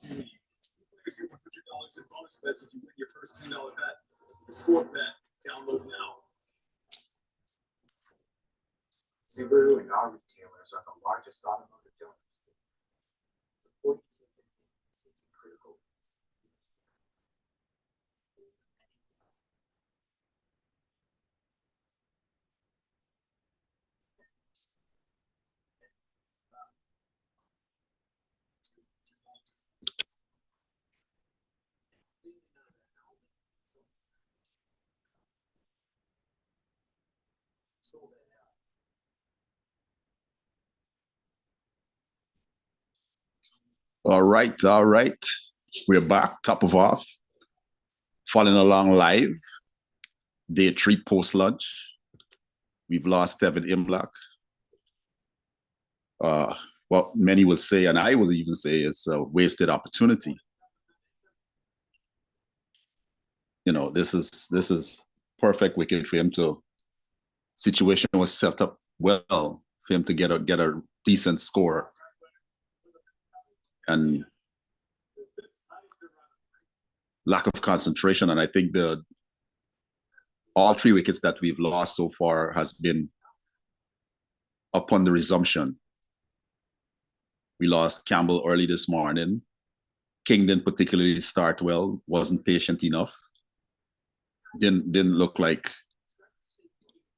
Because you $100 in bonus bets if you win your first $10 bet. The Score Bet. Download now. Subaru and our retailers are the largest automotive donors to support kids and families in critical ways. All right. We're back, top of off. Following along live. Day 3 post-lunch. We've lost Devin Imlach. What many will say, and I will even say, it's a wasted opportunity. You know, this is perfect wicket for him to. Situation was set up well for him to get a decent score. And lack of concentration. And I think all 3 wickets that we've lost so far has been upon the resumption. We lost Campbell early this morning. King didn't particularly start well, wasn't patient enough. Didn't look like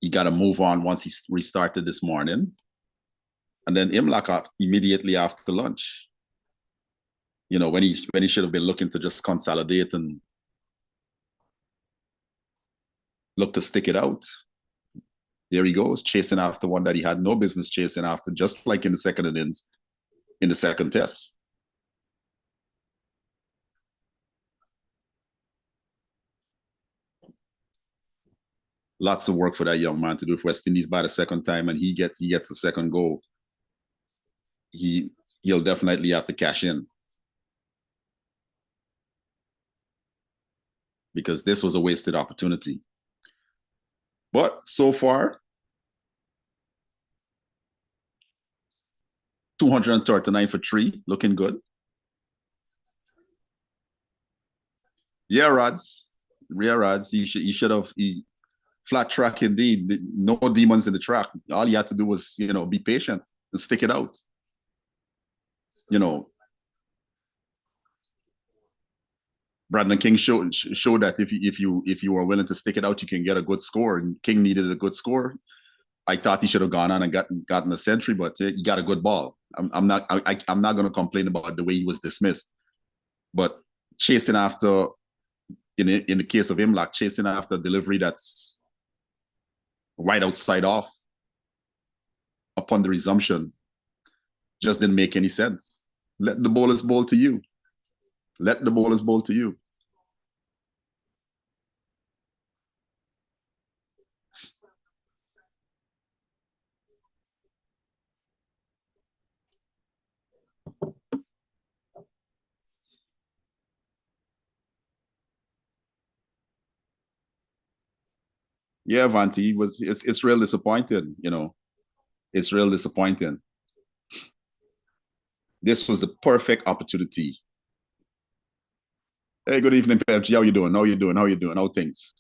he got to move on once he restarted this morning. And then Imlach immediately after lunch. You know, when he should have been looking to just consolidate and look to stick it out. There he goes, chasing after one that he had no business chasing after, just like in the second innings, in the second test. Lots of work for that young man to do if West Indies by the second time and he gets the second goal. He'll definitely have to cash in. Because this was a wasted opportunity. But so far, 239 for 3, looking good. Yeah, Rods. He should have flat track indeed. No demons in the track. All he had to do was, you know, be patient and stick it out. You know, Brandon King showed that if you are willing to stick it out, you can get a good score. And King needed a good score. I thought he should have gone on and gotten a century, but he got a good ball. I'm not going to complain about the way he was dismissed, but chasing after, in the case of Imlach, chasing after delivery that's right outside off upon the resumption just didn't make any sense. Let the bowlers bowl to you. Let the bowlers bowl to you. Yeah, Vanti, it's real disappointing, you know. It's real disappointing. This was the perfect opportunity. Hey, good evening, Pepsi. How you doing? How things?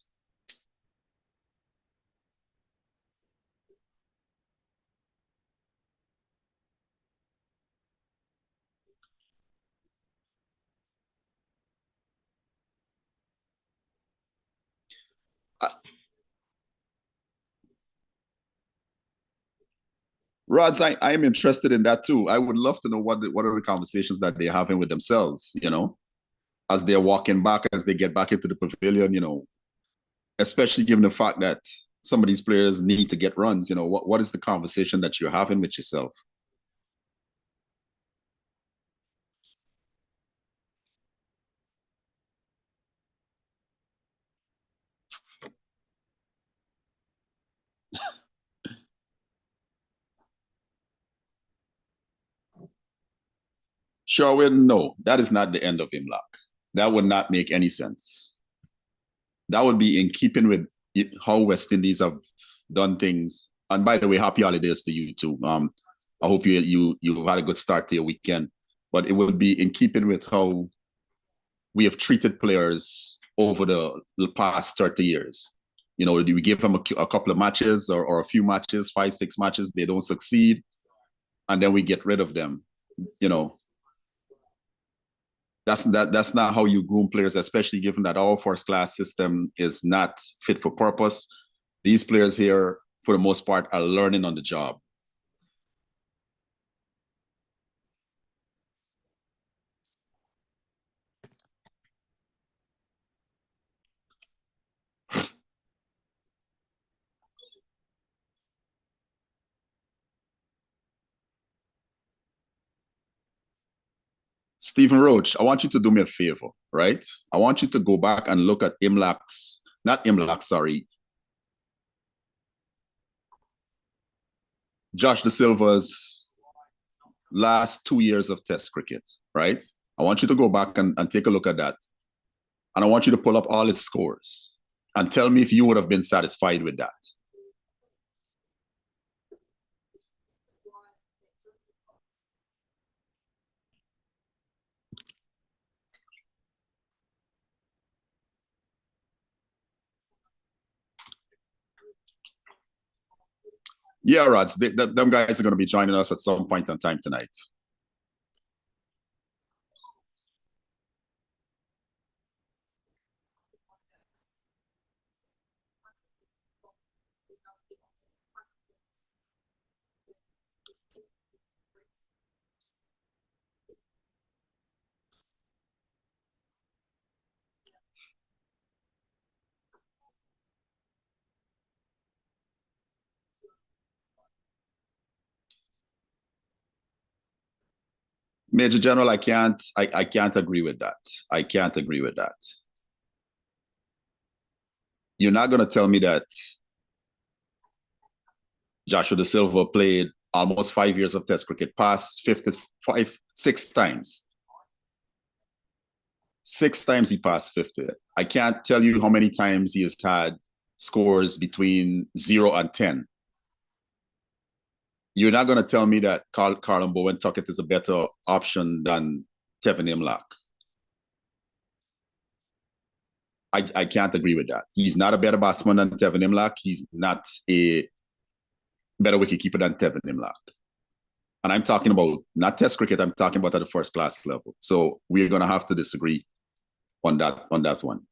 Rods, I am interested in that too. I would love to know what are the conversations that they're having with themselves, you know, as they're walking back, as they get back into the pavilion, you know, especially given the fact that some of these players need to get runs, you know, what is the conversation that you're having with yourself? Sherwin, no, that is not the end of Imlach. That would not make any sense. That would be in keeping with how West Indies have done things. And by the way, happy holidays to you too. I hope you had a good start to your weekend. but it would be in keeping with how we have treated players over the past 30 years. You know, we give them a couple of matches or a few matches, 5, 6 matches, they don't succeed, and then we get rid of them. You know, that's not how you groom players, especially given that our first class system is not fit for purpose. These players here, for the most part, are learning on the job. Stephen Roach, I want you to do me a favor, right? I want you to go back and look at Josh Da Silva's last 2 years of Test cricket, right? I want you to go back and take a look at that. And I want you to pull up all its scores and tell me if you would have been satisfied with that. Yeah, Rods, them guys are going to be joining us at some point in time tonight. Major General, I can't agree with that. I can't agree with that. You're not going to tell me that Joshua Da Silva played almost 5 years of Test cricket, passed 6 times. 6 times he passed 50. I can't tell you how many times he has had scores between 0 and 10. You're not going to tell me that Colin Bowen Tuckett is a better option than Tevin Imlach. I can't agree with that. He's not a better batsman than Tevin Imlach. He's not a better wicketkeeper than Tevin Imlach. And I'm talking about not Test cricket, I'm talking about at the first class level. So we're going to have to disagree on that one.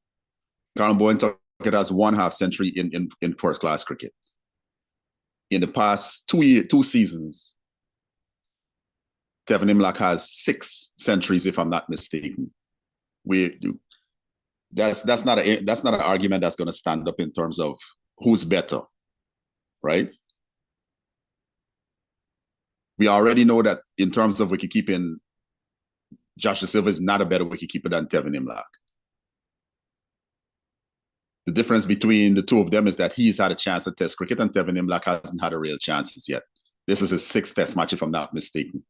Colin Bowen Tuckett has 1 half century in first class cricket. In the past 2 seasons, Tevin Imlach has 6 centuries, if I'm not mistaken. That's not an argument that's going to stand up in terms of who's better, right? We already know that in terms of wicketkeeping, Josh Da Silva is not a better wicketkeeper than Tevin Imlach. The difference between the two of them is that he's had a chance at Test cricket and Tevin Imlach hasn't had a real chances yet. This is his 6th Test match, if I'm not mistaken.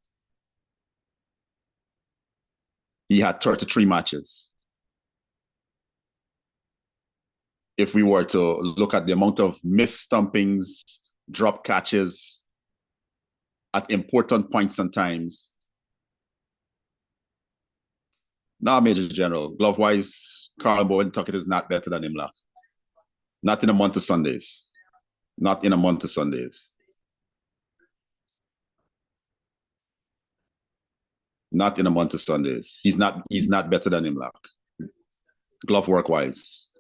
He had 33 matches. If we were to look at the amount of missed stumpings, drop catches at important points and times. Now, Major General, glove-wise, Colin Bowen Tuckett is not better than Imlach. Not in a month of Sundays. Not in a month of Sundays. Not in a month of Sundays. He's not better than Imlach. Glove work-wise.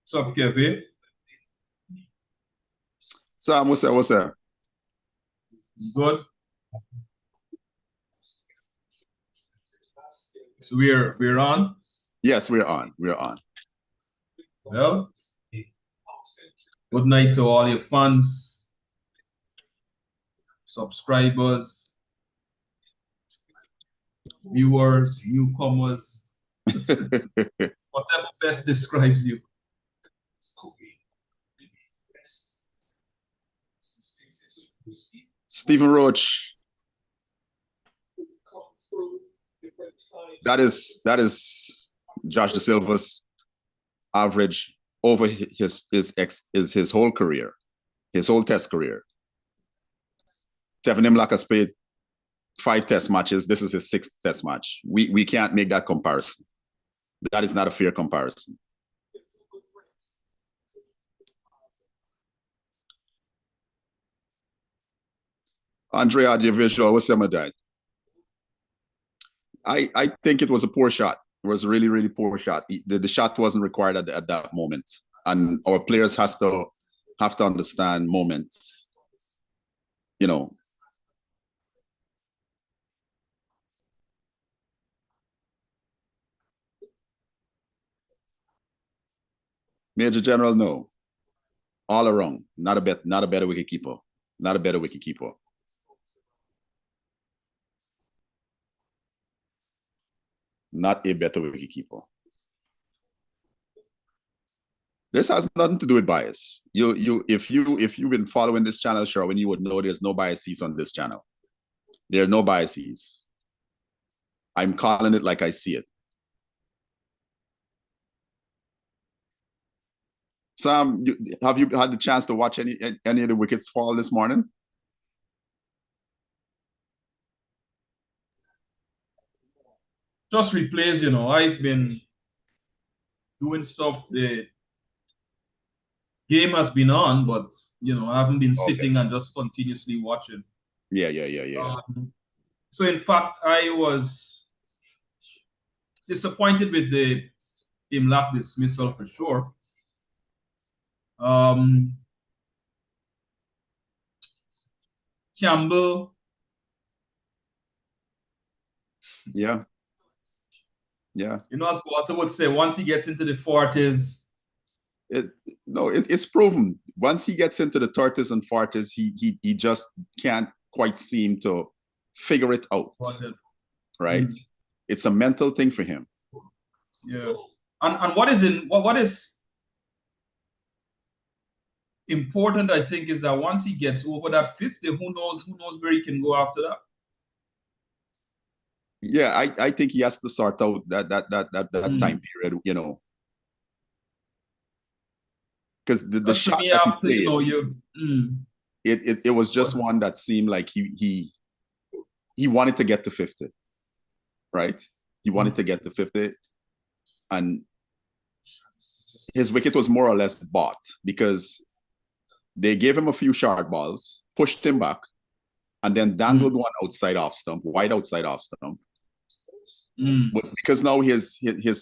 What's up, Kevin? Sam, what's that? Good. So we're on? Yes, we're on. We're on. Well, good night to all your fans, subscribers, viewers, newcomers, whatever best describes you. Stephen Roach. That is Josh Da Silva's average over his whole career, his whole test career. Tevin Imlach has played 5 test matches. This is his 6th test match. We can't make that comparison. That is not a fair comparison. Andre Audiovisual, what's some of that? I think it was a poor shot. It was a really, really poor shot. The shot wasn't required at that moment. And our players have to understand moments. You know. Major General, no. All around. Not a better wicketkeeper. Not a better wicketkeeper. Not a better wicketkeeper. This has nothing to do with bias. If you've been following this channel, Sherwin, you would know there's no biases on this channel. There are no biases. I'm calling it like I see it. Sam, have you had the chance to watch any of the wickets fall this morning? Just replays, you know. I've been doing stuff. The game has been on, but you know, I haven't been sitting and just continuously watching. Yeah. So in fact, I was disappointed with the Imlach dismissal for sure. Campbell. Yeah. You know, as Walter would say, once he gets into the 40s. It's proven. Once he gets into the 30s and 40s, he just can't quite seem to figure it out. Right? It's a mental thing for him. Yeah. And what is important, I think, is that once he gets over that 50, who knows where he can go after that. Yeah, I think he has to sort out that time period, you know. Because the shot me, that after, he played, you know, it was just one that seemed like he wanted to get to 50, right? He wanted to get to 50, and his wicket was more or less bought because they gave him a few short balls, pushed him back, and then dangled one outside off stump, wide outside off stump. But because now his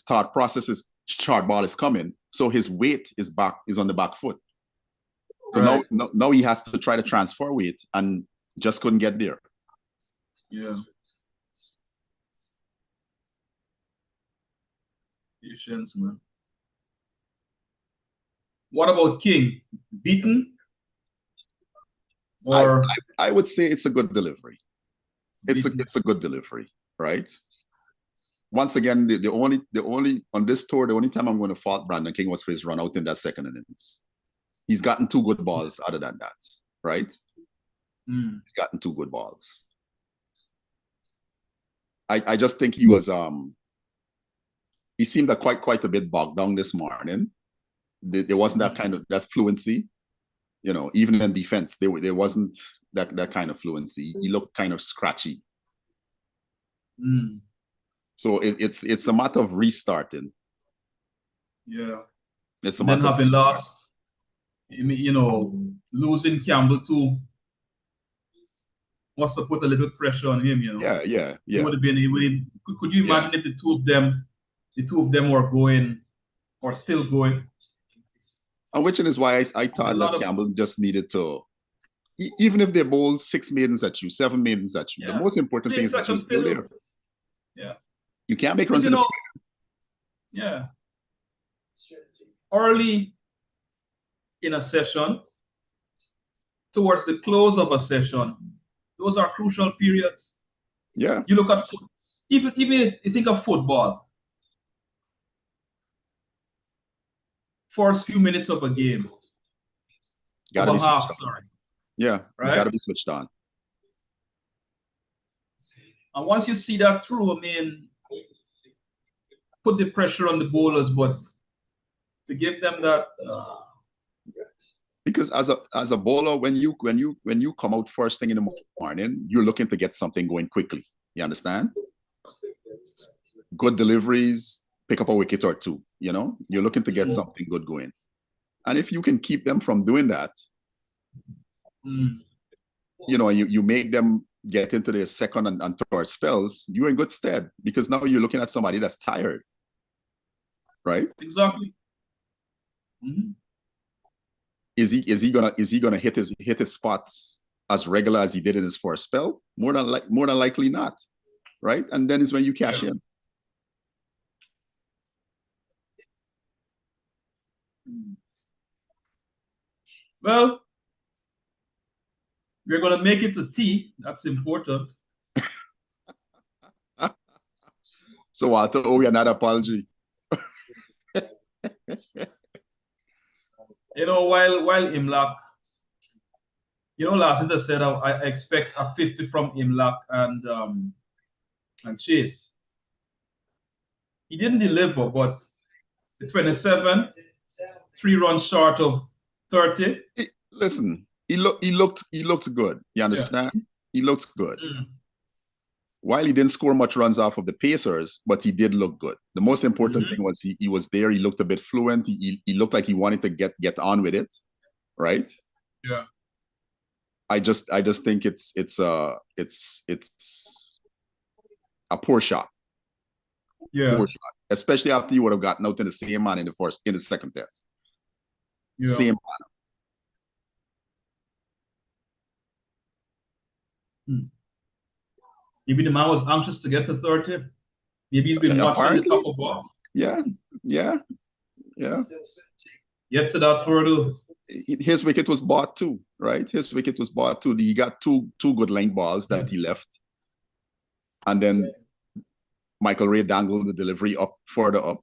thought process is short ball is coming, so his weight is on the back foot. So right. now he has to try to transfer weight and just couldn't get there. Yeah. Patience, man. What about King? Beaten? Or I would say it's a good delivery. It's a good delivery, right? Once again, the only on this tour, the only time I'm going to fault Brandon King was for his run out in that second innings. He's gotten 2 good balls other than that, right? He's gotten 2 good balls. I just think he was he seemed quite a bit bogged down this morning. There wasn't that kind of that fluency, you know. Even in defense, there wasn't that kind of fluency. He looked kind of scratchy. So it's a matter of restarting. Yeah. It's a then matter having lost, you know, losing Campbell too must have put a little pressure on him, you know. Yeah. It would have been. Could you imagine if the two of them were going or still going? And which is why I thought that Campbell just needed to, even if they bowl 6 maidens at you, 7 maidens at you, the most important thing is that you're still there. Yeah. You can't make runs in the yeah. Early in a session, towards the close of a session, those are crucial periods. Yeah. You look at even you think of football. First few minutes of a game. Gotta be half, switched on. sorry. Yeah, right? Gotta be switched on. And once you see that through, I mean, put the pressure on the bowlers, but to give them that. Because as a bowler, when you come out first thing in the morning, you're looking to get something going quickly. You understand? Good deliveries, pick up a wicket or two. You know, you're looking to get something good going. And if you can keep them from doing that, you know, you make them get into their second and third spells, you're in good stead, because now you're looking at somebody that's tired, right? Exactly. Is he gonna hit his spots as regular as he did in his first spell? More than likely not, right? And then is when you cash in. Well, we're gonna make it to tea. That's important. So Walter, we another apology. You know, while Imlach, you know, last I said I expect a 50 from Imlach and Chase. He didn't deliver, but the 27, 3 runs short of 30. Listen, he looked good. You understand? Yeah. He looked good. While he didn't score much runs off of the Pacers, but he did look good. The most important thing was he was there. He looked a bit fluent. He looked like he wanted to get on with it, right? Yeah. I just think it's a poor shot. Yeah. Poor shot, especially after you would have gotten out in the same man in the second test. Yeah. Same manner. Maybe the man was anxious to get to 30. Maybe he's been watching the top of ball. Yeah. Get to that hurdle. His wicket was bought too, right? His wicket was bought too. He got two good line balls that he left. And then Michael Ray dangled the delivery further up.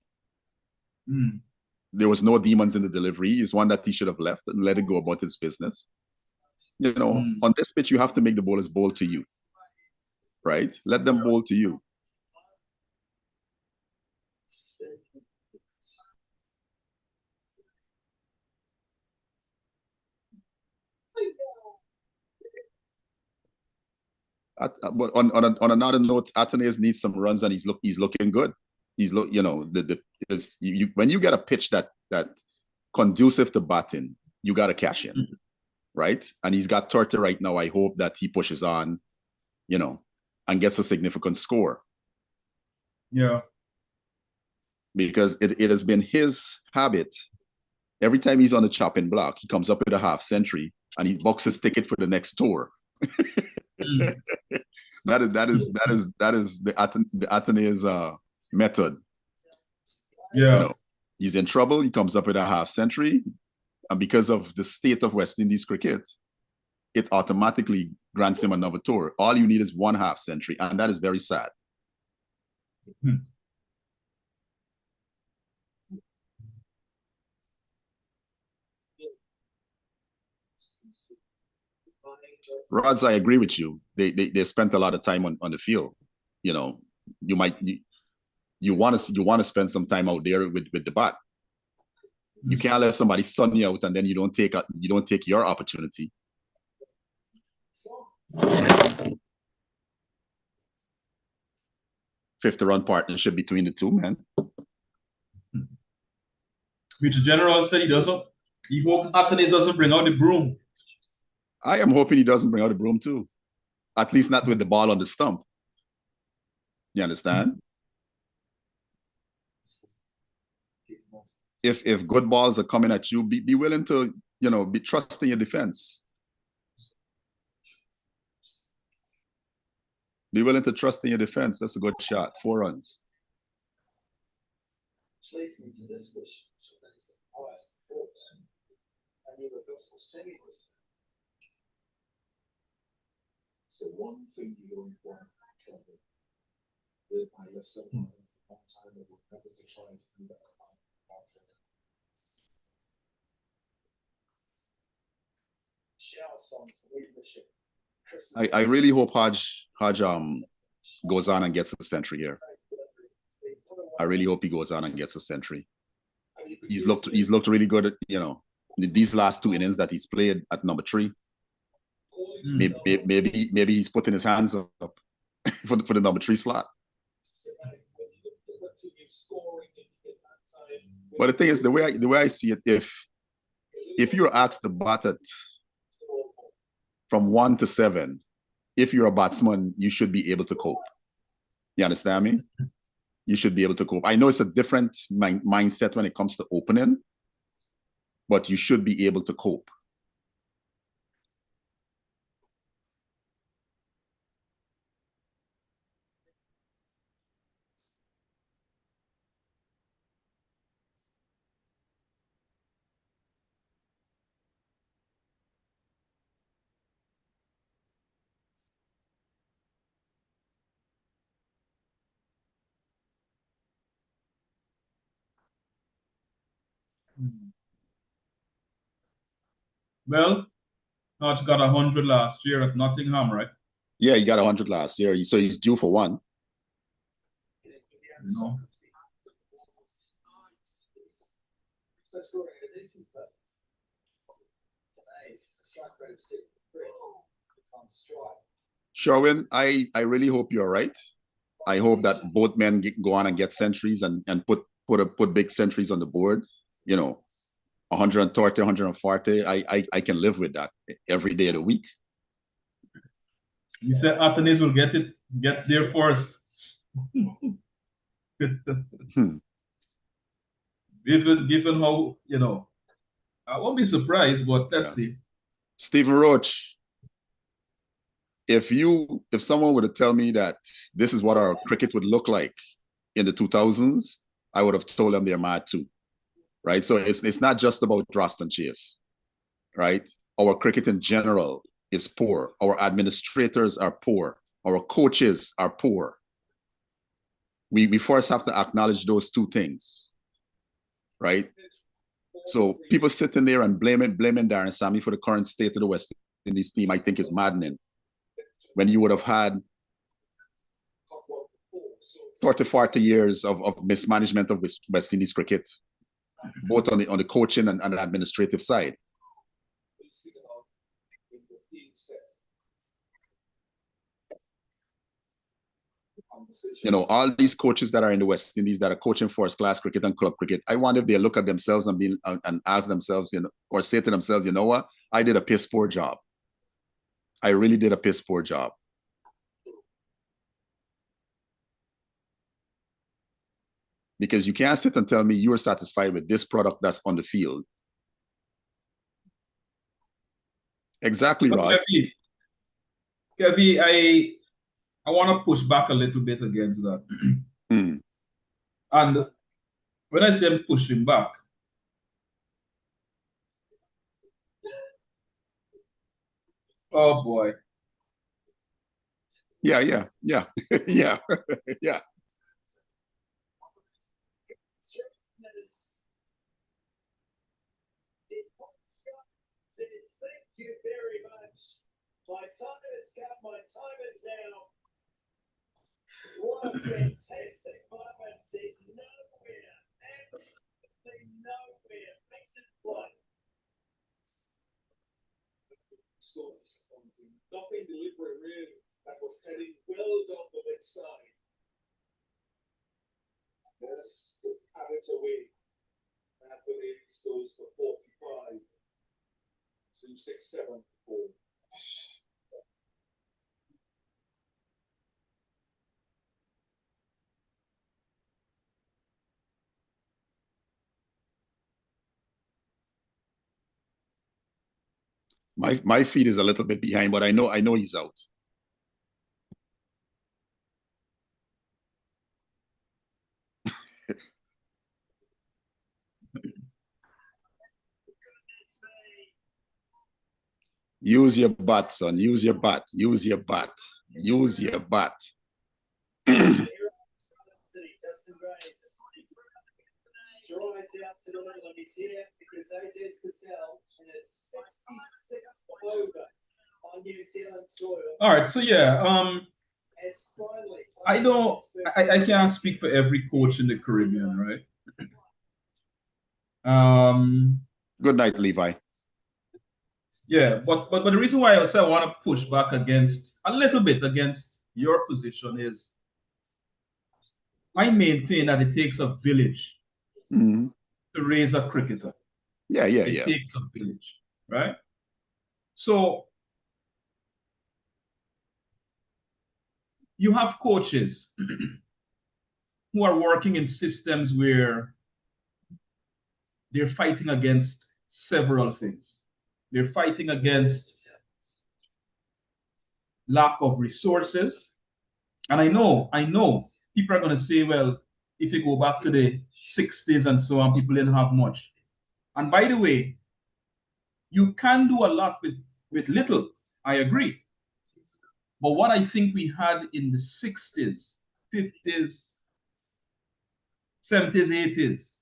There was no demons in the delivery. It's one that he should have left and let it go about his business. You know, on this pitch, you have to make the bowlers bowl to you. Right? Let them bowl to you. But on another note, Atenes needs some runs, and he's looking good. You know, when you get a pitch that conducive to batting, you got to cash in, right? And he's got 30 right now. I hope that he pushes on, you know, and gets a significant score. Yeah. Because it has been his habit. Every time he's on the chopping block, he comes up with a half century and he books his ticket for the next tour. That is the Atenes method. Yeah. You know, he's in trouble, he comes up with a half century, and because of the state of West Indies cricket, it automatically grants him another tour. All you need is 1 half century, and that is very sad. Rods, I agree with you. They spent a lot of time on the field. You know, you want to spend some time out there with the bat. You can't let somebody sun you out and then you don't take your opportunity. 50-run partnership between the two, man. Major General said he hope Atenes doesn't bring out the broom. I am hoping he doesn't bring out the broom too. At least not with the ball on the stump. You understand? If good balls are coming at you, be willing to, you know, be trusting your defense. Be willing to trust in your defense. That's a good shot. 4 runs. So one thing you don't want to cover with I guess someone a long time ago never to try to do that. I really hope Hodge goes on and gets a century here. I really hope he goes on and gets a century. he's looked really good at, you know, these last 2 innings that he's played at number 3. Maybe he's putting his hands up for the number 3 slot. But the thing is, the way I see it, if you're asked to bat it from 1 to 7, if you're a batsman, you should be able to cope. You understand me? You should be able to cope. I know it's a different mindset when it comes to opening, but you should be able to cope. Well, Arch got 100 last year at Nottingham, right? Yeah, he got 100 last year, so he's due for 1. No. Sherwin, I really hope you're right. I hope that both men go on and get centuries and put big centuries on the board. You know, 130, 140. I can live with that every day of the week. You said Athens will get there first. Given how, you know, I won't be surprised, but let's see. Stephen Roach, if someone were to tell me that this is what our cricket would look like in the 2000s, I would have told them they're mad too, right? So it's not just about Roston Chase, right? Our cricket in general is poor. Our administrators are poor. Our coaches are poor. We first have to acknowledge those 2 things, right? So people sitting there and blaming Darren Sammy for the current state of the West Indies team, I think is maddening. When you would have had 30, 40 years of mismanagement of West Indies cricket, both on the coaching and the administrative side. You know, all these coaches that are in the West Indies that are coaching first-class cricket and club cricket, I wonder if they look at themselves and ask themselves, you know, or say to themselves, you know what, I did a piss poor job. I really did a piss poor job. Because you can't sit and tell me you are satisfied with this product that's on the field. Exactly, Rod. Kevin, I want to push back a little bit against that. And when I say I'm pushing back, oh boy. Yeah. yeah. Yeah. Thank you very much. My time has come, my time is now. What a fantastic moment. There's nowhere, absolutely nowhere. Make it play. So disappointing. Nothing deliberate, really. That was heading well down the leg side. Yes, to have it away. Anthony goes for 45. 2, 6, 7, 4. My feet is a little bit behind, but I know he's out. Use your butt, son. Use your butt. Use your butt. Use your butt. Strides out to the middle and he's here because AJ Patel in a 66th over on New Zealand soil. All right, so yeah, I can't speak for every coach in the Caribbean, right? Good night, Levi. Yeah, but the reason why I say I want to push back against a little bit against your position is I maintain that it takes a village Mhm. to raise a cricketer. Yeah, yeah, It yeah. takes a village, right? So you have coaches who are working in systems where they're fighting against several things. They're fighting against lack of resources. And I know people are going to say, well, if you go back to the 60s and so on, people didn't have much. And by the way, you can do a lot with little. I agree. But what I think we had in the 60s, 50s, 70s, 80s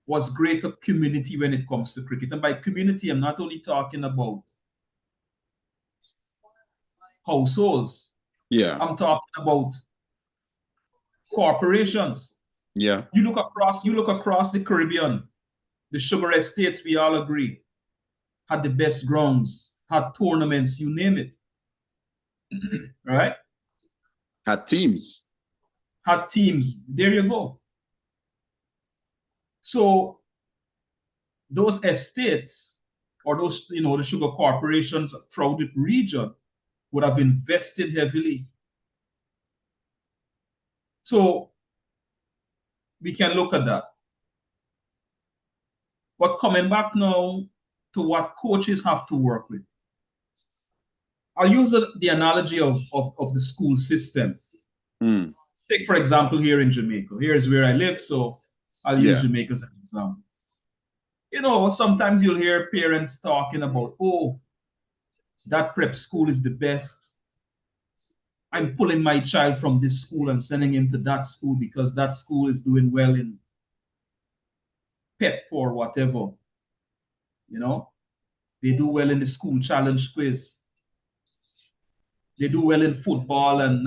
was greater community when it comes to cricket. And by community, I'm not only talking about households. Yeah, I'm talking about corporations. yeah. You look across the Caribbean, the sugar estates, we all agree, had the best grounds, had tournaments, you name it. Right? Had teams. Had teams. There you go. So those estates or those, the sugar corporations throughout the region would have invested heavily. So we can look at that. But coming back now to what coaches have to work with. I'll use the analogy of the school system. Mm. Take, for example, here in Jamaica. Here's where I live, so I'll use Yeah. Jamaica as an example. Sometimes you'll hear parents talking about, oh, that prep school is the best. I'm pulling my child from this school and sending him to that school because that school is doing well in PEP or whatever. They do well in the school challenge quiz. They do well in football and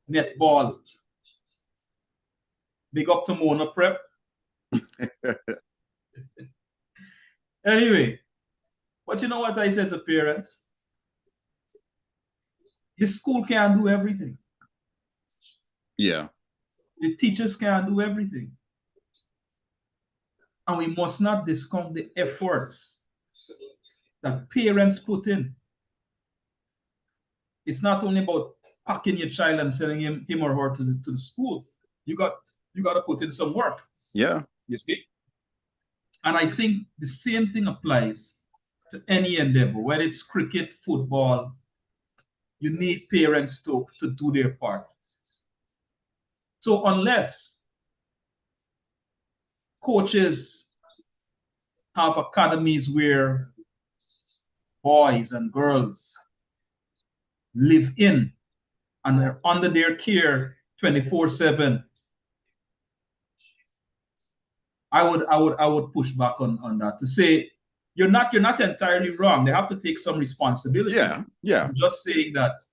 netball. Big up to Mona Prep. Anyway, but you know what I said to parents? The school can't do everything. Yeah. The teachers can't do everything. And we must not discount the efforts that parents put in. It's not only about packing your child and sending him or her to the school. You got to put in some work. Yeah. You see? And I think the same thing applies to any endeavor, whether it's cricket, football. You need parents to do their part. So unless coaches have academies where boys and girls live in and are under their care 24/7, I would push back on that to say you're not entirely wrong. They have to take some responsibility. Yeah. Yeah. I'm just saying that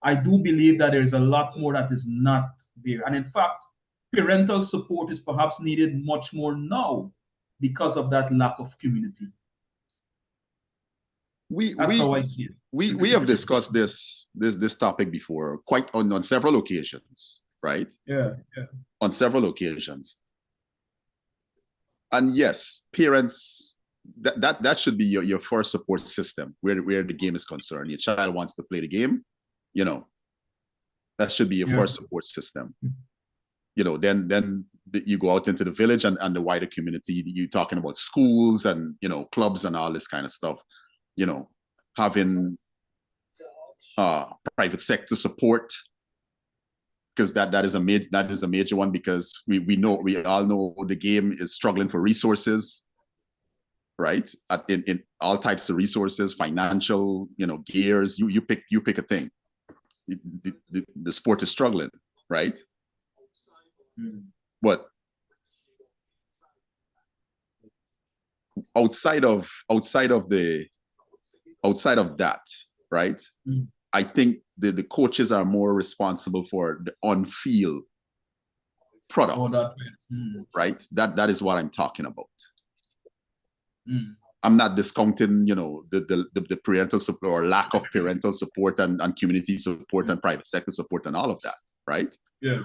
I do believe that there's a lot more that is not there. And in fact, parental support is perhaps needed much more now because of that lack of community. That's how I see it. We have discussed this topic before, quite on several occasions, right? Yeah. On several occasions. And yes, parents, that should be your first support system where the game is concerned. Your child wants to play the game, that should be your first support system. Then you go out into the village and the wider community. You're talking about schools and clubs and all this kind of stuff. Having private sector support, because that is a major one, because we all know the game is struggling for resources, right? In all types of resources, financial, gears. You pick a thing. The sport is struggling, right? But outside of that, right? I think the coaches are more responsible for the on-field product, Oh, that way. right? That is what I'm talking about. Mm. I'm not discounting, you know, the parental support or lack of parental support and community support and private sector support and all of that, right? Yeah.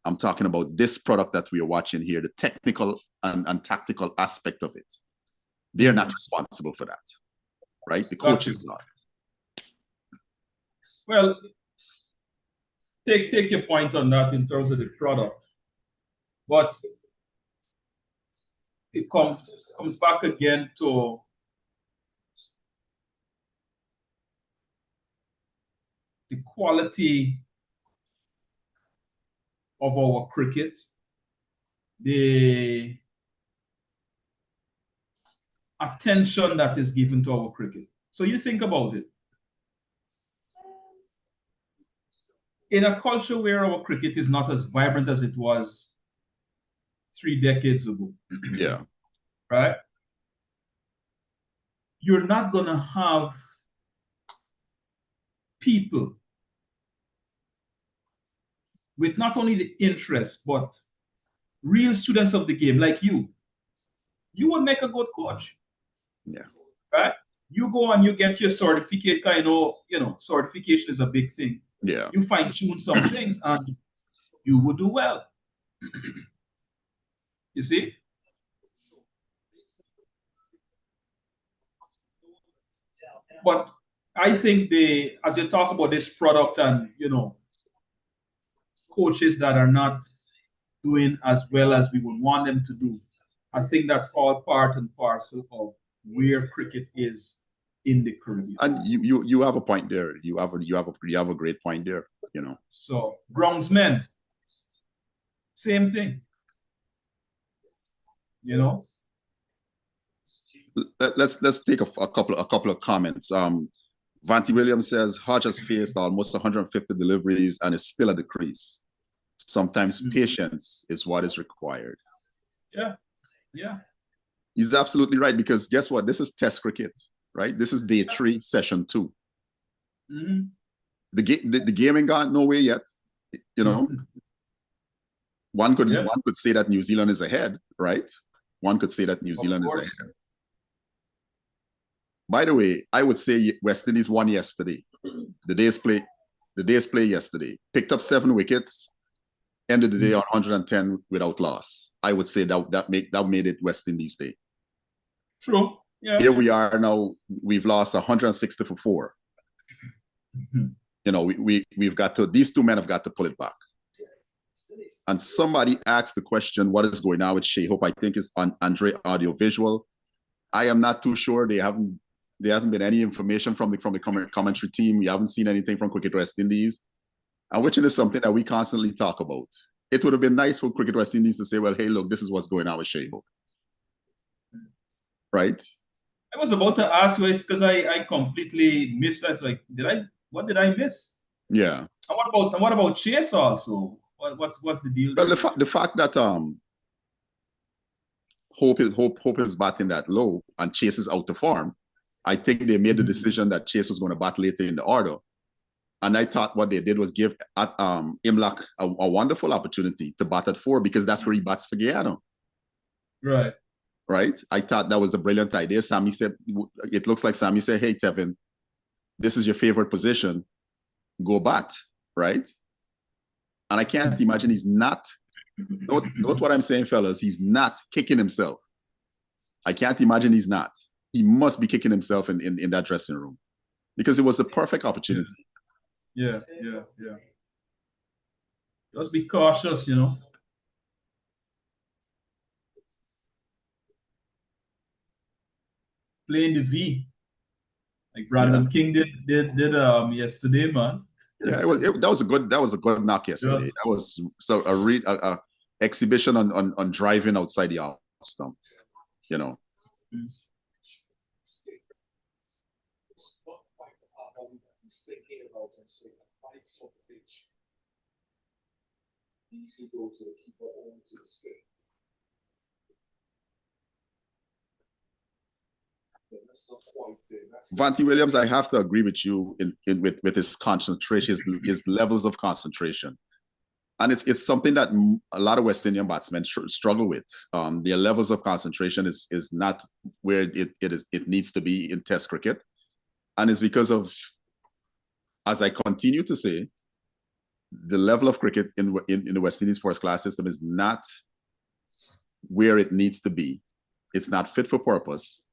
I'm talking about this product that we are watching here, the technical and tactical aspect of it. They're not responsible for that, right? The coaches are. Well, take your point on that in terms of the product, but it comes back again to the quality of our cricket, the attention that is given to our cricket. So you think about it. In a culture where our cricket is not as vibrant as it was 3 decades ago, Yeah. right? You're not going to have people with not only the interest, but real students of the game like you. You would make a good coach. Yeah. Right? You go and you get your certificate, certification is a big thing. Yeah. You fine tune some things and you would do well. You see? But I think as you talk about this product and, coaches that are not doing as well as we would want them to do, I think that's all part and parcel of where cricket is in the Caribbean. And you have a point there. You have a great point there, So groundsmen, same thing. Let's take a couple of comments. Vanti Williams says Hodge has faced almost 150 deliveries and is still at the crease. Sometimes patience is what is required. Yeah. He's absolutely right, because guess what? This is test cricket, right? This is day 3, session 2. Mm-hmm. The game ain't got nowhere yet. One could say that New Zealand is ahead, right? One could say that New Zealand is ahead. By the way, I would say West Indies won yesterday. The day's play yesterday. Picked up 7 wickets, ended the day on 110 without loss. I would say that made it West Indies Day. True. Yeah. Here we are now. We've lost 160 for 4. We've got to. These 2 men have got to pull it back. And somebody asked the question, "What is going on with Shea Hope?" I think it's on Andre Audiovisual. I am not too sure. There hasn't been any information from the commentary team. We haven't seen anything from Cricket West Indies, and which is something that we constantly talk about. It would have been nice for Cricket West Indies to say, "Well, hey, look, this is what's going on with Shea Hope." Right? I was about to ask you because I completely missed that. Like, what did I miss? Yeah. And what about Chase also? What's the deal? Well, the fact that Hope is batting that low and Chase is out of form, I think they made the decision that Chase was going to bat later in the order. And I thought what they did was give Imlach a wonderful opportunity to bat at 4, because that's where he bats for Guyana. Right. Right? I thought that was a brilliant idea. It looks like Sammy said, "Hey, Tevin, this is your favorite position. Go bat." Right? And I can't imagine he's not, note what I'm saying, fellas, he's not kicking himself. I can't imagine he's not. He must be kicking himself in that dressing room, because it was the perfect opportunity. Yeah. Just be cautious, Playing the V, like Brandon King did yesterday, man. Yeah, that was a good knock yesterday. That was a exhibition on driving outside the off stump. These who go to the keeper or to the stick. That's not quite there. That's Vontae Williams, I have to agree with you with his concentration, his levels of concentration. And it's something that a lot of West Indian batsmen struggle with. Their levels of concentration is not where it needs to be in Test cricket, and it's because of, as I continue to say, the level of cricket in the West Indies first class system is not where it needs to be. It's not fit for purpose.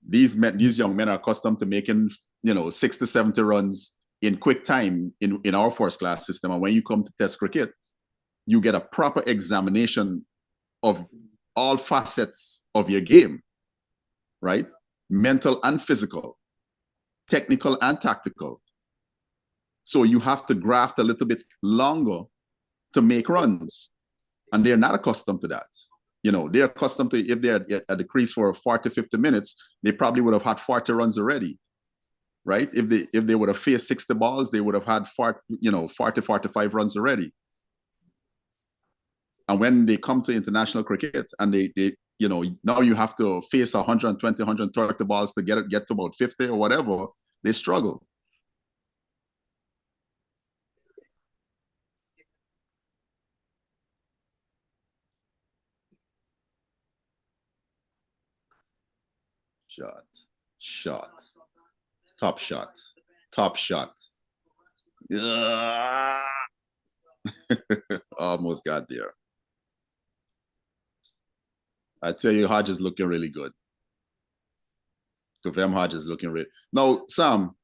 These young men are accustomed to making 60 to 70 runs in quick time in our first class system. And when you come to Test cricket, you get a proper examination of all facets of your game, right? Mental and physical, technical and tactical. So you have to graft a little bit longer to make runs. And they're not accustomed to that. They're accustomed to, if they're at the crease for 40, 50 minutes, they probably would have had 40 runs already, right? If they would have faced 60 balls, they would have had 40, 45 runs already. And when they come to international cricket and they now you have to face 120, 130 balls to get to about 50 or whatever, they struggle. Shot, top shot. Almost got there. I tell you, Hodge is looking really good. Kavem Hodge is looking really. Now, Sam.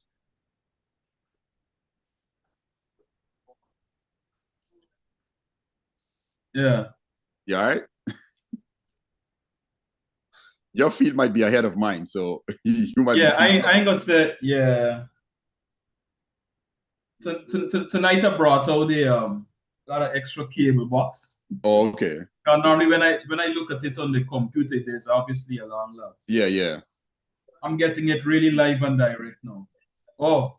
Yeah. You all right? Your feet might be ahead of mine, so you might be. Yeah, I ain't gonna say, yeah. Tonight I brought out the got an extra cable box. Oh, okay. Normally when I look at it on the computer, there's obviously a long lapse. Yeah. I'm getting it really live and direct now. Oh.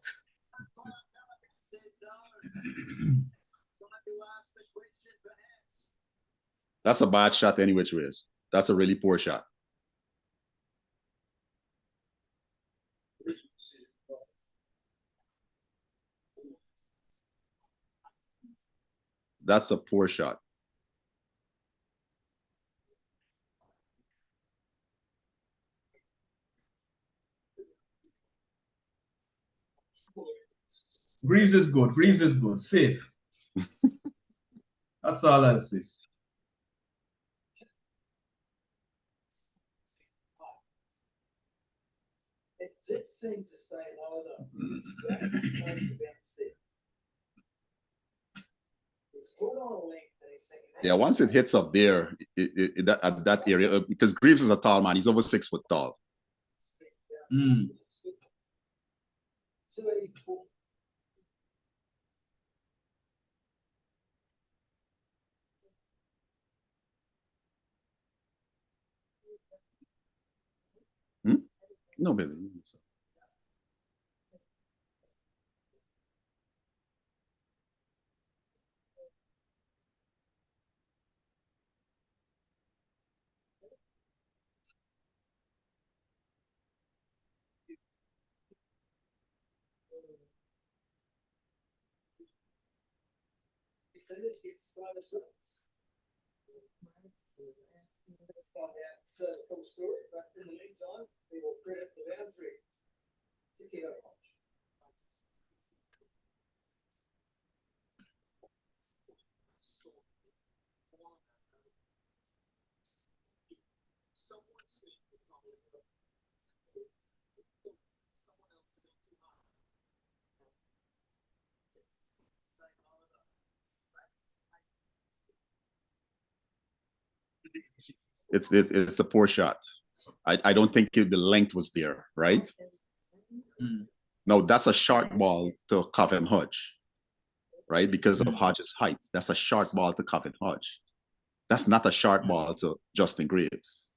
That's a bad shot any which ways. That's a really poor shot. That's a poor shot. Greaves is good. Greaves is good. Safe. That's all I'll say. It did seem to stay lower though. It's great to bounce it. It's good on a length and he's thinking. Yeah, once it hits up there, at that area, because Greaves is a tall man. He's over 6 foot tall. 284. No, baby. He said it gets bonus runs. Let's find out the full story, but in the meantime, we will credit the boundary to Keto Hodge. It's a poor shot. I don't think the length was there, right? No, that's a short ball to Kavem Hodge, right? Because of Hodge's height. That's a short ball to Kavem Hodge. That's not a short ball to Justin Greaves.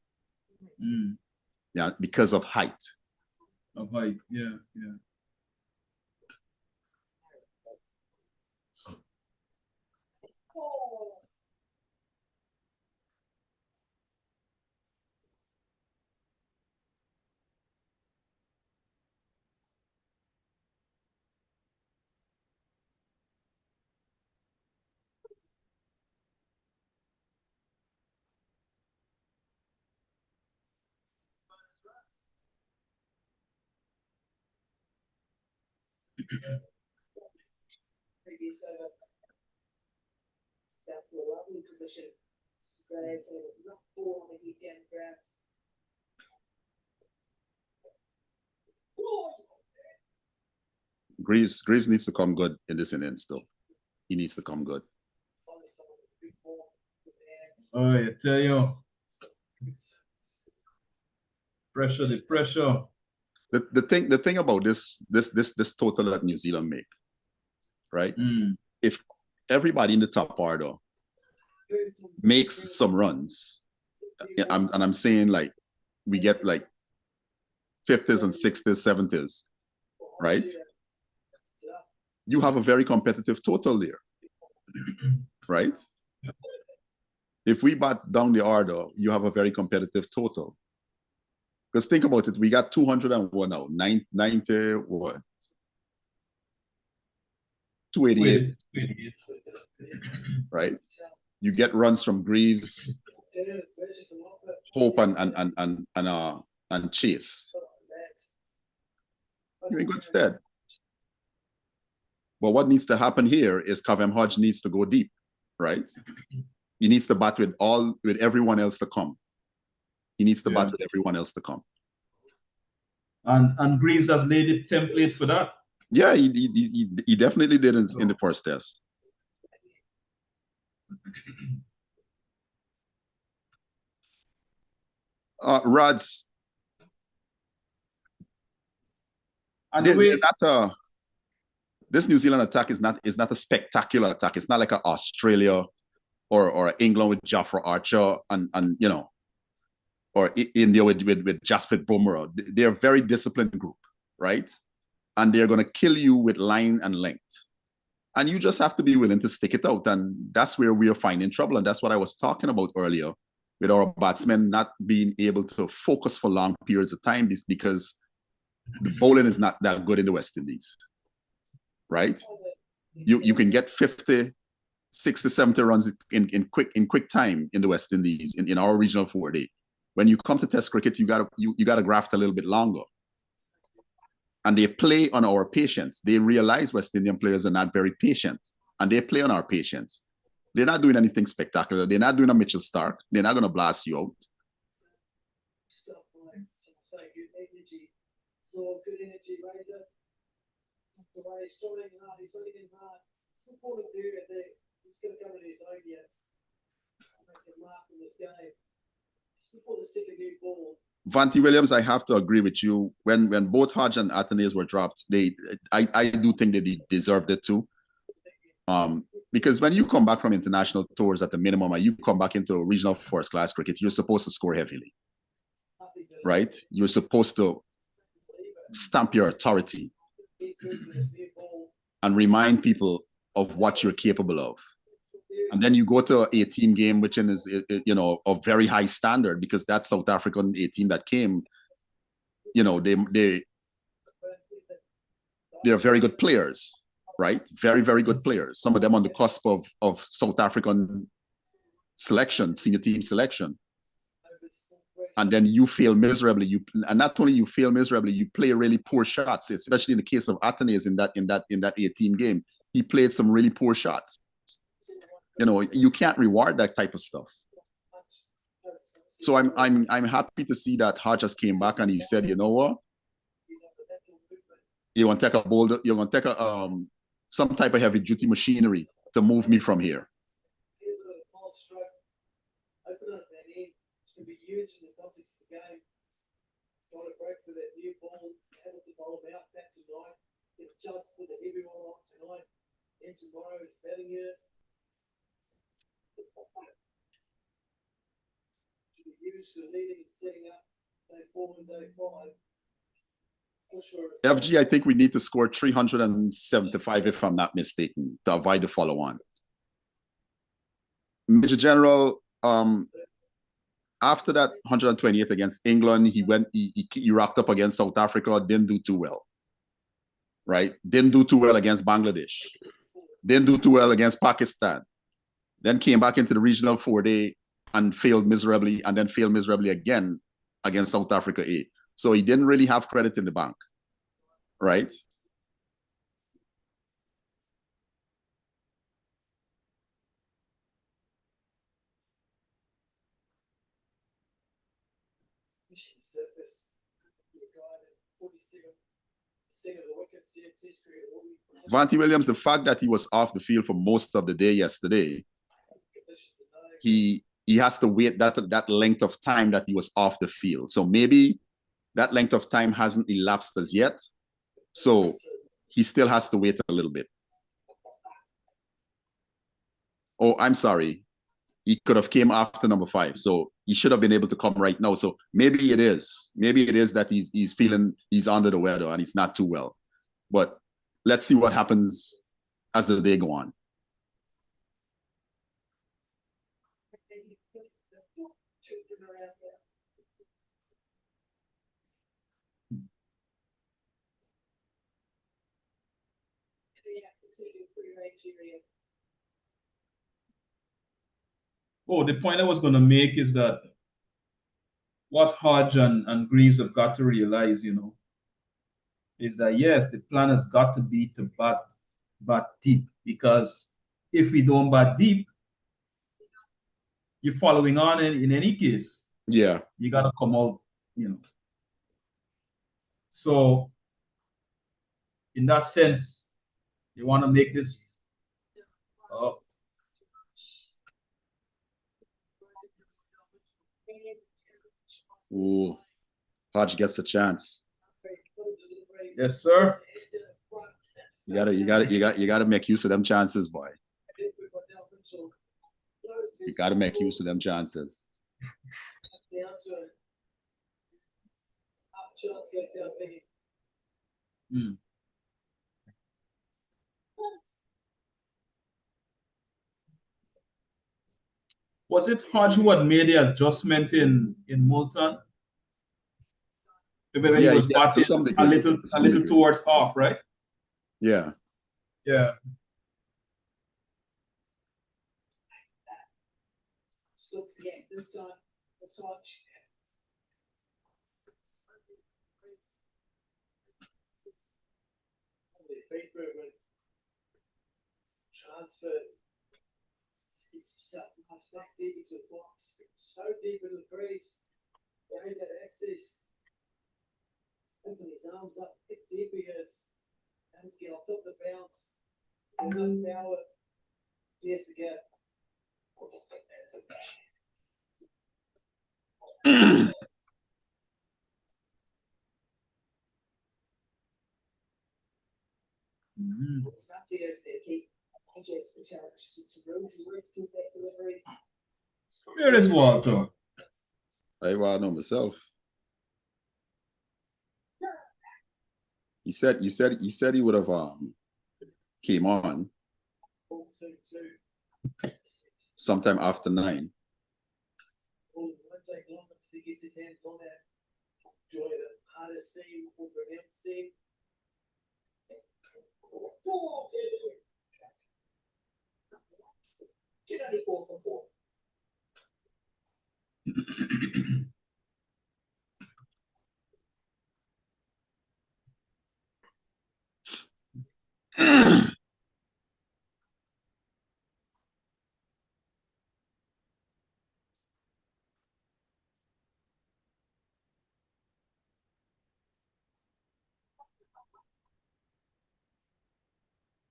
Yeah, because of height. Of height, yeah. Previous over. South to a lovely position. Graves had a knock ball on the heat down grab. Greaves needs to come good in this innings, though. He needs to come good. Oh, I tell you. Pressure, the pressure. The thing about this total that New Zealand make, right? If everybody in the top order makes some runs, I'm saying like we get like 50s and 60s, 70s, right? You have a very competitive total there, right? If we bat down the order, you have a very competitive total. Because think about it, we got 201 now, 90, what? 288, right? You get runs from Greaves, Hope, and Chase. You're in good stead. But what needs to happen here is Cavem Hodge needs to go deep, right? He needs to bat with everyone else to come. He needs to bat with everyone else to come. And Greaves has laid the template for that. Yeah, he definitely did in the first test. Rods. And the way this New Zealand attack is not a spectacular attack. It's not like an Australia or England with Jofra Archer and you know, or India with Jasprit Bumrah. They're a very disciplined group, right? And they're going to kill you with line and length. And you just have to be willing to stick it out. And that's where we are finding trouble. And that's what I was talking about earlier with our batsmen not being able to focus for long periods of time because the bowling is not that good in the West Indies, right? You can get 50, 60, 70 runs in quick time in the West Indies in our regional 4-day. When you come to Test cricket, you gotta graft a little bit longer. And they play on our patience. They realize West Indian players are not very patient, and they play on our patience. They're not doing anything spectacular. They're not doing a Mitchell Stark. They're not going to blast you out. Stuff like so good energy. So good energy, Razor. The way he's trying hard, he's working hard. It's important to do it. He's going to come in his own yet. Make a mark in this game. Just before the second new ball. Vanty Williams, I have to agree with you. When both Hodge and Athanaze were dropped, I do think they deserved it too. Because when you come back from international tours at the minimum and you come back into regional first class cricket, you're supposed to score heavily, right? You're supposed to stamp your authority and remind people of what you're capable of. And then you go to a team game, which is, you know, a very high standard, because that South African A team that came, you know, they're very good players, right? Very, very good players. Some of them on the cusp of South African selection, senior team selection. And then you fail miserably. And not only you fail miserably, you play really poor shots, especially in the case of Athanaze in that A team game. He played some really poor shots. You know, you can't reward that type of stuff. So I'm happy to see that Hodges came back and he said, you know what? You want to take a boulder, you want to take a some type of heavy duty machinery to move me from here. Just for the heavy one off tonight. And tomorrow is betting here. To be used to leading and setting up day 4 and day 5. FG, I think we need to score 375, if I'm not mistaken, to avoid the follow-on. Major General, after that 128 against England, he rocked up against South Africa, didn't do too well. Right? Didn't do too well against Bangladesh. Didn't do too well against Pakistan. Then came back into the regional 4-day and failed miserably, and then failed miserably again against South Africa A. So he didn't really have credit in the bank, right? Mission surface. The guy that 47% of the wickets in Test cricket. Vontae Williams, the fact that he was off the field for most of the day yesterday, he has to wait that length of time that he was off the field. So maybe that length of time hasn't elapsed as yet. So he still has to wait a little bit. Oh, I'm sorry. He could have came after number 5. So he should have been able to come right now. So maybe it is. Maybe it is that he's feeling he's under the weather and he's not too well. But let's see what happens as the day go on. Oh, the point I was going to make is that what Hodge and Greaves have got to realize, you know, is that yes, the plan has got to be to bat deep, because if we don't bat deep, you're following on in any case. Yeah. You got to come out, you know. So in that sense, you want to make this Ooh, Hodge gets a chance. Yes, sir. You gotta make use of them chances, boy. You gotta make use of them chances. Hmm. Was it Hodge who had made the adjustment in Moulton? When he was batting a little towards off, right? Yeah. Yeah. Stokes again. This time, it's Hodge. Transfer. Gets himself back deep into the box. So deep into the crease. They ain't that access. Open his arms up. How deep he is. And get on top of the bounce. Enough power. Yes, the gap. It's not players that keep just Where is Walter? I want to know myself. He said he would have came on sometime after 9. Take long until he gets his hands on that. Enjoy the hardest seam or pronounced seam. Should only 4 for 4.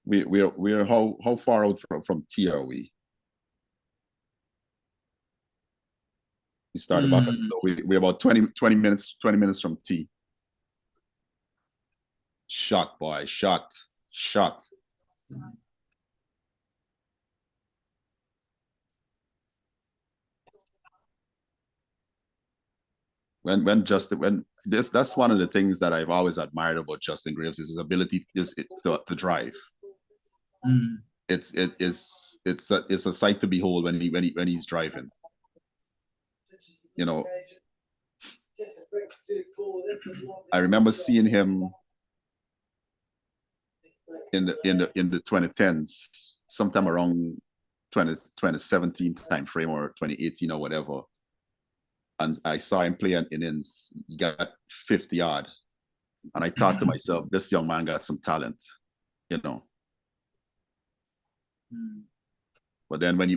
We're how far out from T are we? We started back, so we're about 20 minutes from T. Shot, boy, shot. That's one of the things that I've always admired about Justin Greaves is his ability to drive. It's a sight to behold when he's driving. You know, I remember seeing him in the 2010s, sometime around 2017 time frame or 2018 or whatever. And I saw him play an innings. He got 50 odd. And I thought to myself, this young man got some talent, you know. But then when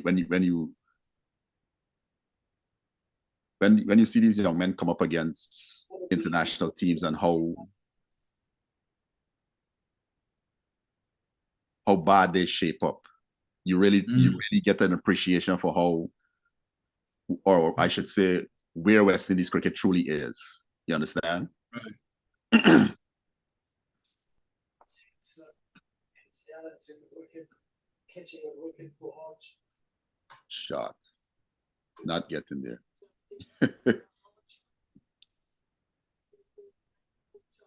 when you see these young men come up against international teams and how bad they shape up, you really get an appreciation for how, or I should say, where West Indies cricket truly is. You understand? Right. It's down to working, catching and working for Hodge. Shot. Not getting there.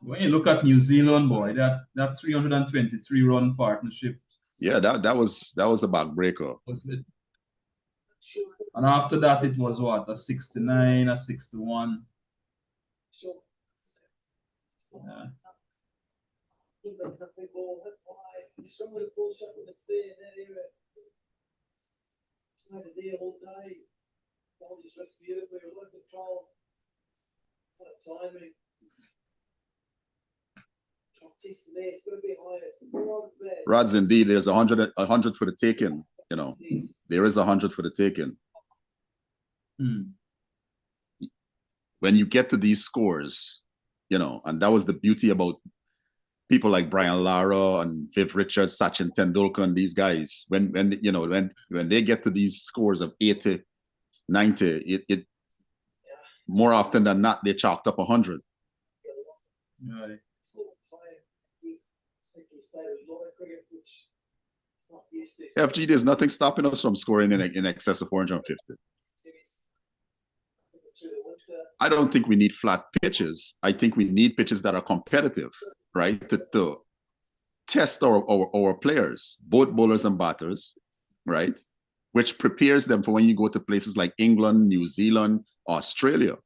When you look at New Zealand, boy, that 323 run partnership. Yeah, that was a backbreaker. Was it? And after that, it was what, a 69, a 61. Sure. Yeah. Ball hit high, strong with the ball shot when it's there in that area. Like it there all day. Ball just rests beautifully, a lot of control. What a timing. Test there, it's going to be higher. It's more bad. Rods, indeed, there's 100 for the taking. You know, there is 100 for the taking. When you get to these scores, you know, and that was the beauty about people like Brian Lara and Viv Richards, Sachin Tendulkar, and these guys. When they get to these scores of 80, 90, it more often than not they chalked up 100. Right. FG, there's nothing stopping us from scoring in excess of 450. I don't think we need flat pitches. I think we need pitches that are competitive, right? To test our players, both bowlers and batters, right? Which prepares them for when you go to places like England, New Zealand, Australia,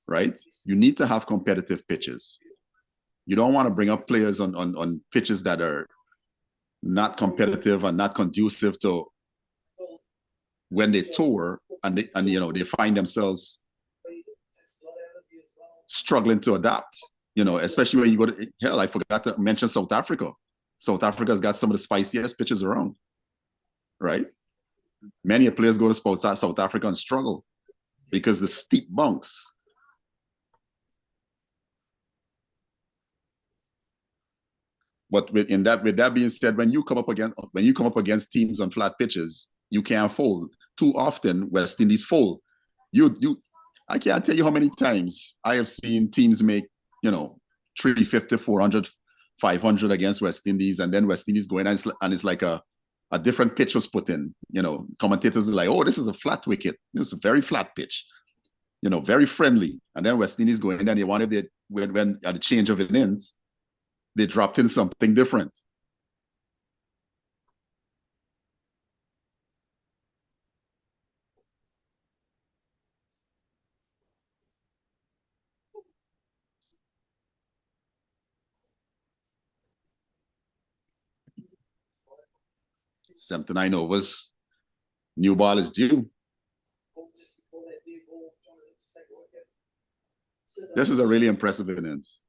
right? You need to have competitive pitches. You don't want to bring up players on pitches that are not competitive and not conducive to when they tour and they find themselves struggling to adapt, especially when you go to, hell, I forgot to mention South Africa. South Africa's got some of the spiciest pitches around, right? Many players go to South Africa and struggle because the steep bunks. But with that being said, when you come up against teams on flat pitches, you can't fold. Too often, West Indies fold. I can't tell you how many times I have seen teams make, 350, 400, 500 against West Indies, and then West Indies going and it's like a different pitch was put in. Commentators are like, oh, this is a flat wicket. This is a very flat pitch, very friendly. And then West Indies going in and they wanted when at the change of innings, they dropped in something different. $79 overs. New ball is due. This is a really impressive innings.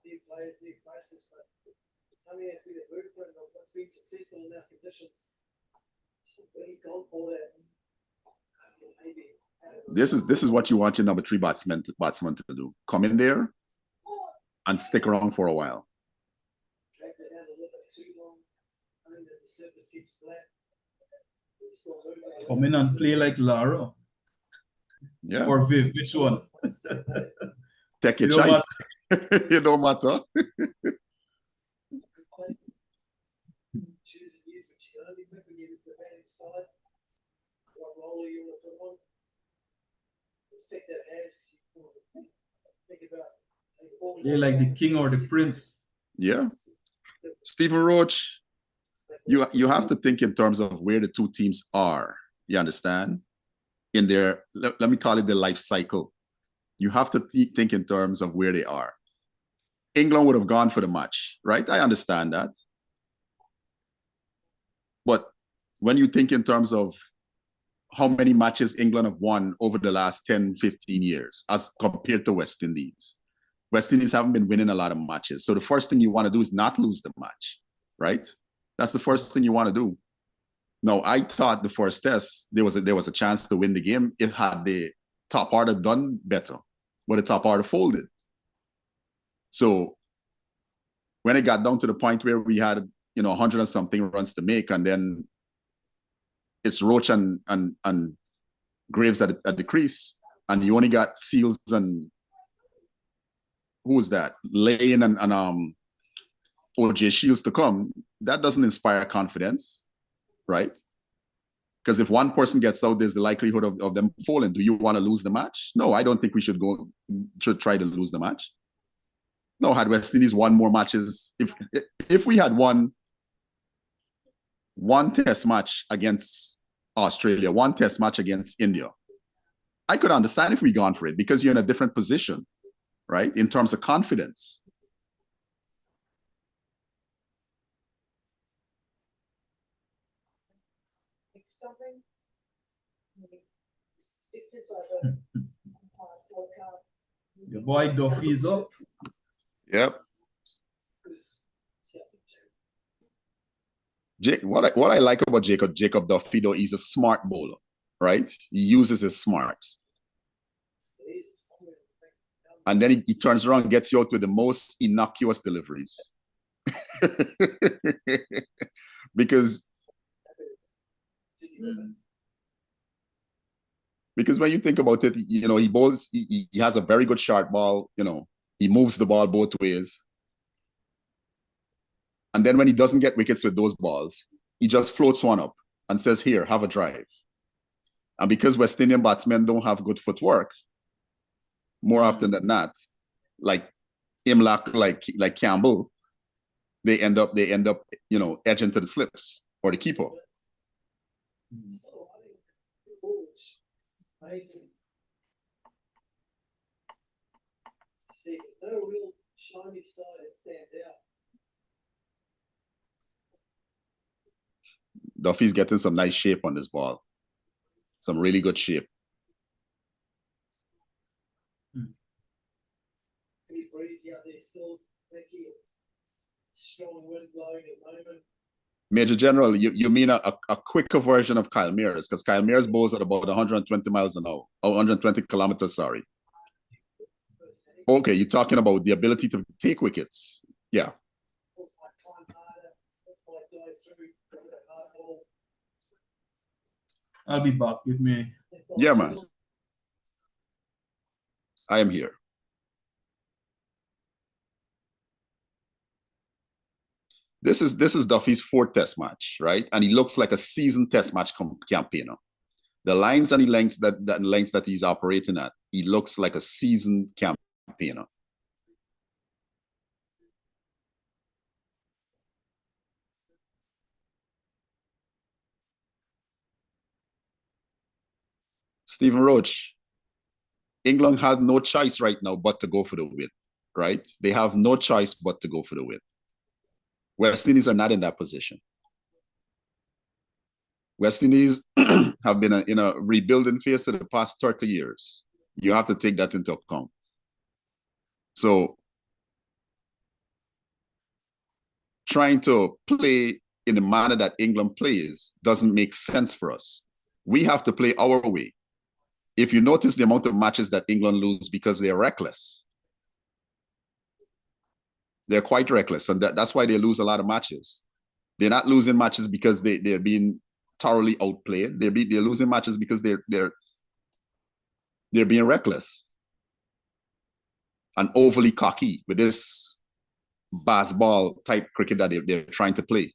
New players, new places, but something has been a blueprint of what's been successful in our conditions. So we've gone for that. This is what you want your number 3 batsman to do. Come in there and stick around for a while. Drag that out a little bit too long. I mean, the surface gets flat. Come in and play like Lara. Yeah. Or Viv, which one? Take your choice. It don't matter. Choose and use what you only pick when you the advantage side. What roller you want to put on. Take that as think about They're like the king or the prince. Yeah. Stephen Roach, you have to think in terms of where the two teams are. You understand? In their, let me call it the life cycle. You have to think in terms of where they are. England would have gone for the match, right? I understand that. But when you think in terms of how many matches England have won over the last 10, 15 years as compared to West Indies, West Indies haven't been winning a lot of matches. So the first thing you want to do is not lose the match, right? That's the first thing you want to do. No, I thought the first test there was a chance to win the game if had the top order done better, but the top order folded. So when it got down to the point where we had 100 and something runs to make, and then it's Roach and Graves at the crease, and you only got Seals and who was that? Lane and OJ Shields to come. That doesn't inspire confidence, right? Because if one person gets out, there's the likelihood of them falling. Do you want to lose the match? No, I don't think we should try to lose the match. No, had West Indies won more matches, if we had won one test match against Australia, one test match against India, I could understand if we gone for it because you're in a different position, right? In terms of confidence. Something. Stick to the Your boy Duffy's up. Yep. What I like about Jacob Duffy, though, he's a smart bowler, right? He uses his smarts. And then he turns around and gets you out with the most innocuous deliveries. Because when you think about it, he bowls, he has a very good short ball, he moves the ball both ways. And then when he doesn't get wickets with those balls, he just floats one up and says, here, have a drive. And because West Indian batsmen don't have good footwork, more often than not, like Imlach, like Campbell, they end up, edging to the slips or the keeper. Amazing. See, no real shiny side that stands out. Duffy's getting some nice shape on this ball. Some really good shape. Pretty breezy out there still. Becky, strong wind blowing at the moment. Major General, you mean a quicker version of Kyle Mears, because Kyle Mears bowls at about 120 miles an hour, or 120 kilometers, sorry. Okay, you're talking about the ability to take wickets. Yeah. I'll be back with me. Yeah, man. I am here. This is Duffy's fourth test match, right? And he looks like a seasoned test match campaigner. The lines and the lengths that he's operating at, he looks like a seasoned campaigner. Stephen Roach, England had no choice right now but to go for the win, right? They have no choice but to go for the win. West Indies are not in that position. West Indies have been in a rebuilding phase for the past 30 years. You have to take that into account. So trying to play in the manner that England plays doesn't make sense for us. We have to play our way. If you notice the amount of matches that England lose because they're reckless. They're quite reckless, and that's why they lose a lot of matches. They're not losing matches because they're being thoroughly outplayed. They're losing matches because they're being reckless and overly cocky with this baseball type cricket that they're trying to play.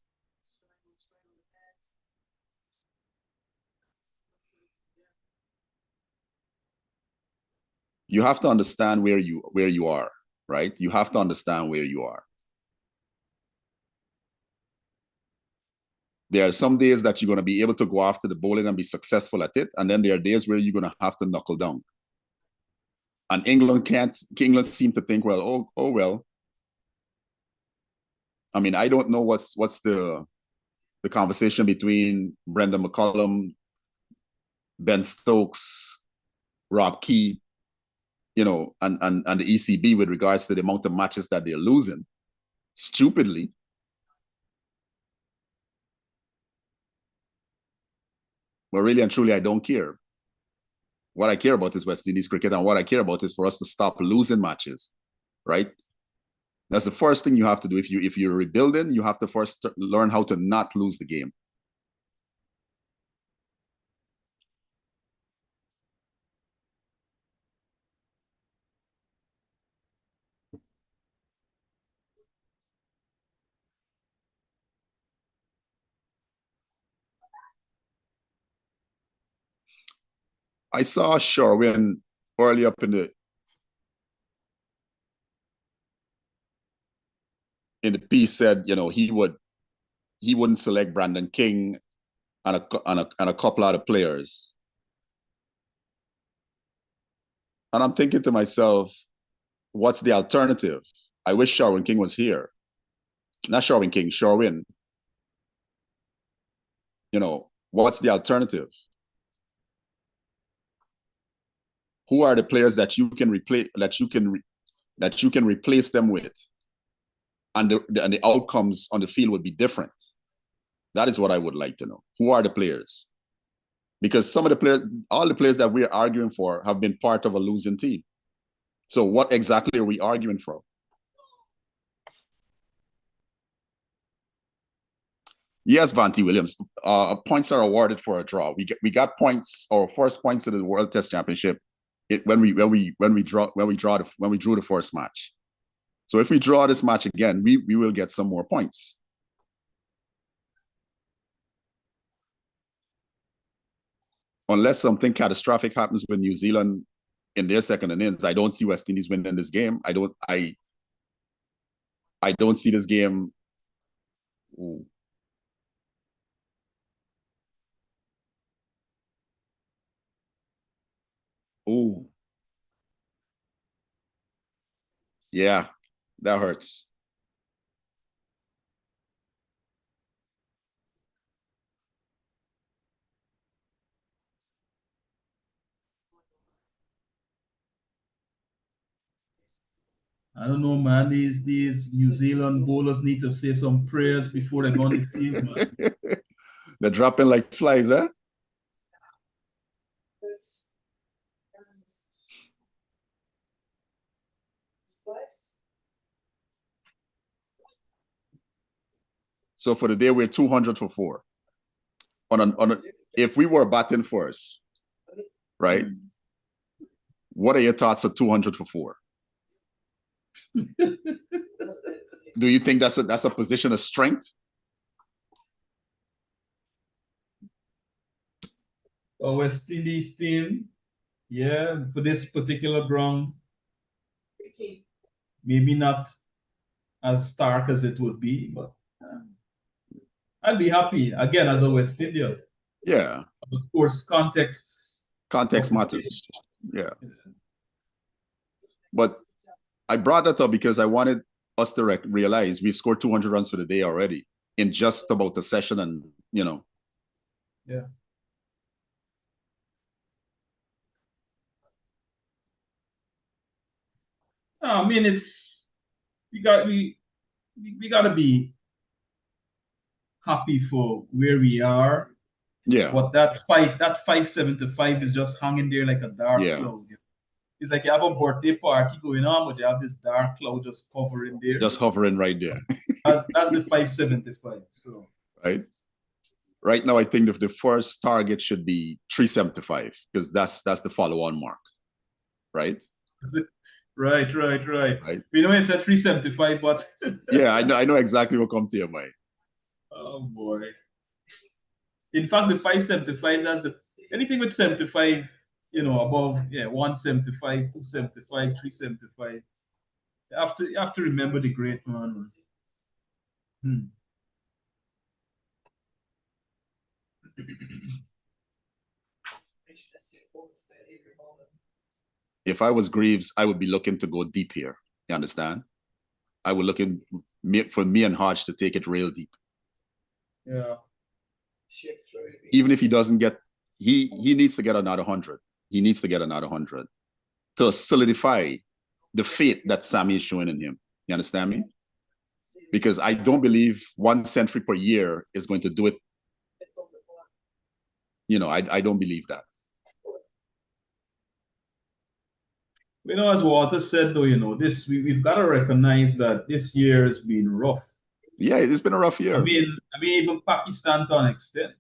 You have to understand where you are, right? You have to understand where you are. There are some days that you're going to be able to go after the bowling and be successful at it. And then there are days where you're going to have to knuckle down. And England seem to think, well, oh well. I mean, I don't know what's the conversation between Brendan McCullum, Ben Stokes, Rob Key, and the ECB with regards to the amount of matches that they're losing. Stupidly. But really and truly, I don't care. What I care about is West Indies cricket, and what I care about is for us to stop losing matches, right? That's the first thing you have to do. If you're rebuilding, you have to first learn how to not lose the game. I saw Sherwin early up in the piece said, you know, he wouldn't select Brandon King and a couple other players. And I'm thinking to myself, what's the alternative? I wish Sherwin King was here. Not Sherwin King, Sherwin. You know, what's the alternative? Who are the players that you can replace that you can replace them with? And the outcomes on the field would be different. That is what I would like to know. Who are the players? Because some of the players, all the players that we're arguing for have been part of a losing team. So what exactly are we arguing for? Yes, Vanty Williams. Points are awarded for a draw. We got points, our first points in the World Test Championship when we drew the first match. So if we draw this match again, we will get some more points. Unless something catastrophic happens with New Zealand in their second innings, I don't see West Indies winning this game. I don't see this game. Ooh. Ooh. Yeah, that hurts. I don't know, man. These New Zealand bowlers need to say some prayers before they go on the field, man. They're dropping like flies, huh? So for the day, we're 200 for 4. If we were batting first, right? What are your thoughts of 200 for 4? Do you think that's a position of strength? A West Indies team, yeah, for this particular ground, maybe not as stark as it would be, but I'd be happy again as a West Indian. Yeah. Of course, context matters. Yeah. But I brought that up because I wanted us to realize we've scored 200 runs for the day already in just about a session, and you know. Yeah. I mean, we got to be happy for where we are. Yeah. But that 575 is just hanging there like a dark cloud. It's like you have a birthday party going on, but you have this dark cloud just hovering there. Just hovering right there. That's the 575. So right now, I think the first target should be 375 because that's the follow-on mark, right? Right. We know it's at 375, but yeah, I know exactly what comes to your mind. Oh boy. In fact, the 575, that's anything with 75, you know, above 175, 275, 375. You have to remember the great man. If I was Greaves, I would be looking to go deep here. You understand? I would look for me and Hodge to take it real deep. Yeah. Even if he doesn't get, he needs to get another 100. He needs to get another 100 to solidify the faith that Sammy is showing in him. You understand me? Because I don't believe 1 century per year is going to do it. I don't believe that. As Walter said, though, we've got to recognize that this year has been rough. Yeah, it's been a rough year. I mean, even Pakistan to an extent,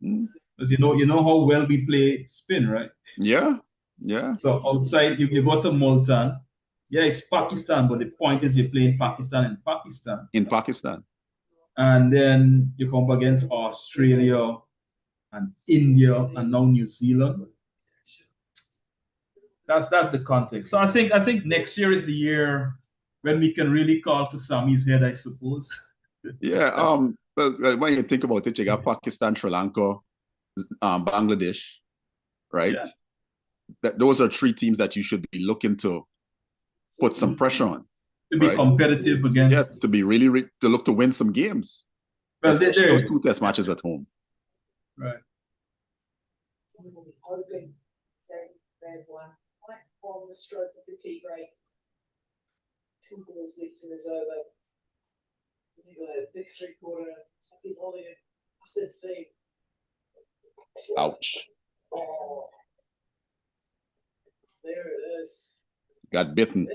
Mm. because you know how well we play spin, right? Yeah, yeah. So outside, you go to Multan. Yeah, it's Pakistan, but the point is you're playing Pakistan in Pakistan. In Pakistan. And then you come up against Australia and India and now New Zealand. That's the context. So I think next year is the year when we can really call for Sammy's head, I suppose. Yeah. Well, when you think about it, you got Pakistan, Sri Lanka, Bangladesh, right? Yeah. Those are three teams that you should be looking to put some pressure on. To be competitive against. Yeah, to be really to look to win some games. Well, those 2 test matches at home. Right. Hoping red one, right on the stroke of the tea break. 2 balls left in his over. I think I had a big 3/4. He's holding it. I said, see. Ouch. Oh. There it is. Got bitten.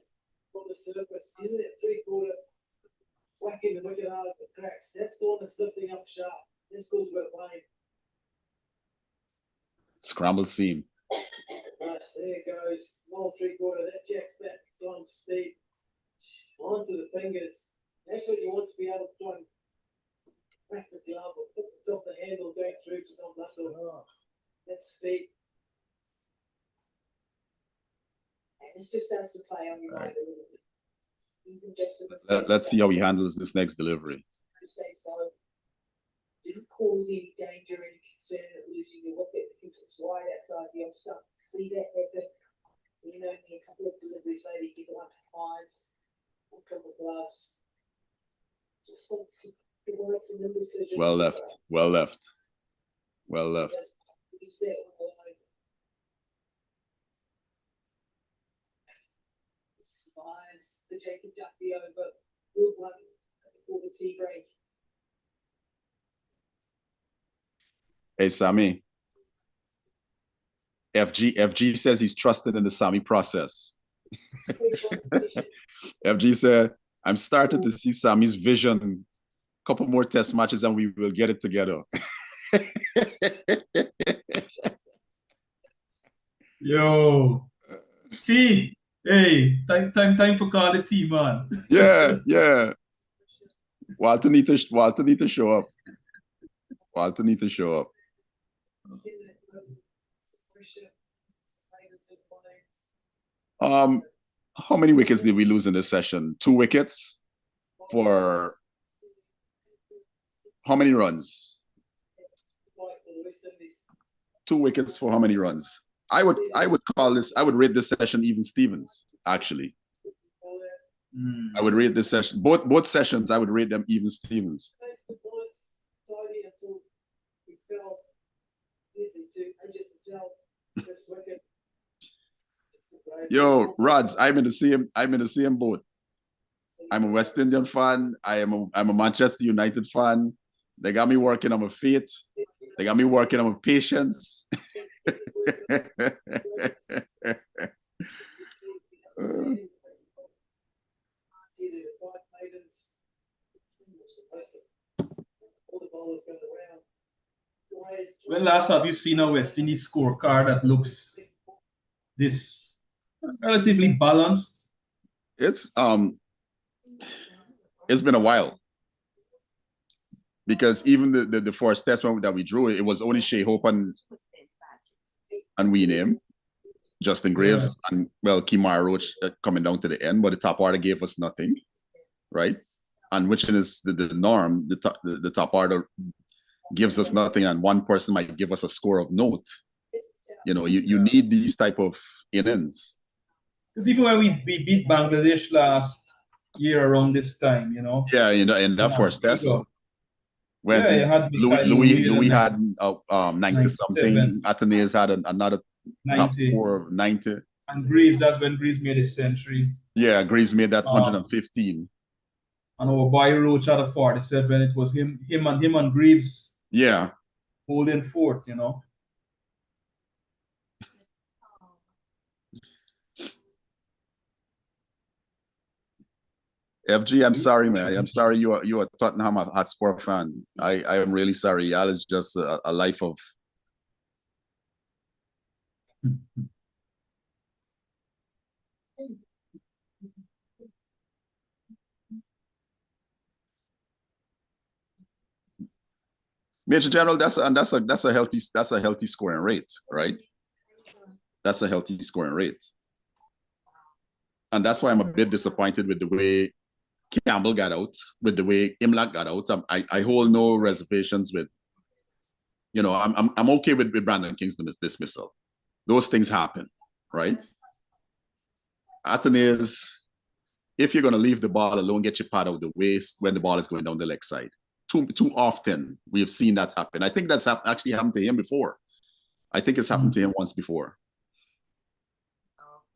On the surface, isn't it 3/4? Whacking the wicket out of the cracks. That's the one that's lifting up sharp. This goes a bit of pain. Scramble seam. Nice, there it goes. 1/3. That jack's back on steep. Onto the fingers. That's what you want to be able to try and crack the glove or put the top of the handle going through to the knuckle. Oh, that's steep. And it's just starts to play on your mind a little bit. Even just Let's see how he handles this next delivery. Didn't cause any danger, any concern at losing your wicket because it was wide outside the off stump. See that happen. A couple of deliveries later, you get 1 to 5s, a couple of gloves. Just wants to provide some indecision. Well left. Well left. Well left. Leaves that one alone. Survives the Jacob Duffy over. Good one before the tea break. Hey, Sammy. FG says he's trusted in the Sammy process. FG said, I'm starting to see Sammy's vision. Couple more test matches and we will get it together. Yo. T. Hey, time for call the T, man. Yeah. Walter need to show up. Walter need to show up. How many wickets did we lose in this session? 2 wickets for how many runs? 2 wickets for how many runs? I would rate this session even Stevens, actually. I would rate this session, both sessions, I would rate them even Stevens. Yo, Rods, I'm in the same boat. I'm a West Indian fan. I'm a Manchester United fan. They got me working on my faith. They got me working on my patience. When last have you seen a West Indies scorecard that looks this relatively balanced? It's been a while. Because even the first test one that we drew, it was only Shea Hope and we name Justin Graves and Kemar Roach coming down to the end, but the top order gave us nothing, right? And which is the norm. The top order gives us nothing, and one person might give us a score of note. You need these type of innings. Because even when we beat Bangladesh last year around this time, Yeah, in that first test. When Louis had 90 something, Athenaeus had another 90. Top score of 90. And Greaves, that's when Greaves made his century. Yeah, Greaves made that 115. And our boy Roach had a 47. It was him and Greaves. Yeah. Holding fort, FG, I'm sorry, man. I'm sorry you are Tottenham Hotspur fan. I am really sorry. Y'all is just a life of. Major General, that's a healthy scoring rate, right? That's a healthy scoring rate. And that's why I'm a bit disappointed with the way Campbell got out, with the way Imlach got out. I hold no reservations with, I'm okay with Brandon King's dismissal. Those things happen, right? Athanaze, if you're going to leave the ball alone, get your pad out of the way when the ball is going down the leg side. Too often we have seen that happen. I think that's actually happened to him before. I think it's happened to him once before.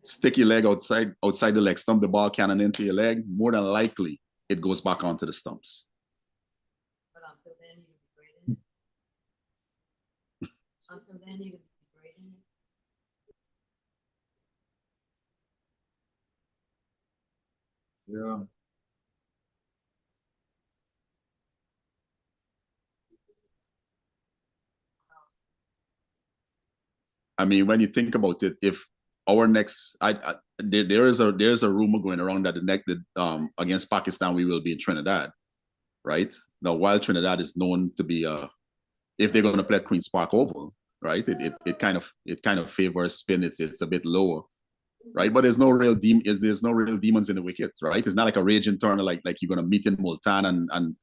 Stick your leg outside the leg stump, the ball cannon into your leg, more than likely it goes back onto the stumps. But until then, you can be grading. Until then, you can be grading. Yeah. I mean, when you think about it, if our next, there's a rumor going around that the next against Pakistan we will be in Trinidad, right? Now, while Trinidad is known to be if they're going to play at Queens Park Oval, right? It kind of favors spin. It's a bit lower, right? But there's no real demons in the wicket, right? It's not like a raging tournament like you're going to meet in Multan and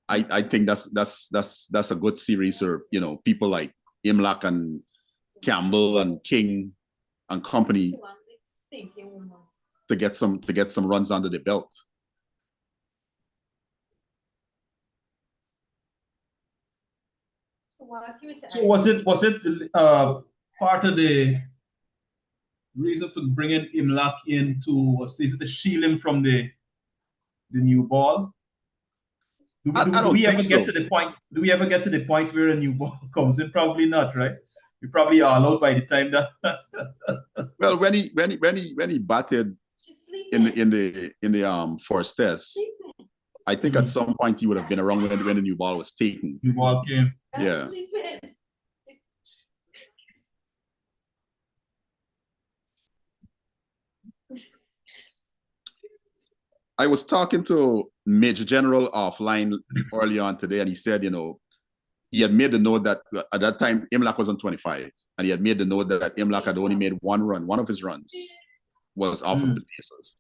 I think that's a good series, or people like Imlach and Campbell and King and company to get some runs under the belt. So was it part of the reason for bringing Imlach in is it to shield him from the new ball? Do we ever get to the point? Do we ever get to the point where a new ball comes in? Probably not, right? We probably are out by the time that. Well, when he batted in the first test, I think at some point he would have been around when the new ball was taken. New ball came. Yeah. I was talking to Major General offline early on today, and he said, he had made the note that at that time Imlach was on 25, and he had made the note that Imlach had only made one run. One of his runs was off of the Pacers,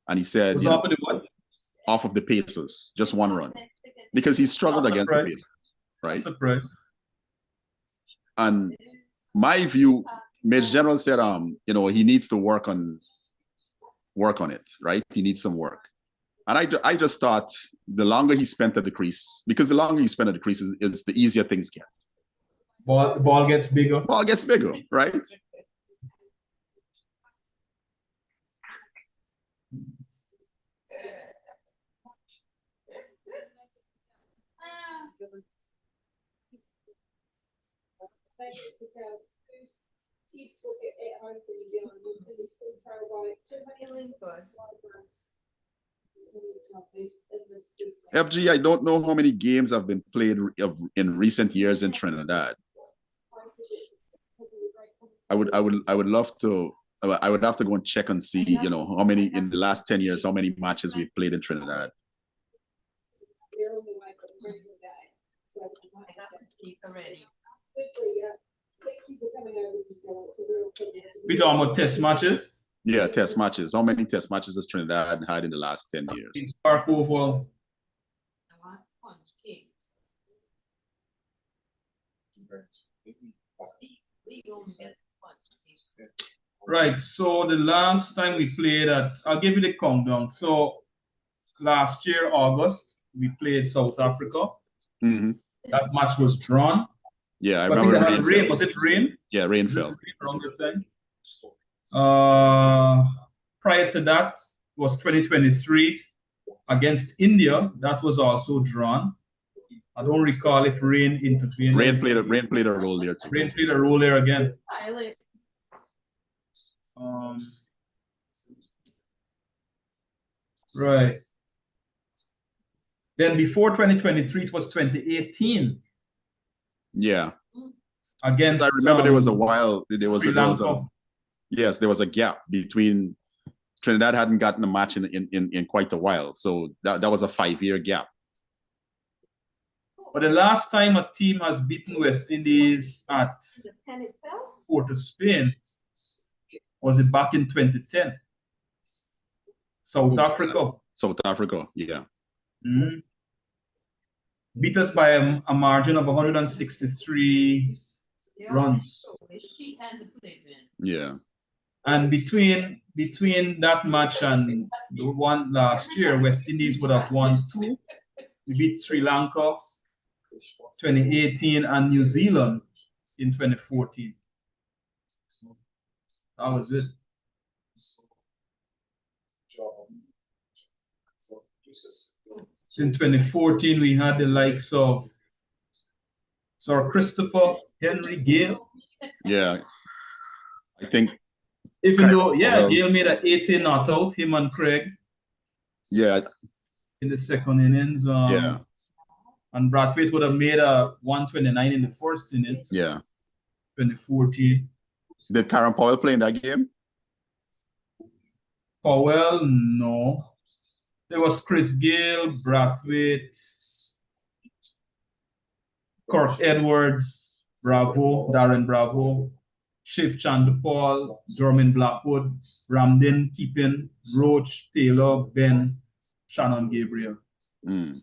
and he said, was off of the what? Off of the Pacers, just one run, because he struggled against the Pacers, right? Surprise. And my view, Major General said, he needs to work on it, right? He needs some work. And I just thought the longer he spent at the crease, because the longer you spend at the crease is the easier things get. Ball gets bigger. Ball gets bigger, right? FG, I don't know how many games have been played in recent years in Trinidad. I would love to. I would have to go and check and see, how many in the last 10 years, how many matches we've played in Trinidad. We talking about test matches? Yeah, test matches. How many test matches has Trinidad had in the last 10 years? Queens Park Oval. Right, so the last time we played I'll give you the countdown. So last year, August, we played South Africa. Mm-hmm. That match was drawn. Yeah, I remember. think that rain. Was it rain? Yeah, rain fell. Around the time. Prior to that was 2023 against India. That was also drawn. I don't recall if rain intervened. Rain played a role there too. Rain played a role there again. Right. Then before 2023, it was 2018 Yeah. against I remember there was a while, Sri Lanka. yes, there was a gap between Trinidad hadn't gotten a match in quite a while. So that was a 5-year gap. But the last time a team has beaten West Indies at The pen itself? Port of Spain was it back in 2010? South Africa. South Africa, yeah. Mhm. Beat us by a margin of 163 Yeah. runs. So she and the playman. Yeah. And between that match and the one last year, West Indies would have won 2. We beat Sri Lanka 2018 and New Zealand in 2014. That was it. So in 2014, we had the likes of Sir Christopher Henry Gale. Yeah. I think, Even though, yeah, well, Gale made an 18 not out, him and Craig yeah, in the second innings. yeah, And Brathwaite would have made a 129 in the first innings. yeah. 2014. Did Karen Powell play in that game? Powell, no. There was Chris Gale, Brathwaite, Kirk Edwards, Bravo, Darren Bravo, Shiv Chandapal, Jermaine Blackwood, Ramdin Keepin, Roach, Taylor, Ben, Shannon Gabriel. Mm.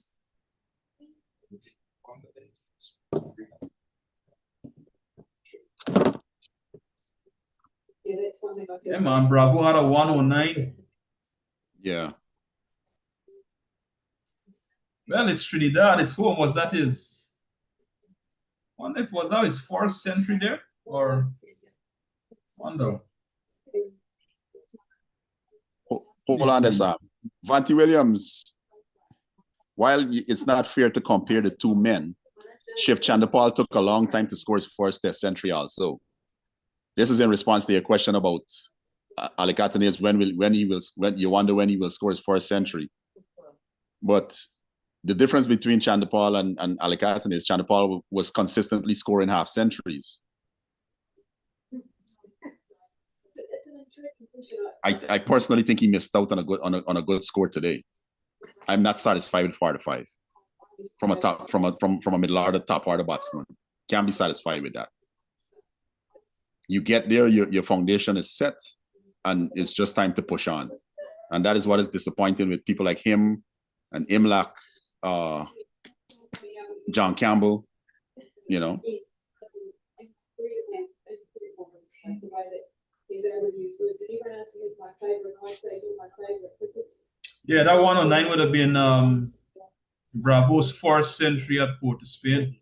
Yeah, man, Bravo had a 109. Yeah. Well, it's Trinidad, it's home. Was that his? Wonder if was that his first century there? Or wonder. Hold on there, Sam. Vanty Williams, while it's not fair to compare the two men, Shiv Chandapal took a long time to score his first Test century also. This is in response to your question about Alicatani's when you wonder when he will score his first century. But the difference between Chandapal and Alicatani is Chandapal was consistently scoring half centuries. I personally think he missed out on a good score today. I'm not satisfied with 4-5 from a middle order, top order batsman. Can't be satisfied with that. You get there, your foundation is set, and it's just time to push on. And that is what is disappointing with people like him and Imlach, John Campbell, you know. Yeah, that 109 would have been Bravo's first century at Port of Spain.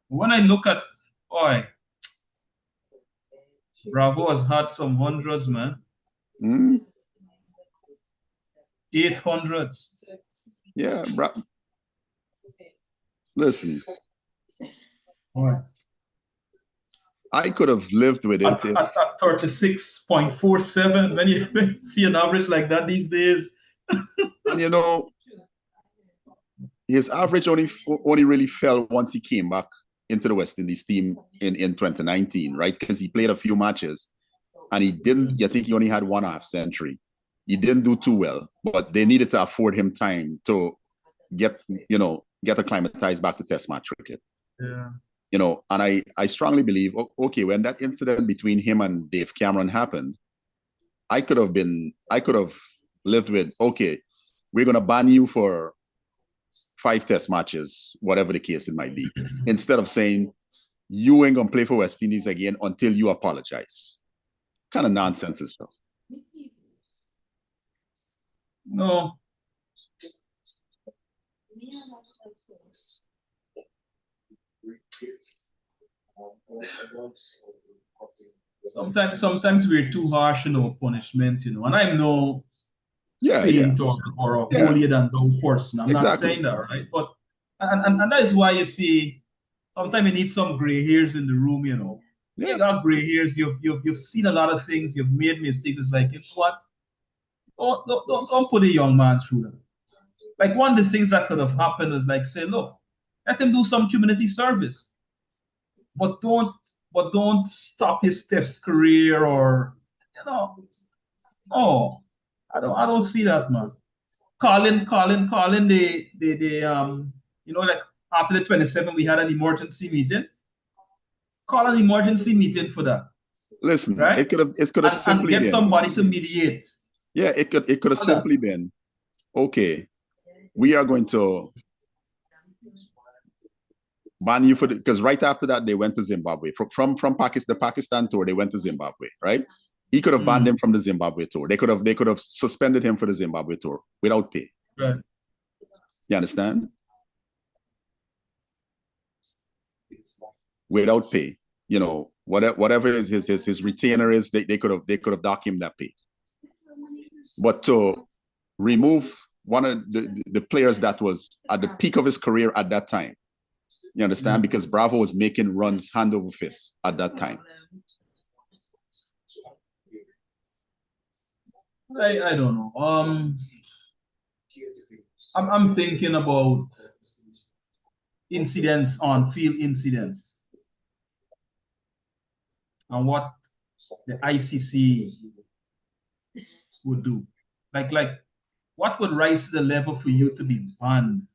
When I look at, boy, Bravo has had some hundreds, man. 800s. Yeah, listen. Boy. I could have lived with it. At 36.47, when you see an average like that these days. And you know, his average only really fell once he came back into the West Indies team in 2019, right? Because he played a few matches and he didn't, I think he only had 1.5 century. He didn't do too well, but they needed to afford him time to get acclimatized back to Test match cricket. Yeah. You know, and I strongly believe, okay, when that incident between him and Dave Cameron happened, I could have lived with, okay, we're going to ban you for 5 Test matches, whatever the case it might be, instead of saying, you ain't going to play for West Indies again until you apologize. Kind of nonsense and stuff. No. Sometimes we're too harsh in our punishment, you know. And I'm no saint or a holier than thou person. I'm not saying that, right? But and that is why you see sometimes you need some gray hairs in the room, you know. You got gray hairs, you've seen a lot of things, you've made mistakes. It's like, you know what? Oh, don't put a young man through that. Like one of the things that could have happened is like say, look, let him do some community service, but don't stop his test career or you know. Oh, I don't see that, man. Calling the you know, like after the 27th we had an emergency meeting. Call an emergency meeting for that, Listen, right? it could have And simply get been. somebody to mediate. Yeah, it could have Call that. simply been, okay, we are going to ban you for the, because right after that they went to Zimbabwe. From Pakistan, the Pakistan tour, they went to Zimbabwe, right? He could have banned him from the Zimbabwe tour. They could have suspended him for the Zimbabwe tour without pay. Right. You understand? Without pay. You know, whatever his retainer is, they could have docked him that pay. But to remove one of the players that was at the peak of his career at that time, you understand? Because Bravo was making runs hand over fist at that time. I don't know. I'm thinking about incidents, on field incidents, and what the ICC would do. Like what would rise to the level for you to be banned?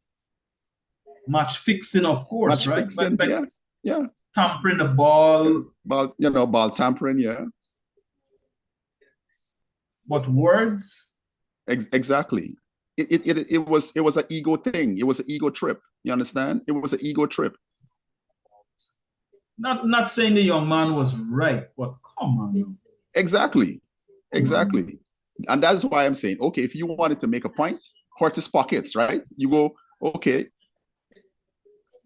Match fixing, of course, Match right? fixing, But yeah. tampering the ball. Ball tampering, yeah. But words? Exactly. It was an ego thing. It was an ego trip. You understand? It was an ego trip. Not saying the young man was right, but come on. Exactly. And that's why I'm saying, okay, if you wanted to make a point, hurt his pockets, right? You go, okay,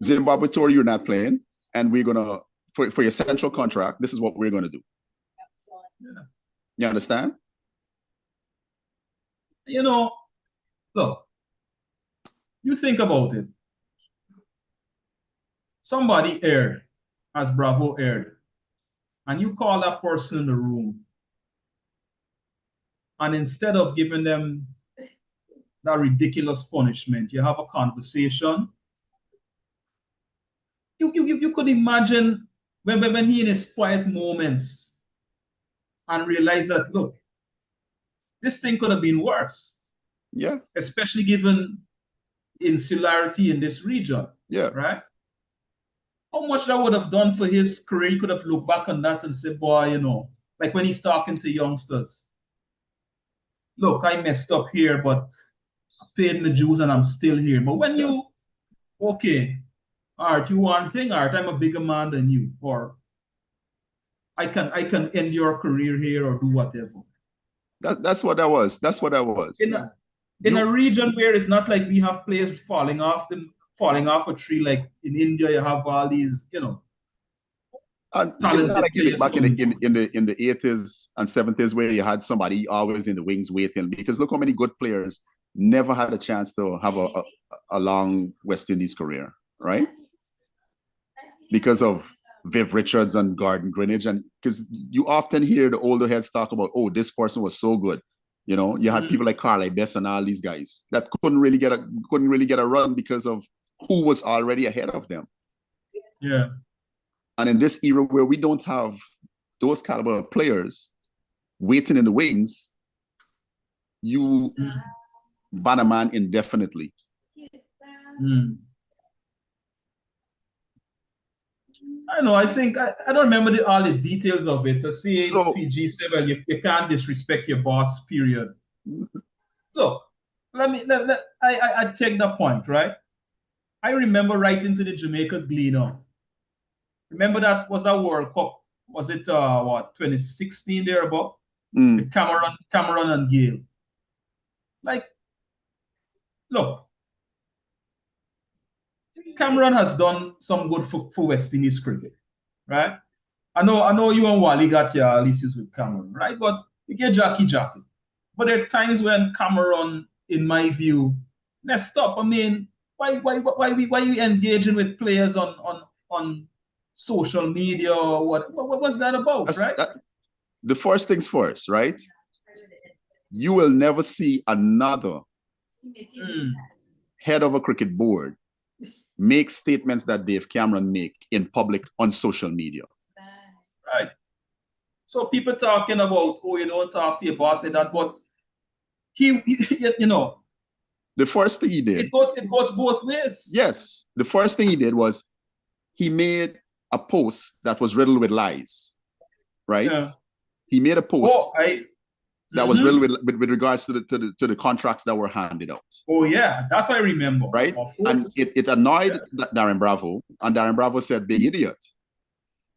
Zimbabwe tour, you're not playing, and we're gonna for your central contract, this is what we're gonna do. Yeah. You understand? You know, look, you think about it. Somebody aired, as Bravo aired, and you call that person in the room, and instead of giving them that ridiculous punishment, you have a conversation. You could imagine when he in his quiet moments and realize that, look, this thing could have been worse. Yeah. Especially given insularity in this region. Yeah. Right? How much that would have done for his career, he could have looked back on that and said, boy, you know, like when he's talking to youngsters. Look, I messed up here, but I paid my dues and I'm still here. But when you, okay, all right, you want thing, all right, I'm a bigger man than you, or I can end your career here or do whatever. That's what that was. That's what that was. In a region where it's not like we have players falling off a tree, like in India, you have all these, you know, it's not like back in the 80s and 70s where you had somebody always in the wings waiting, because look how many good players never had a chance to have a long West Indies career, right? Because of Viv Richards and Gordon Greenidge, and because you often hear the older heads talk about, oh, this person was so good. You know, you had people like Carly Bess and all these guys that couldn't really get a run because of who was already ahead of them. Yeah. And in this era where we don't have those caliber of players waiting in the wings, you ban a man indefinitely. I know. I think I don't remember all the details of it. To see PG said, well, you can't disrespect your boss. Period. Look, I take that point, right? I remember writing to the Jamaica Gleaner. Remember that was that World Cup? Was it 2016 thereabout? With Cameron and Gale. Like, look, Cameron has done some good for West Indies cricket, right? I know you and Wally got your issues with Cameron, right? But you get Jackie. But there are times when Cameron, in my view, messed up. I mean, why you engaging with players on social media or what was that about, right? The first things first, right? You will never see another Mm. head of a cricket board make statements that Dave Cameron make in public on social media. Right. So people talking about, oh, you don't talk to your boss and that, but he you know, The first thing he did, it goes both ways. yes, the first thing he did was he made a post that was riddled with lies, right? Yeah. He made a post Oh, that was riddled with regards to the contracts that were handed out, Oh yeah, that I remember. right? Of And course. it annoyed Darren Bravo, and Darren Bravo said, "Big idiot,"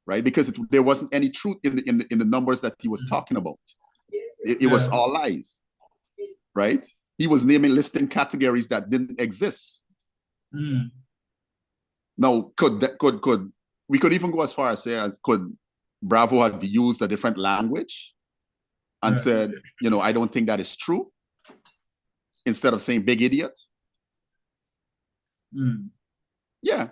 right? Because there wasn't any truth in the numbers that he was talking about. It was Yeah. all lies, right? He was listing categories that didn't exist. Mm. Now, we could even go as far as say, could Bravo have used a different language and Yeah. said, you know, I don't think that is true, instead of saying big idiot? Mm. Yeah,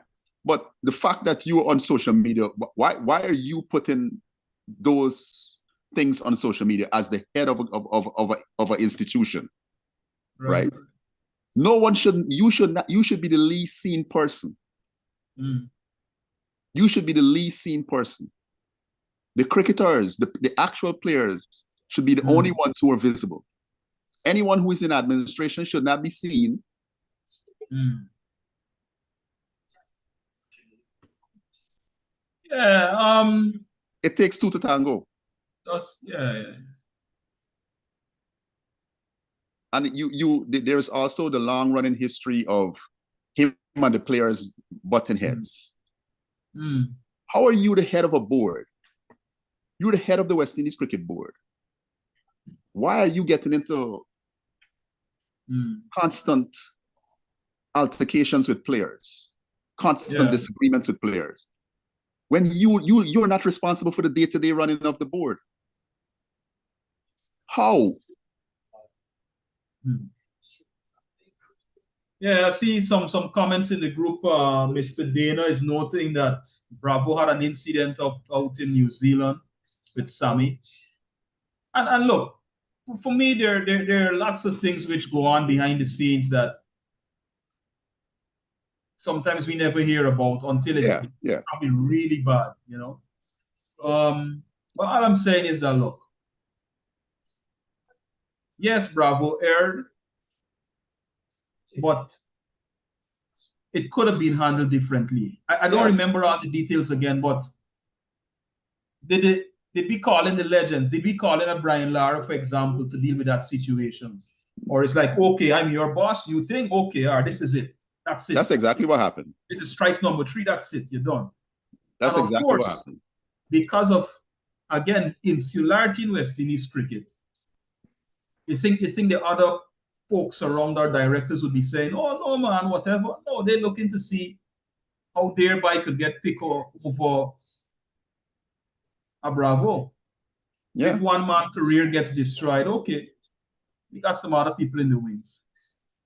but the fact that you are on social media, why are you putting those things on social media as the head of an institution, right? No one should. You should be the least seen person. Mm. You should be the least seen person. The cricketers, the actual players, should be the only ones who are visible. Anyone who is in administration should not be seen. Mm. Yeah. It takes two to tango. Yeah. And there's also the long running history of him and the players butting heads. Mm. How are you the head of a board? You're the head of the West Indies Cricket Board. Why are you getting into constant altercations with players, constant disagreements with players, when you're not responsible for the day-to-day running of the board? How? Yeah, I see some comments in the group. Mr. Dana is noting that Bravo had an incident out in New Zealand with Sammy. And look, for me, there are lots of things which go on behind the scenes that sometimes we never hear about until it's probably really bad, you know. But all I'm saying is that, look, yes, Bravo aired, but it could have been handled differently. I don't remember all the details again, but did we call in the legends? Did we call in a Brian Lara, for example, to deal with that situation? Or it's like, okay, I'm your boss. You think, okay, all right, this is it. That's it. That's exactly what happened. This is strike number 3. That's it. You're done. That's and exactly of course, what happened. Because of, again, insularity in West Indies cricket, you think the other folks around our directors would be saying, oh, no, man, whatever. No, they're looking to see how thereby could get picked over a Bravo. So if one man career gets destroyed, okay, we got some other people in the wings.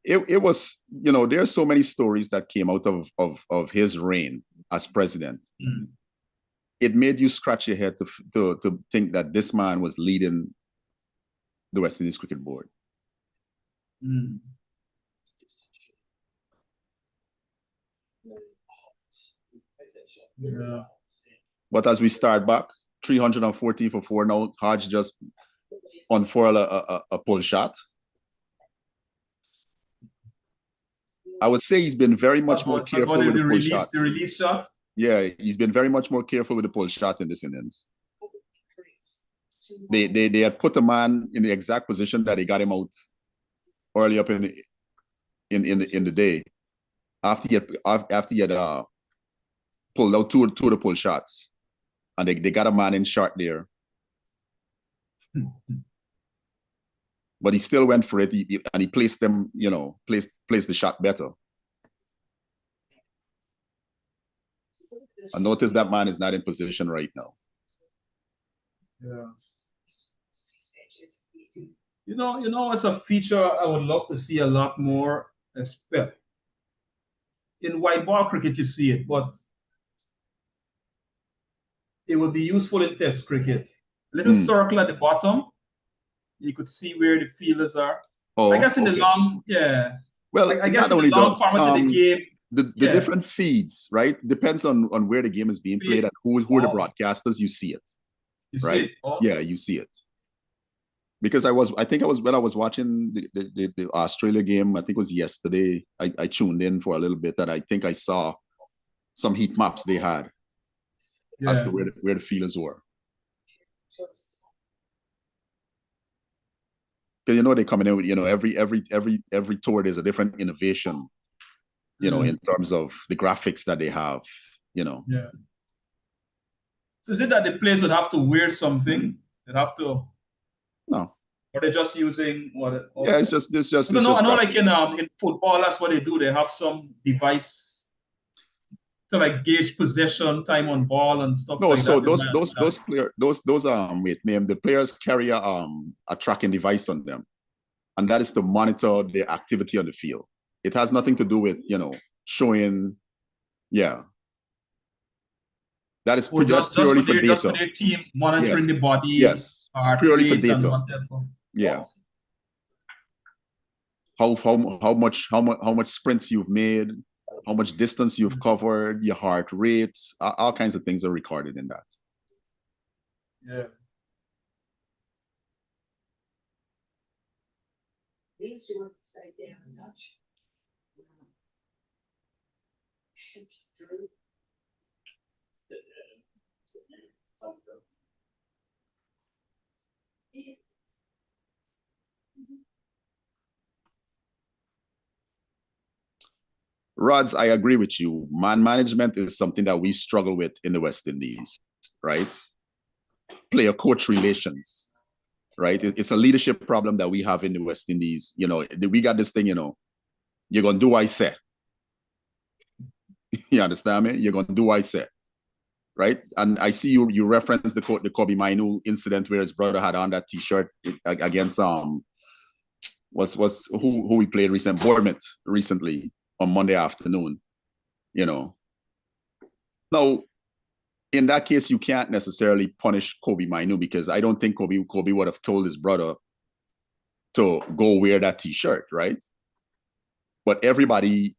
It was, you know, there are so many stories that came out of his reign as president. It made you scratch your head to think that this man was leading the West Indies Cricket Board. Yeah. But as we start back, 314 for 4 now, Hodge just unfurled a pull shot. I would say he's been very much more careful with the pull shot. The release shot? Yeah, he's been very much more careful with the pull shot in this innings. They had put a man in the exact position that they got him out early up in the day, after he had pulled out two of the pull shots, and they got a man in short there. But he still went for it, and he placed them, you know, placed the shot better. I noticed that man is not in position right now. Yeah. You know, it's a feature I would love to see a lot more. In white ball cricket, you see it, but it would be useful in Test cricket. A little circle at the bottom, You could see where the fielders are. Oh, I guess in the okay. long, yeah. Well, I guess not in the only long that, format of the game, the yeah. different feeds, right? Depends on where the game is being played and who are the Oh. broadcasters. You see it, You right? see it? Oh. Yeah, you see it. Because I think when I was watching the Australia game, I think it was yesterday. I tuned in for a little bit, and I think I saw some heat maps they had as to where the fielders were. Because they coming in with every tour there's a different innovation, in terms of the graphics that they have, Yeah. So is it that the players would have to wear something? They'd have to. No. Or they're just using what? Yeah, it's just. I know, like in football, that's what they do. They have some device to like gauge possession, time on ball, and stuff No, like so that. the players carry a tracking device on them, and that is to monitor their activity on the field. It has nothing to do with showing. Yeah, that is just purely for data. Just for their team monitoring the body. Yes, purely for data. Yeah. How much sprints you've made, how much distance you've covered, your heart rate, all kinds of things are recorded in that. Yeah. These you want to stay down and touch. Drew. Rods, I agree with you. Man management is something that we struggle with in the West Indies, right? Player-coach relations, right? It's a leadership problem that we have in the West Indies. We got this thing, you're going to do what I say. You understand me? You're going to do what I say, right? And I see you reference the Kobbie Mainoo incident where his brother had on that T-shirt against was who we played Bournemouth recently on Monday afternoon. Now, in that case, you can't necessarily punish Kobbie Mainoo because I don't think Kobbie would have told his brother to go wear that T-shirt, right? But everybody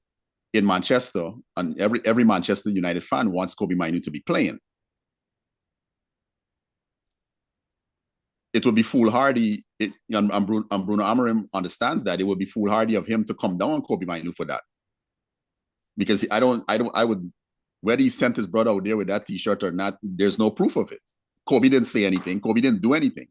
in Manchester and every Manchester United fan wants Kobbie Mainoo to be playing. It would be foolhardy, and Bruno Amorim understands that it would be foolhardy of him to come down on Kobbie Mainoo for that. Because I would, whether he sent his brother out there with that T-shirt or not, there's no proof of it. Kobbie didn't say anything. Kobbie didn't do anything.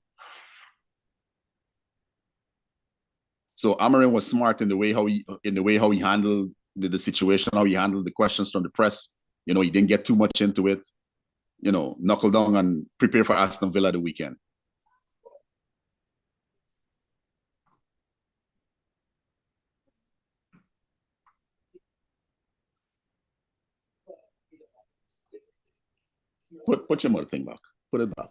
So Amorim was smart in the way how he handled the situation, how he handled the questions from the press. He didn't get too much into it. Knuckle down and prepare for Aston Villa the weekend. Put your mother thing back. Put it back.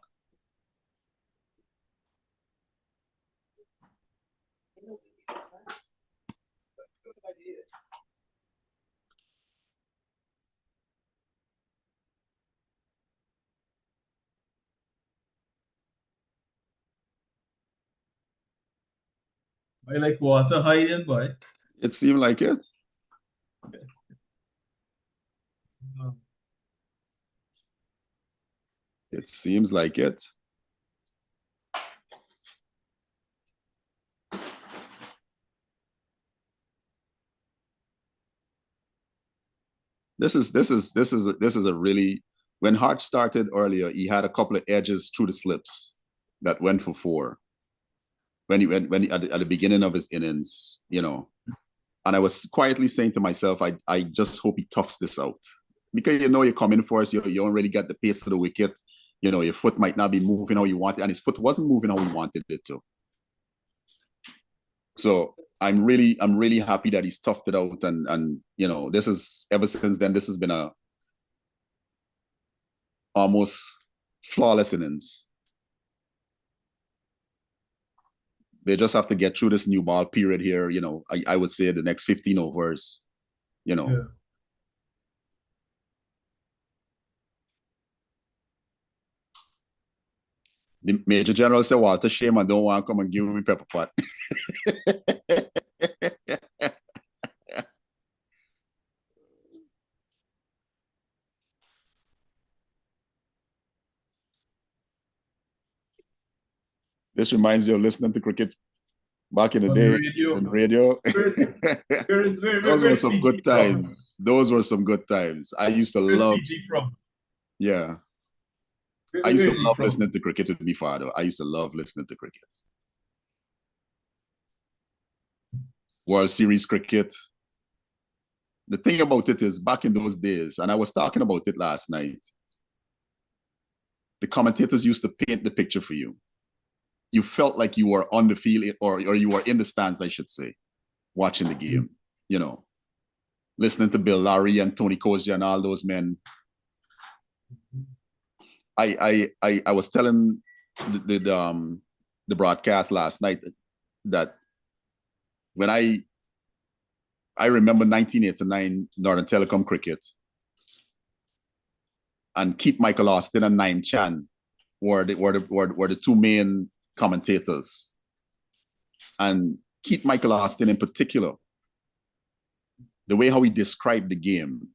I like water hiding, boy. It seemed like it. It seems like it. This is a really, when Hart started earlier, he had a couple of edges through the slips that went for 4. When he at the beginning of his innings, and I was quietly saying to myself, I just hope he toughs this out, because you're coming for us, you don't really get the pace of the wicket, your foot might not be moving how you want it, and his foot wasn't moving how he wanted it to. So I'm really happy that he's toughed it out, and this is, ever since then, this has been a almost flawless innings. They just have to get through this new ball period here. I would say the next 15 overs, Yeah. The Major General said, Walter Shame, I don't want to come and give me pepper pot. This reminds you of listening to cricket back in the On day radio. in radio. Those were some good times. Those were some good times. I used to Where's love. PG from? Yeah. Where I used is to he love from? listening to cricket with my father. I used to love listening to cricket. World Series cricket. The thing about it is, back in those days, and I was talking about it last night, the commentators used to paint the picture for you. You felt like you were on the field, or you were in the stands, I should say, watching the game, you know, listening to Bill Lowry and Tony Kozia and all those men. I was telling the broadcast last night that when I remember 1989 Northern Telecom cricket, and Keith Michael Austin and Nine Chan were the two main commentators. And Keith Michael Austin in particular, the way how he described the game,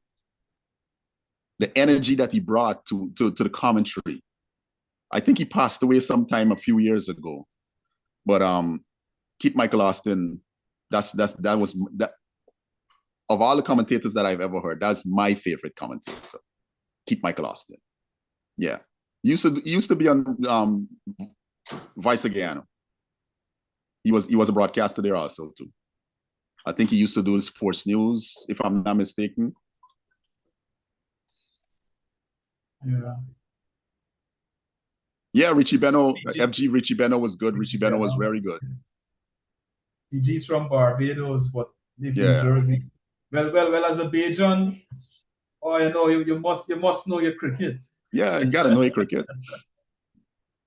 the energy that he brought to the commentary. I think he passed away sometime a few years ago. But Keith Michael Austin, that was of all the commentators that I've ever heard, that's my favorite commentator. Keith Michael Austin. Yeah. He used to be on Vice Guyana. He was a broadcaster there also too. I think he used to do the sports news, if I'm not mistaken. Yeah. Yeah, Richie Beno, FG Richie Beno was good. Richie Beno was very good. PG's from Barbados, but live in Yeah. Jersey. Well, as a Bajan, oh, you know, you must know your cricket. Yeah, you gotta know your cricket.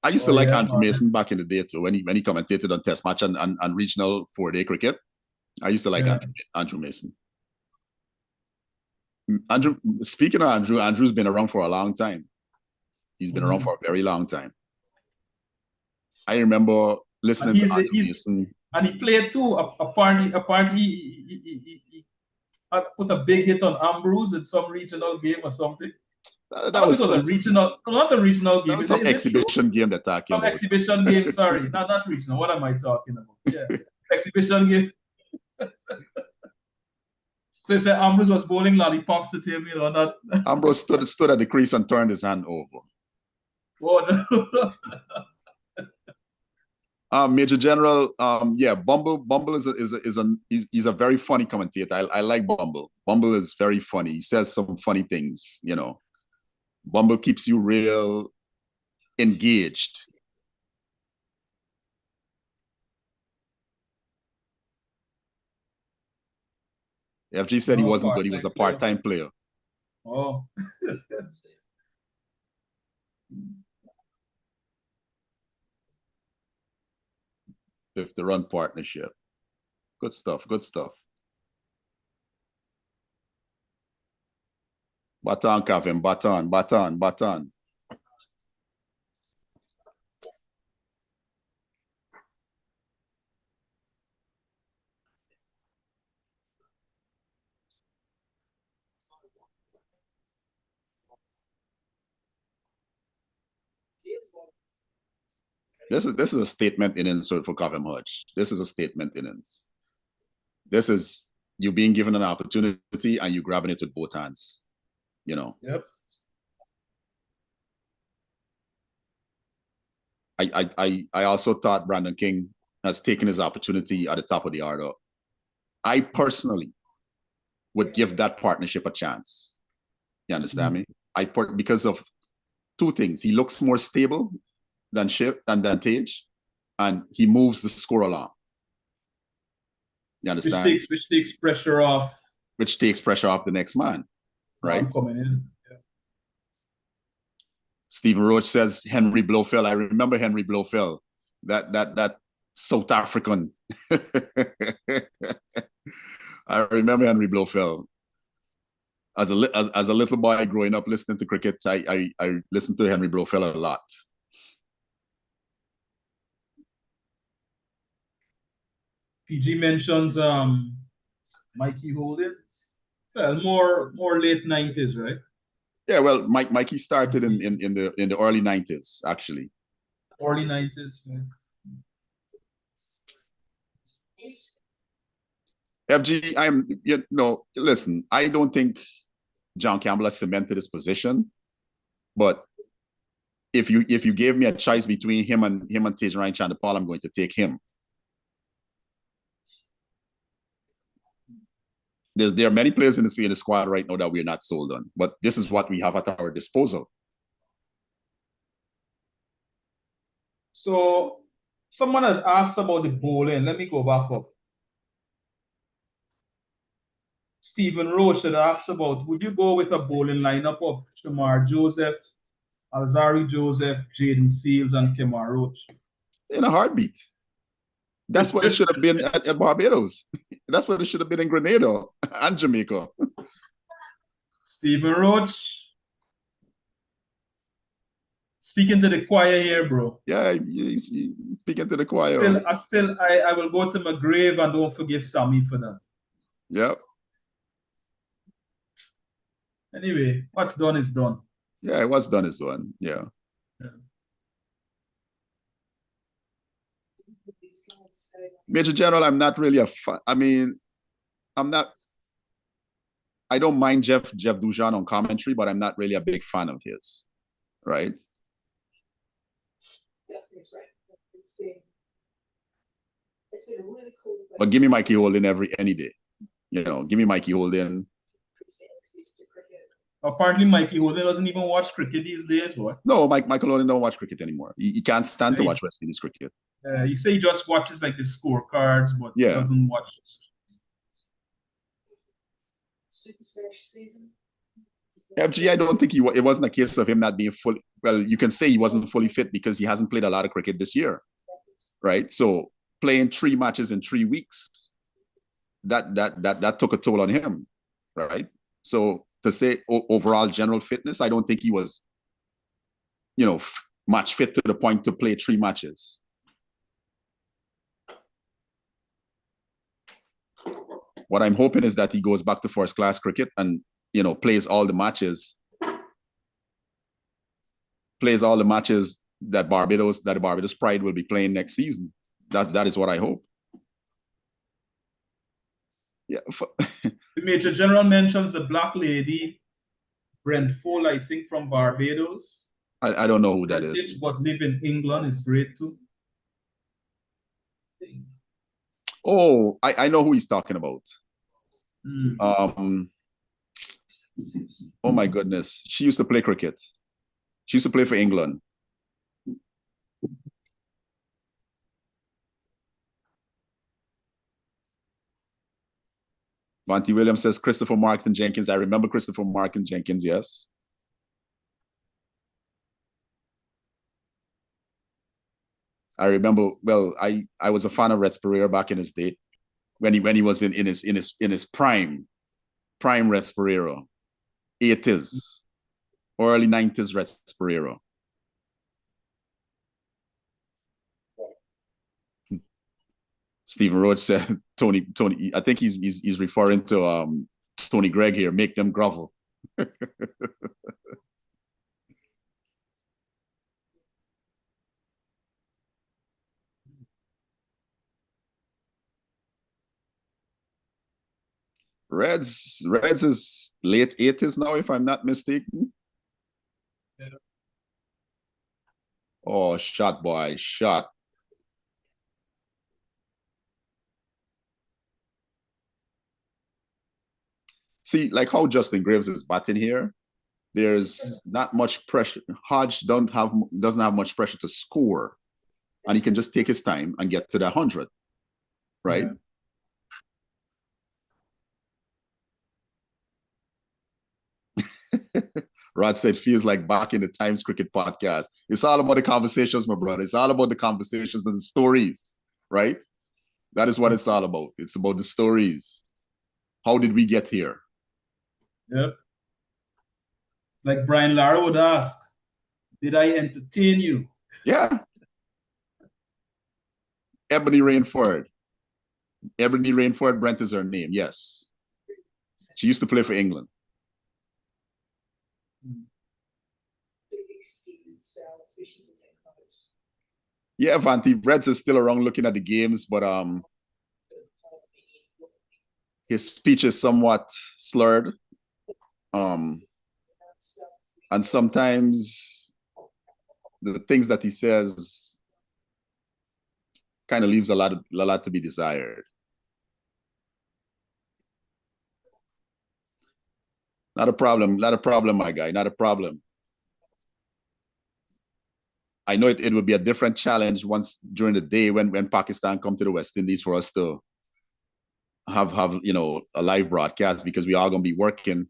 I used to like Andrew Mason back in the day too, when he commentated on Test match and regional 4-day cricket. I used to like Andrew Mason. Andrew, speaking of Andrew, Andrew's been around for a long time. He's been around for a very long time. I remember listening to Andrew Mason. And he played too. Apparently he put a big hit on Ambrose in some regional game or something. That was a regional, not a regional game. That was some exhibition game they're talking about. Exhibition game, sorry. Not regional. What am I talking about? Yeah. Exhibition game. So he said Ambrose was bowling lollipops to him, you know, not Ambrose stood at the crease and turned his hand over. Oh, no. Major General, yeah, Bumble he's a very funny commentator. I like Bumble. Bumble is very funny. He says some funny things, you know. Bumble keeps you real engaged. FG said he wasn't good. He was a part-time player. Oh. 50-run partnership. Good stuff. Good stuff. Baton, Kevin. Baton. This is a statement innings for Kavem Hodge. This is a statement innings. This is you being given an opportunity and you grabbing it with both hands. You know. Yep. I also thought Brandon King has taken his opportunity at the top of the order. I personally would give that partnership a chance. You understand me? Because of two things. He looks more stable than Tage, and he moves the score along. You understand? Which takes pressure off. Which takes pressure off the next man, right? Coming in. Yeah. Stephen Roach says Henry Blofeld. I remember Henry Blofeld, that South African. I remember Henry Blofeld. As a little boy growing up listening to cricket, I listened to Henry Blofeld a lot. PG mentions Mikey Holden. Well, more late 90s, right? Yeah, well, Mikey started in the early 90s, actually. Early 90s. Yeah. FG, listen, I don't think John Campbell has cemented his position, but if you gave me a choice between him and Tejan Chandapal, I'm going to take him. There are many players in the squad right now that we're not sold on, but this is what we have at our disposal. So someone had asked about the bowling. Let me go back up. Stephen Roach had asked about, would you go with a bowling lineup of Shamar Joseph, Alzari Joseph, Jaden Seals, and Kemar Roach? In a heartbeat. That's what it should have been at Barbados. That's what it should have been in Grenada and Jamaica. Stephen Roach. Speaking to the choir here, bro. Yeah, he's speaking to the choir. I will go to my grave and don't forgive Sammy for that. Yep. Anyway, what's done is done. Yeah, what's done is done. Yeah. Major General, I'm not really a fan. I mean, I don't mind Jeff Dujan on commentary, but I'm not really a big fan of his. Right? Yeah, that's right. It's been a really cool. But give me Mikey Holden any day. Give me Mikey Holden. Apparently, Mikey Holden doesn't even watch cricket these days, boy. No, Michael Holden don't watch cricket anymore. He can't stand to watch West Indies cricket. You say he just watches like the scorecards, but yeah, he doesn't watch. Super Smash season. FG, I don't think it wasn't a case of him not being full. Well, you can say he wasn't fully fit because he hasn't played a lot of cricket this year, right? So playing 3 matches in 3 weeks, that took a toll on him, right? So to say overall general fitness, I don't think he was, match fit to the point to play 3 matches. What I'm hoping is that he goes back to first class cricket and, plays all the matches that the Barbados Pride will be playing next season. That is what I hope. Yeah. The Major General mentions the black lady, Brent Fole, I think from Barbados. I don't know who that is. But live in England is great too. Oh, I know who he's talking about. Oh my goodness. She used to play cricket. She used to play for England. Vontae Williams says Christopher Markin Jenkins. I remember Christopher Markin Jenkins, yes. I remember, well, I was a fan of Rex Pereira back in his day when he was in his prime Rex Pereira. 80s, early 90s Rex Pereira. Stephen Roach said Tony, I think he's referring to Tony Gregg here, make them grovel. Reds is late 80s now, if I'm not mistaken. Yeah. Oh, shot, boy, shot. See, like how Justin Graves is batting here, there's not much pressure. Hodge doesn't have much pressure to score, and he can just take his time and get to the 100, right? Yeah. Rod said, feels like back in the Times Cricket podcast. It's all about the conversations, my brother. It's all about the conversations and the stories, right? That is what it's all about. It's about the stories. How did we get here? Yep. Like Brian Lara would ask, did I entertain you? Yeah. Ebony Rainford. Ebony Rainford Brent is her name. Yes, she used to play for England. Big extended spell, especially with that close. Yeah, Vanti Reds is still around looking at the games, but his speech is somewhat slurred. And sometimes the things that he says kind of leaves a lot to be desired. Not a problem, my guy, not a problem. I know it would be a different challenge once during the day when Pakistan come to the West Indies for us to have a live broadcast, because we are going to be working,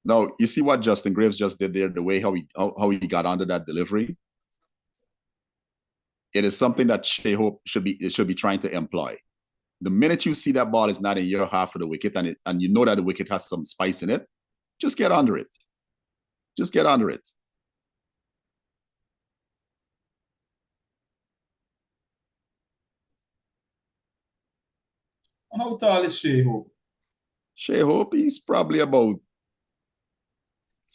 Now, you see what Justin Graves just did there, the way how he got under that delivery. It is something that Shai Hope should be trying to employ. The minute you see that ball is not in your half of the wicket, and you know that the wicket has some spice in it, just get under it. Just get under it. How tall is Shai Hope? Shai Hope, he's probably about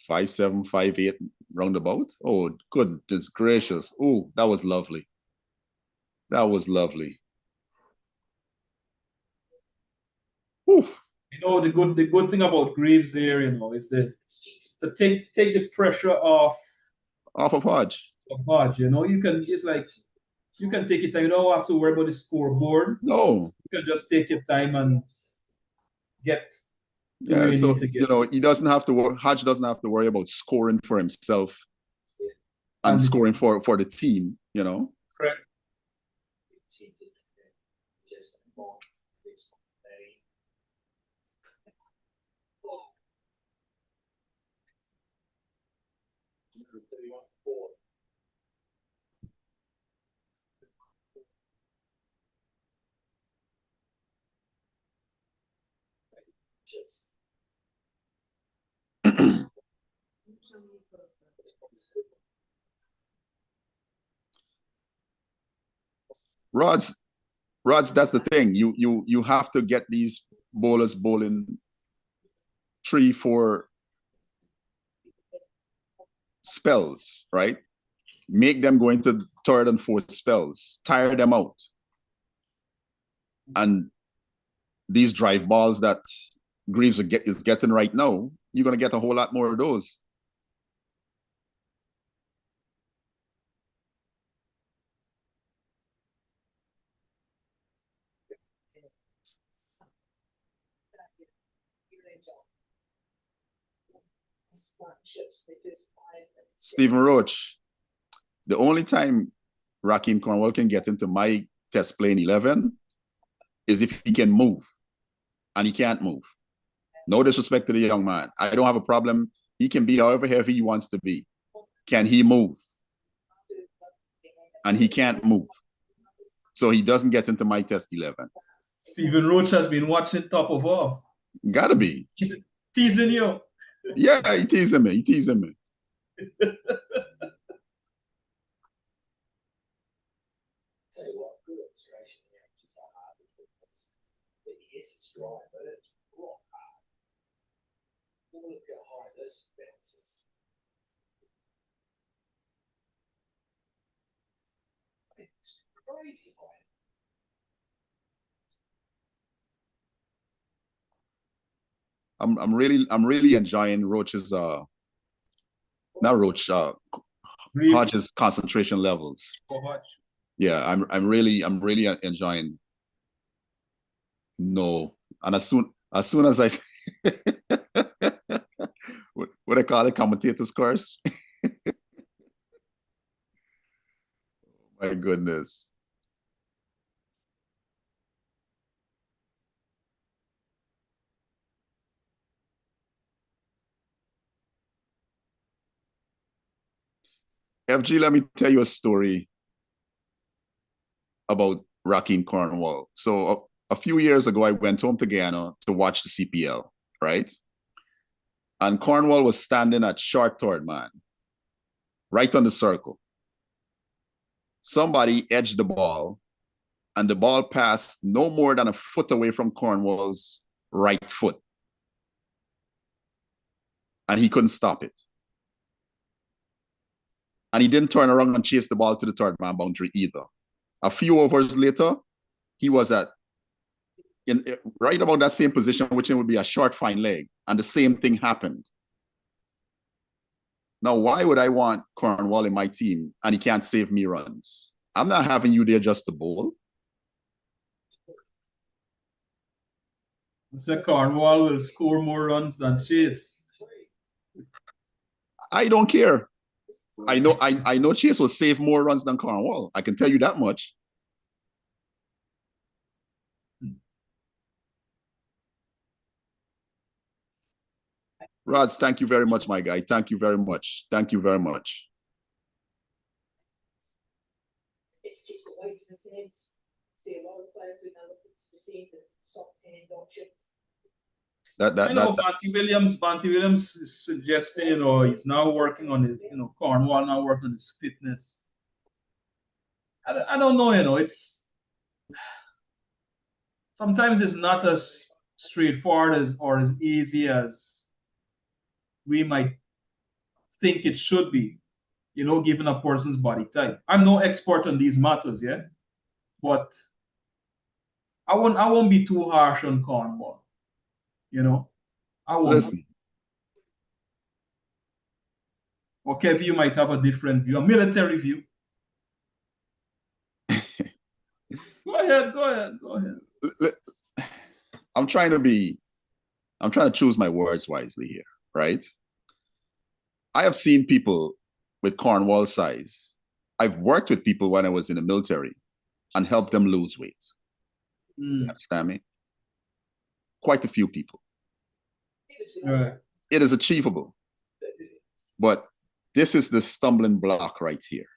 5'7", 5'8", roundabout. Oh, goodness gracious. Oh, that was lovely. That was lovely. Whew. The good thing about Graves there, is that to take the pressure off of Hodge. You can take your time. You don't have to worry about the scoreboard. No. You can just take your time and get. Yeah, so he doesn't have to worry. Hodge doesn't have to worry about scoring for himself and scoring for the team. Correct. Rods, that's the thing. You have to get these bowlers bowling 3-4 spells, right? Make them go into third and fourth spells, tire them out. And these drive balls that Greaves is getting right now, you're going to get a whole lot more of those. Stephen Roach, the only time Rahkeem Cornwall can get into my test playing 11 is if he can move, and he can't move. No disrespect to the young man. I don't have a problem. He can be however heavy he wants to be. Can he move? And he can't move. So he doesn't get into my test 11. Stephen Roach has been watching top of all. Gotta be. He's teasing you. Yeah, he teasing me. Tell you what, good observation there, just how hard it is. Yes, it's dry, but it's rock hard. Look how high this bounces. It's crazy high. I'm really enjoying Roach's Hodge's concentration levels. Yeah, I'm really enjoying. No, and as soon as I what I call it, commentator's curse. My goodness. FG, let me tell you a story about Rahkeem Cornwall. So a few years ago, I went home to Guyana to watch the CPL, right? And Cornwall was standing at short third man, right on the circle. Somebody edged the ball, and the ball passed no more than a foot away from Cornwall's right foot. And he couldn't stop it. And he didn't turn around and chase the ball to the third man boundary either. A few overs later, he was right about that same position, which would be a short fine leg, and the same thing happened. Now, why would I want Cornwall in my team and he can't save me runs? I'm not having you there just to bowl. Mr. Cornwall will score more runs than Chase. I don't care. I know Chase will save more runs than Cornwall. I can tell you that much. Rods, thank you very much, my guy. Thank you very much. Thank you very much. It's just the weight of his heads. See a lot of players who now look into the team as soft hand option. I know Banty Williams is suggesting, he's now working on it, Cornwall now working on his fitness. I don't know, it's sometimes it's not as straightforward or as easy as we might think it should be, given a person's body type. I'm no expert on these matters, yeah, but I won't be too harsh on Cornwall. I won't. Listen. Or Kevin, you might have a different view, a military view. Go ahead. I'm trying to choose my words wisely here, right? I have seen people with Cornwall size. I've worked with people when I was in the military and helped them lose weight. You understand me? Quite a few people. Right. It is achievable. But this is the stumbling block right here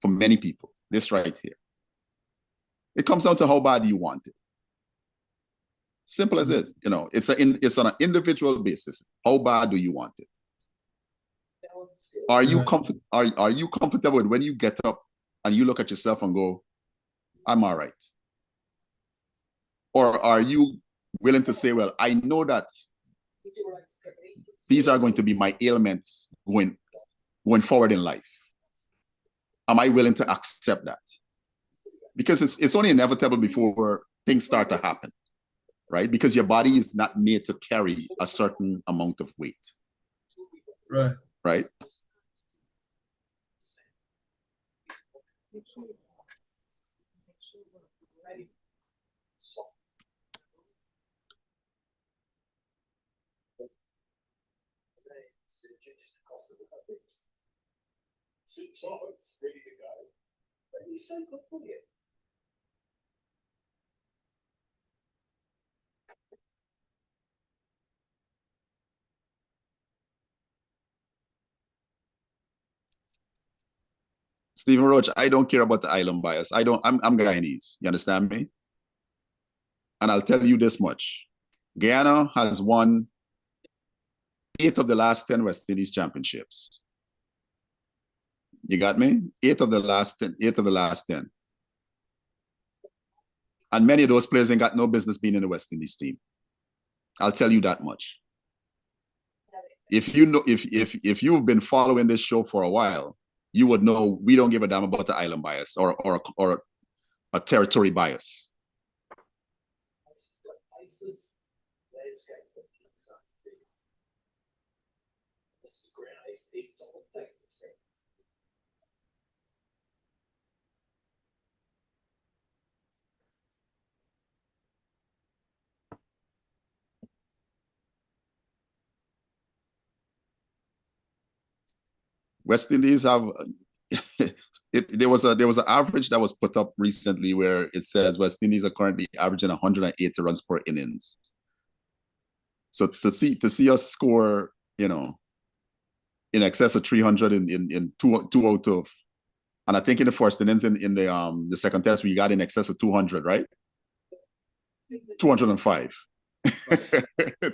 for many people. This right here. It comes down to how bad you want it. Simple as it. It's on an individual basis. How bad do you want it? Are you comfortable with when you get up and you look at yourself and go, I'm all right? Or are you willing to say, well, I know that these are going to be my ailments going forward in life? Am I willing to accept that? Because it's only inevitable before things start to happen, right? Because your body is not made to carry a certain amount of weight. Right. Right? It's ready to go. But he's so good for you. Stephen Roach, I don't care about the island bias. I'm Guyanese. You understand me? And I'll tell you this much. Guyana has won 8 of the last 10 West Indies championships. You got me? 8 of the last 10. And many of those players ain't got no business being in the West Indies team. I'll tell you that much. If you've been following this show for a while, you would know we don't give a damn about the island bias or a territory bias. West Indies have there was an average that was put up recently where it says West Indies are currently averaging 180 runs per innings. So to see us score, in excess of 300 in two out of, and I think in the first innings in the second test we got in excess of 200, right? 205.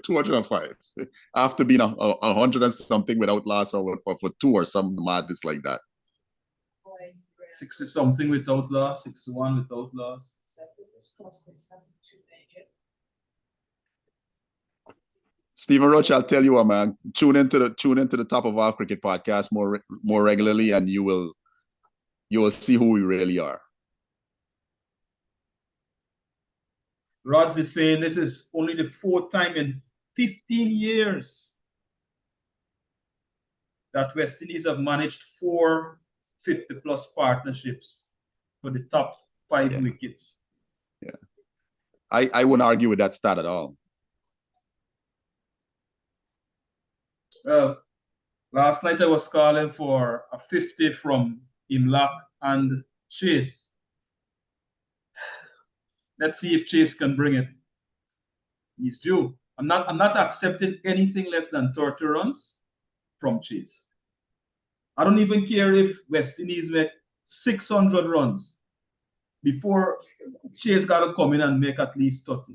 205. After being 100 and something without loss or for 2 or some madness like that. 60 something without loss, 61 without loss. Stephen Roach, I'll tell you what, man. Tune into the Top of Our Cricket podcast more regularly, and you will see who we really are. Rods is saying this is only the 4th time in 15 years that West Indies have managed 4 50-plus partnerships for the top 5 wickets. Yeah, I wouldn't argue with that stat at all. Well, last night I was calling for a 50 from Imlach and Chase. Let's see if Chase can bring it. He's due. I'm not accepting anything less than 30 runs from Chase. I don't even care if West Indies make 600 runs before Chase got to come in and make at least 30.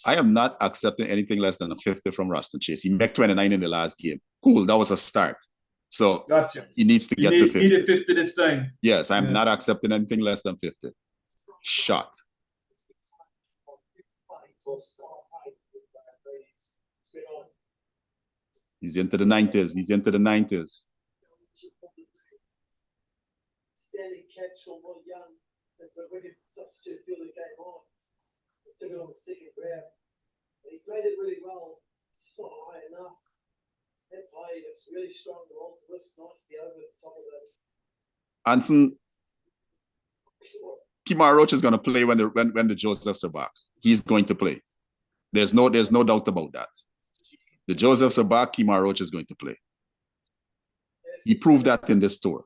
I am not accepting anything less than a 50 from Ruston Chase. He made 29 in the last game. Cool, that was a start. So gotcha. He needs to get to 50. He needed 50 this time. Yes, I'm not accepting anything less than 50. Shot. He's into the 90s. He's into the 90s. Standing catch from Will Young, but the wicket substitute fielder came on. Took it on the second grab. He played it really well. It's just not high enough. That play looks really strong. The rolls wrist nicely over the top of it. Anson, Kemar Roach is going to play when the Josephs are back. He's going to play. There's no doubt about that. The Josephs are back. Kemar Roach is going to play. He proved that in this tour.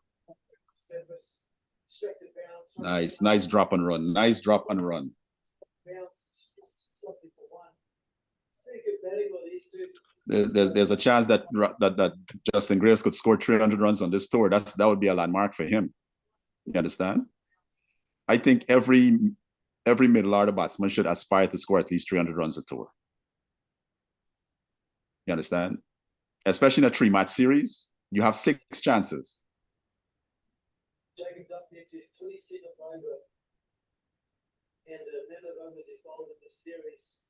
Nice drop and run. Nice drop and run. There's a chance that Justin Graves could score 300 runs on this tour. That would be a landmark for him. You understand? I think every middle order batsman should aspire to score at least 300 runs a tour. You understand? Especially in a 3-match series, you have 6 chances. Jacob Duckett is 27 over, and the amount of overs he's bowled in this series.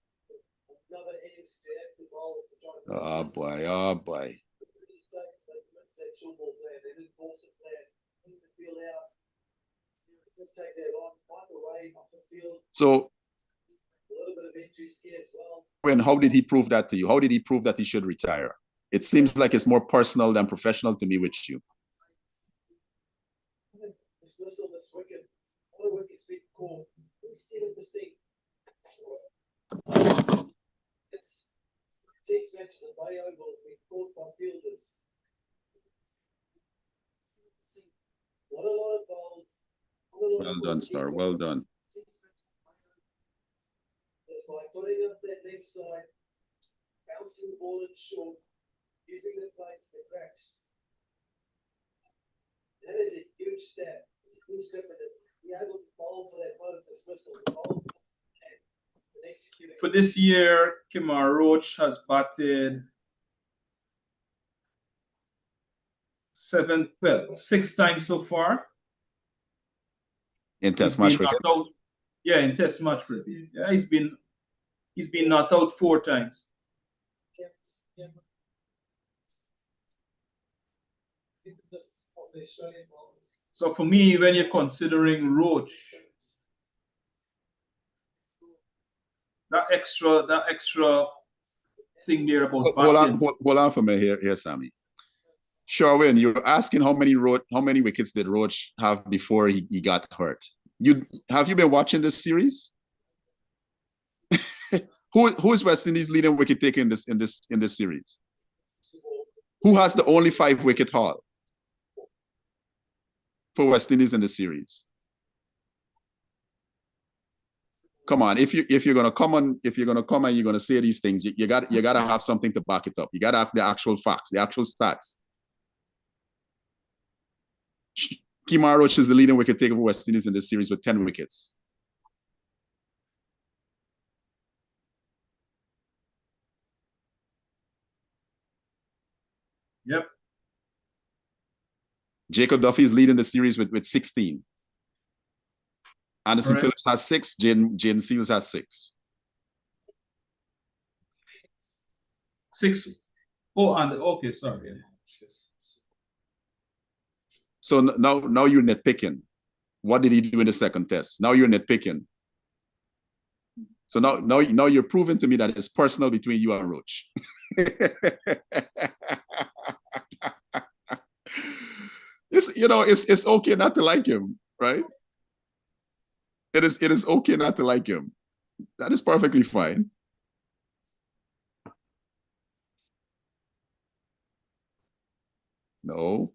Another innings to have to bowl to try to. Oh boy! Oh boy! That short ball plan, they didn't force it plan. Didn't the field out. Just take that on, wipe away off the field. So, a little bit of injury scare as well. When how did he prove that to you? How did he prove that he should retire? It seems like it's more personal than professional to me with you. Dismissal this wicket. All the wickets been called. 7%. It's test matches are way over. We caught by fielders. Not a lot of bowls. Well done, Star. Well done. That's by putting up that left side, bouncing the ball in short, using the plates, the cracks. That is a huge step. It's a huge difference. Be able to bowl for that part of dismissal. Bowl and execute. For this year, Kemar Roach has batted 6 times so far. In Test match cricket. Yeah, in Test match cricket. Yeah, he's been knocked out 4 times. Yeah. So for me, when you're considering Roach, that extra thing there about batting. Hold on for me here, Sammy. Sherwin, you're asking how many wickets did Roach have before he got hurt? Have you been watching this series? Who is West Indies leading wicket taker in this series? Who has the only 5-wicket haul for West Indies in the series? Come on, if you're gonna come and you're gonna say these things, you gotta have something to back it up. You gotta have the actual facts, the actual stats. Kemar Roach is the leading wicket taker for West Indies in this series with 10 wickets. Jacob Duffy is leading the series with 16. Anderson Correct. Phillips has 6. Jaden Seals has 6. 6. Oh, and okay, sorry. So now you're nitpicking. What did he do in the second test? Now you're nitpicking. So now you're proving to me that it's personal between you and Roach. It's okay not to like him, right? It is okay not to like him. That is perfectly fine. No.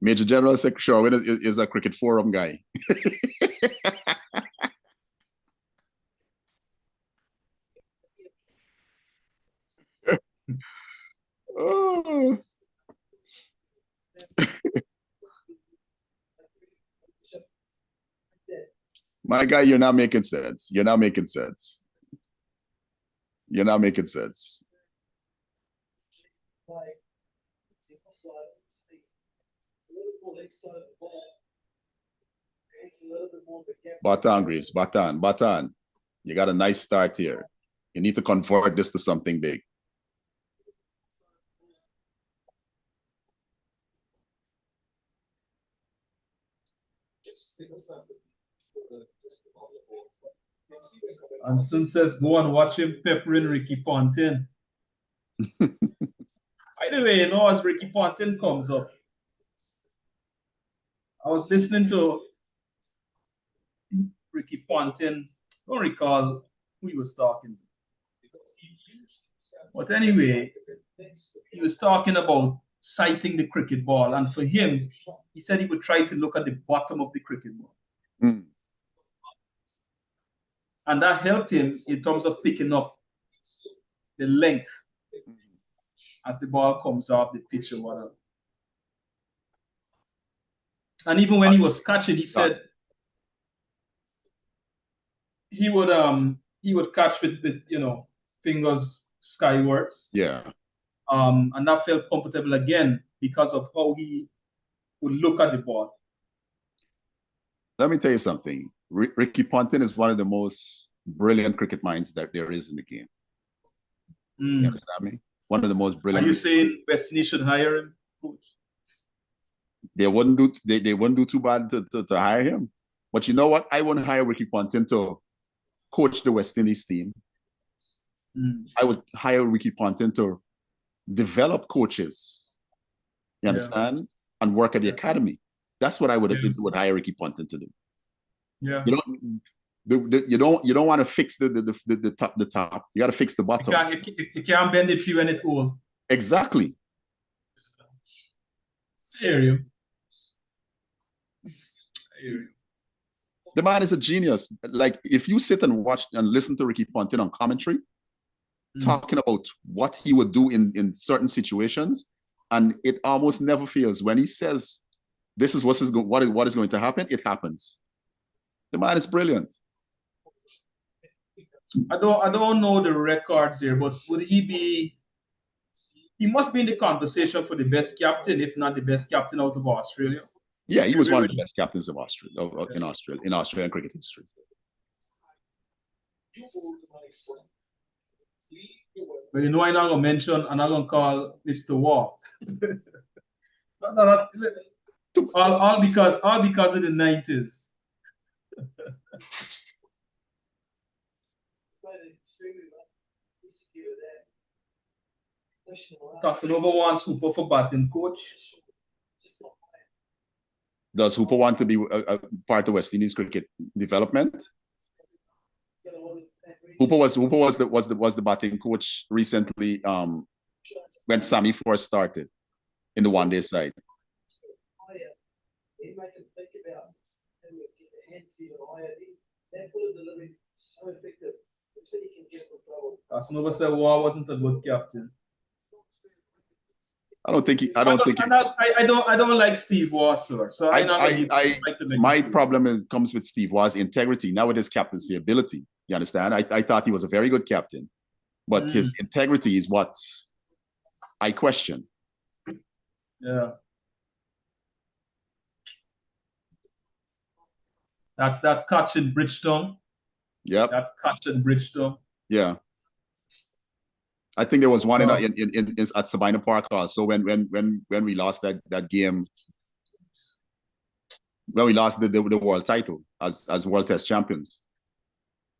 Major General Secretary Sherwin is a cricket forum guy. Oh. My guy, you're not making sense. You're not making sense. You're not making sense. Like, the offside, see, a little more leg side of the ball. It's a little bit more of a gap. Batan, Greaves, Batan. You got a nice start here. You need to convert this to something big. And Sun says, go and watch him peppering Ricky Ponting. By the way, as Ricky Ponting comes up, I was listening to Ricky Ponting. I don't recall who he was talking to. But anyway, he was talking about sighting the cricket ball. And for him, he said he would try to look at the bottom of the cricket ball. Mm. And that helped him in terms of picking up the length as the ball comes off the pitch or whatever. And even when he was catching, he said he would catch with fingers skywards. Yeah. And that felt comfortable again because of how he would look at the ball. Let me tell you something. Ricky Ponting is one of the most brilliant cricket minds that there is in the game. Mm. You understand me? One of the most brilliant. Are you saying West Indies should hire him, coach? They wouldn't do too bad to hire him. But you know what? I wouldn't hire Ricky Ponting to coach the West Indies team. Mm. I would hire Ricky Ponting to develop coaches. You understand? And work at the academy. That's what I would hire Ricky Ponting to do. Yeah. You don't want to fix the top. You got to fix the bottom. You can't bend it when it's old. Exactly. I hear you. The man is a genius. Like, if you sit and watch and listen to Ricky Ponting on commentary, talking about what he would do in certain situations, and it almost never fails. When he says, this is what is going to happen, it happens. The man is brilliant. I don't know the records here, but would he must be in the conversation for the best captain, if not the best captain out of Australia. Yeah, he was one of the best captains of Australia, in Australian cricket history. But I'm not going to mention, I'm not going to call Mr. Waugh. all because of the 90s. Casanova wants Hooper for batting coach. Does Hooper want to be a part of West Indies cricket development? Hooper was the batting coach recently when Sammy first started in the one-day side. Casanova said Waugh wasn't a good captain. I don't like Steve Waugh, sir. So my problem comes with Steve Waugh's integrity, not with his captaincy ability. You understand? I thought he was a very good captain, but his integrity is what I question. Yeah. That catch in Bridgetown. Yep. That catch in Bridgetown. Yeah. I think there was one Oh. in at Sabina Park also when we lost that game. When we lost the world title as World Test champions.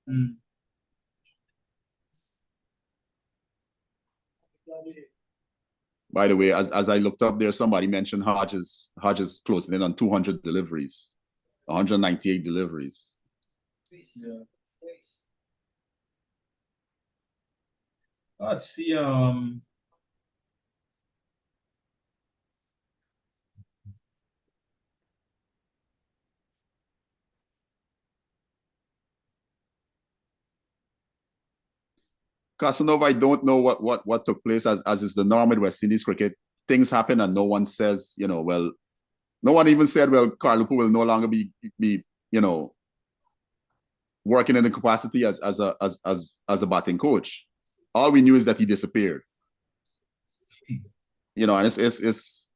Mm. By the way, as I looked up there, somebody mentioned Hodges closing in on 200 deliveries, 198 deliveries. Yeah. Let's see. Casanova, I don't know what took place as is the norm in West Indies cricket. Things happen and no one says, well, no one even said, well, Carl Lupu will no longer be working in the capacity as a batting coach. All we knew is that he disappeared. And it's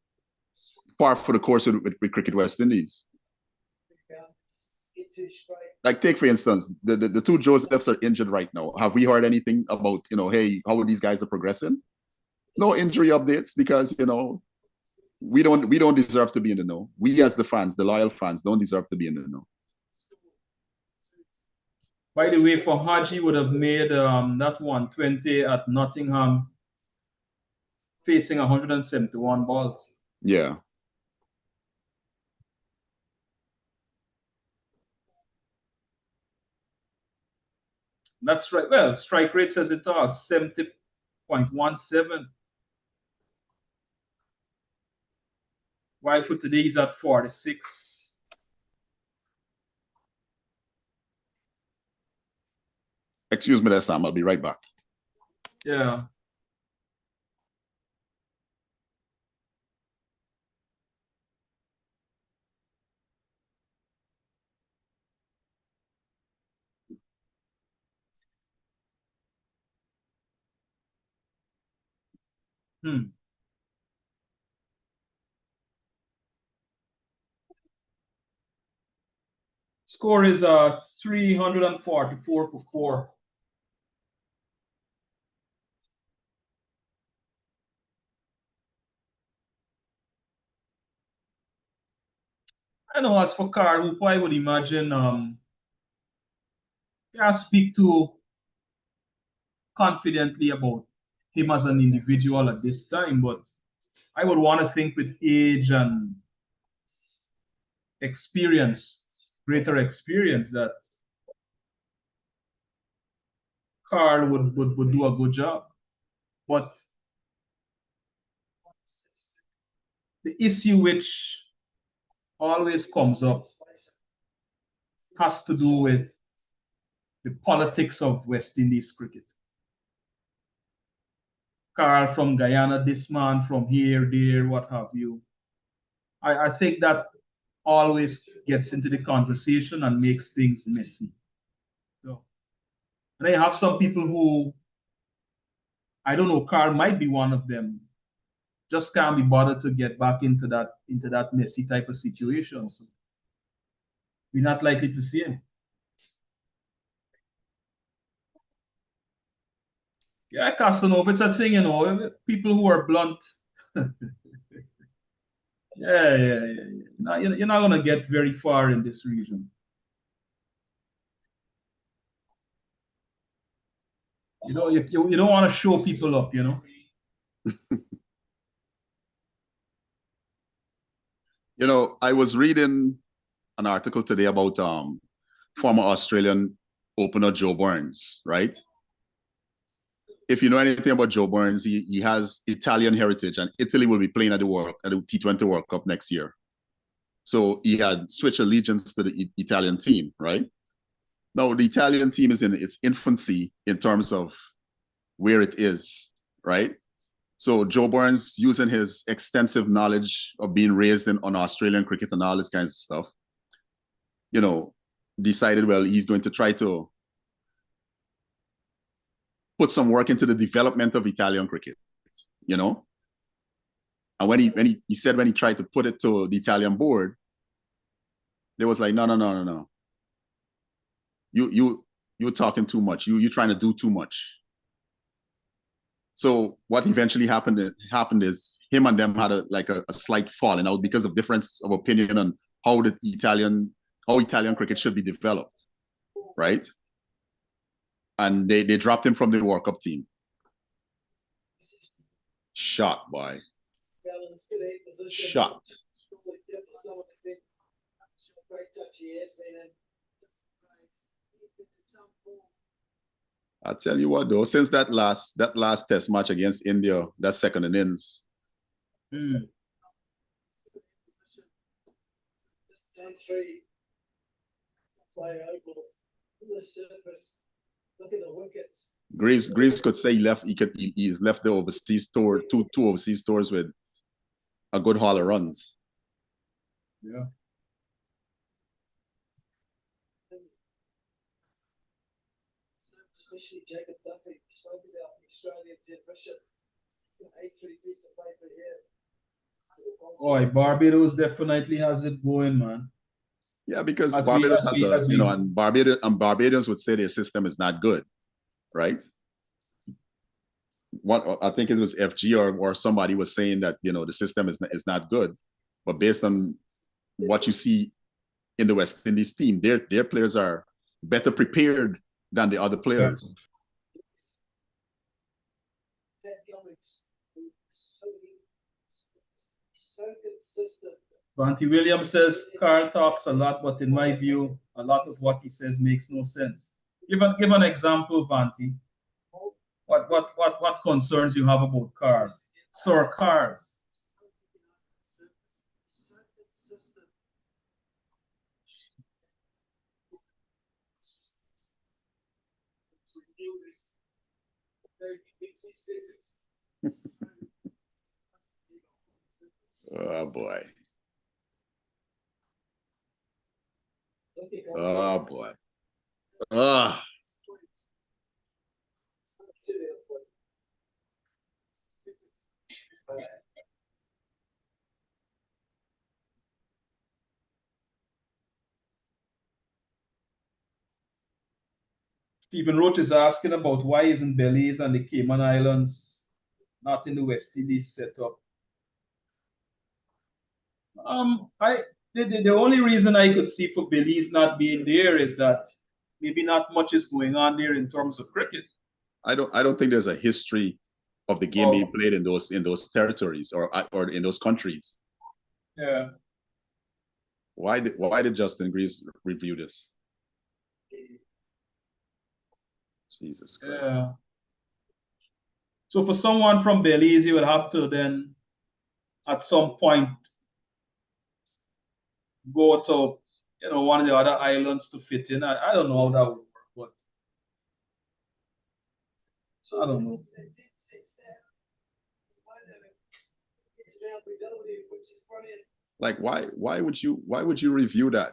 par for the course with Cricket West Indies. Like, take for instance, the two Josephs are injured right now. Have we heard anything about, hey, how these guys are progressing? No injury updates because, we don't deserve to be in the know. We as the fans, the loyal fans, don't deserve to be in the know. By the way, for Haji would have made that 120 at Nottingham facing 171 balls. Yeah. That's right. Well, strike rate says it all, 70.17. While for today he's at 46. Excuse me there, Sam. I'll be right back. Yeah. Score is 344 for 4. I know as for Carl Hooper, I would imagine can't speak too confidently about him as an individual at this time, but I would want to think with age and experience, greater experience, that Carl would do a good job. But the issue which always comes up has to do with the politics of West Indies cricket. Carl from Guyana, this man from here, there, what have you. I think that always gets into the conversation and makes things messy. So, and I have some people who, I don't know, Carl might be one of them, just can't be bothered to get back into that messy type of situation. So we're not likely to see him. Yeah, Casanova, it's a thing, people who are blunt. Yeah. You're not going to get very far in this region. You don't want to show people up, I was reading an article today about former Australian opener Joe Burns, right? If you know anything about Joe Burns, he has Italian heritage, and Italy will be playing at the T20 World Cup next year. So he had switched allegiance to the Italian team, right? Now, the Italian team is in its infancy in terms of where it is, right? So Joe Burns, using his extensive knowledge of being raised on Australian cricket and all this kinds of stuff, decided, well, he's going to try to put some work into the development of Italian cricket, you know. And when he said when he tried to put it to the Italian board, they was like, no. You're talking too much. You're trying to do too much. So what eventually happened is him and them had a slight falling out because of difference of opinion on how Italian cricket should be developed, right? And they dropped him from the World Cup team. Shot, boy. Shot. I tell you what, though, since that last test match against India, that second innings. Greaves could say he's left the overseas tour, two overseas tours with a good haul of runs. Yeah. Especially Jacob Duffy spoke about the Australian championship. Oh, Barbados definitely has it going, man. Yeah, because Barbados has and Barbadians would say their system is not good, right? What I think it was FG or somebody was saying that the system is not good, but based on what you see in the West Indies team, their players are better prepared than the other players. So consistent. Vanty Williams says Carl talks a lot, but in my view, a lot of what he says makes no sense. Give an example, Vanty. What concerns you have about Carl? Sir Carl. So consistent. Oh boy. Oh boy. Oh. Stephen Roach is asking about why isn't Belize and the Cayman Islands not in the West Indies setup? The only reason I could see for Belize not being there is that maybe not much is going on there in terms of cricket. I don't think there's a history of the game being played in those territories or in those countries. Yeah. Why did Justin Greaves review this? Jesus Christ. Yeah. So for someone from Belize, you would have to then at some point go to one of the other islands to fit in. I don't know how that would work, but I don't know. Like why would you review that?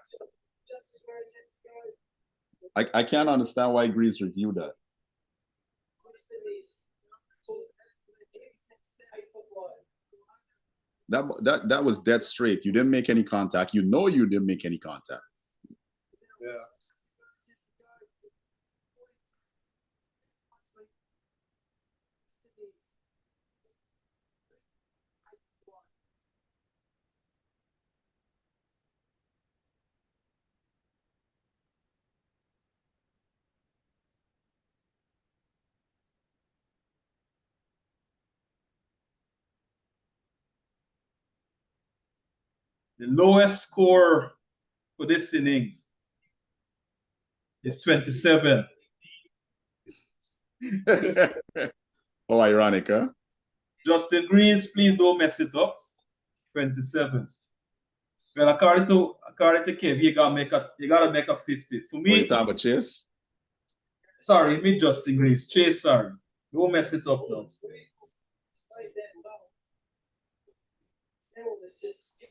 I can't understand why Greaves reviewed that. That was dead straight. You didn't make any contact. You didn't make any contact. Yeah. The lowest score for this innings is 27. Oh, ironic, huh? Justin Greaves, please don't mess it up. 27. Well, according to Kev, you gotta make a 50. For me, you talking about Chase? Sorry, me Justin Greaves. Chase, sorry. Don't mess it up now.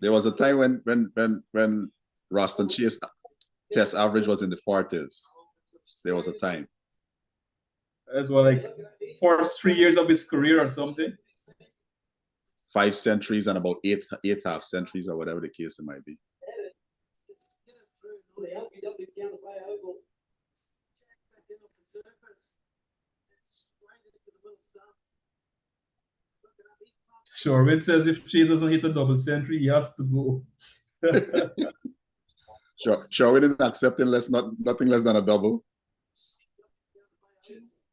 There was a time when Roston Chase test average was in the 40s. There was a time. As well, like first 3 years of his career or something. 5 centuries and about eight half centuries, or whatever the case it might be. Just get it through. The LPW Counter Bay Oval. Jack back in off the surface. And straight into the middle stump. Look at that. He's pumped. Sherwin says if Chase doesn't hit a double century, he has to go. Sure, we didn't accept nothing less than a double.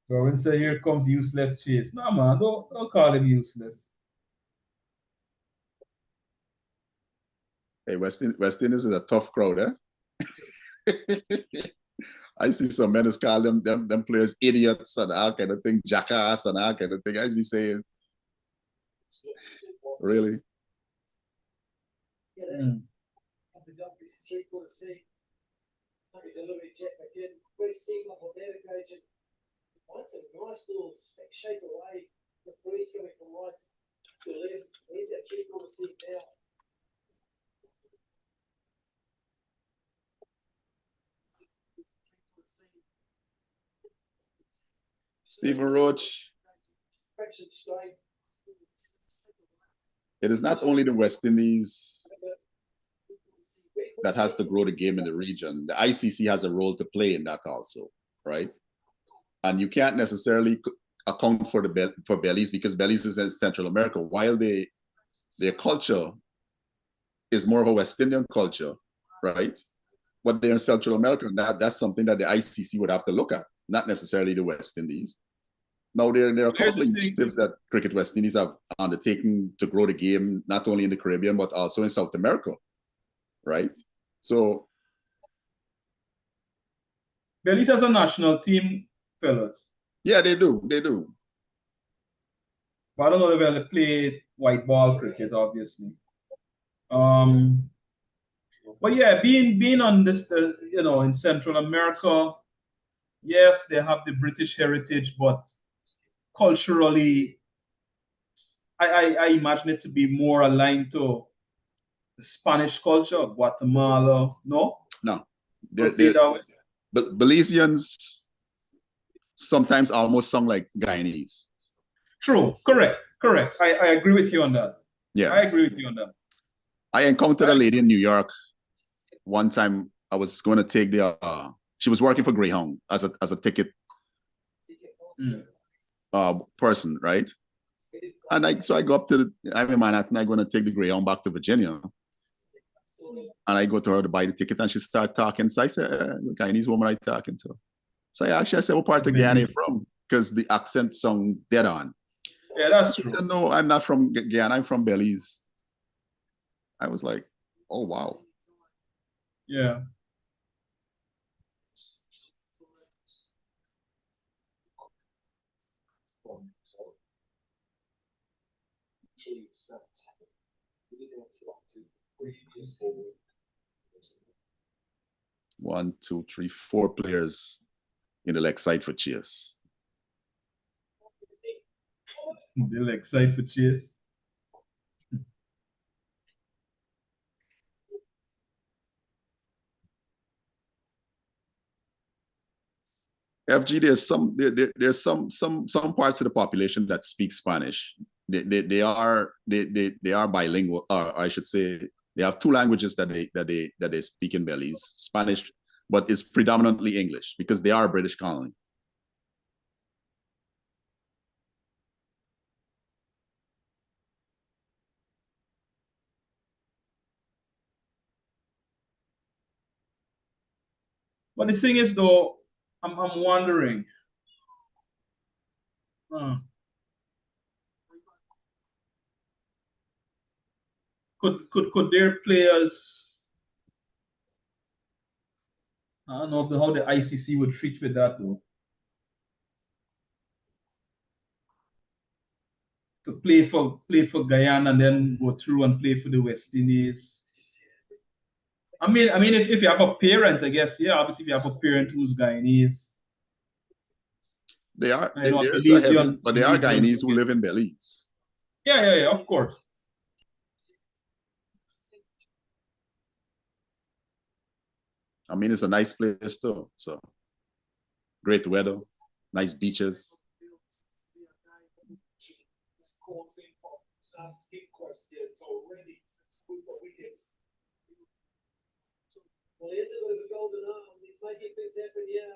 Sherwin said, here comes useless Chase. No, man, don't call him useless. Hey, West Indies is a tough crowd, eh? I see some men call them players idiots and all kind of thing, jackass and all kind of thing. I be saying, really? Yeah, that LPW 3/4 seat. Lucky delivery check back in. Very seam up on that occasion. Once a nice little shake away. The breeze coming from right to left. Here's that 3/4 seat now. Stephen Roach, Fraction straight. it is not only the West Indies that has to grow the game in the region. The ICC has a role to play in that also, right? And you can't necessarily account for Belize, because Belize is in Central America, while their culture is more of a West Indian culture, right? But they're in Central America, and that's something that the ICC would have to look at, not necessarily the West Indies. Now, there are a couple of initiatives that Cricket West Indies have undertaken to grow the game, not only in the Caribbean, but also in South America, right? So, Belize has a national team, fellas. yeah, they do. But I don't know if they play white ball cricket, obviously. But yeah, being on this, in Central America, yes, they have the British heritage, but culturally, I imagine it to be more aligned to the Spanish culture, Guatemala. No, but Belizeans sometimes almost sound like Guyanese. True, correct. I agree with you on that. Yeah, I agree with you on that. I encountered a lady in New York one time. I was going to take she was working for Greyhound as a ticket person, right? And so I go up I'm in Manhattan. I'm going to take the Greyhound back to Virginia, and I go to her to buy the ticket, and she started talking. So I said, "The Guyanese woman I talking to." So I said, "What part of Guyana are you from?" Because the accent song dead on. Yeah, that's she true. said, "No, I'm not from Guyana. I'm from Belize." I was like, "Oh wow." Yeah. One, two, three, 4 players in the leg side for Chase. The leg side for Chase. FG, there's some parts of the population that speak Spanish. They are bilingual, or I should say, they have 2 languages that they speak in Belize, Spanish, but it's predominantly English because they are a British colony. But the thing is, though, I'm wondering. Could their players? I don't know how the ICC would treat with that, though. To play for Guyana and then go through and play for the West Indies. I mean, if you have a parent, I guess, yeah, obviously if you have a parent who's Guyanese. They are, but they are Guyanese who live in Belize. Yeah, of course. I mean, it's a nice place too. So great weather, nice beaches. causing problems, asking questions already. We've got wickets. Well, here's a bit of a golden arm. He's making things happen here.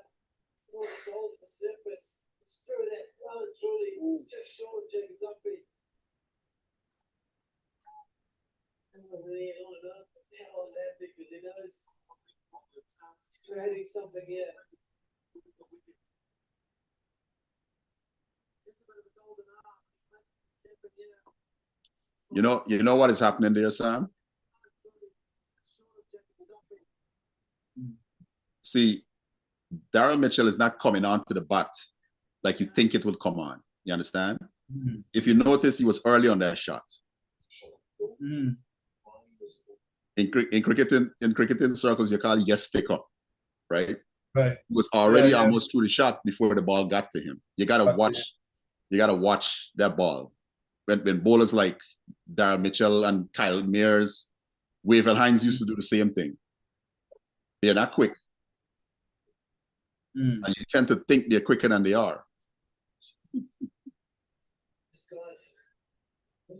More souls on the surface. It's through that. Well and truly. It's just short of Jacob Duffy. And then on and on. Now I was happy because he knows he's creating something here. Here's a bit of a golden arm. He's making things happen here. You know what is happening there, Sam? See, Daryl Mitchell is not coming onto the bat like you think it would come on. You understand? Mm. If you notice, he was early on that shot. Mm. In cricketing circles, you call it just stick up, right? Right. He was already Yeah. almost through the shot before the ball got to him. You gotta Gotcha. watch that ball. When bowlers like Daryl Mitchell and Kyle Mears, Wavell Hines used to do the same thing. They're not quick, Mm. and you tend to think they're quicker than they are. This guy's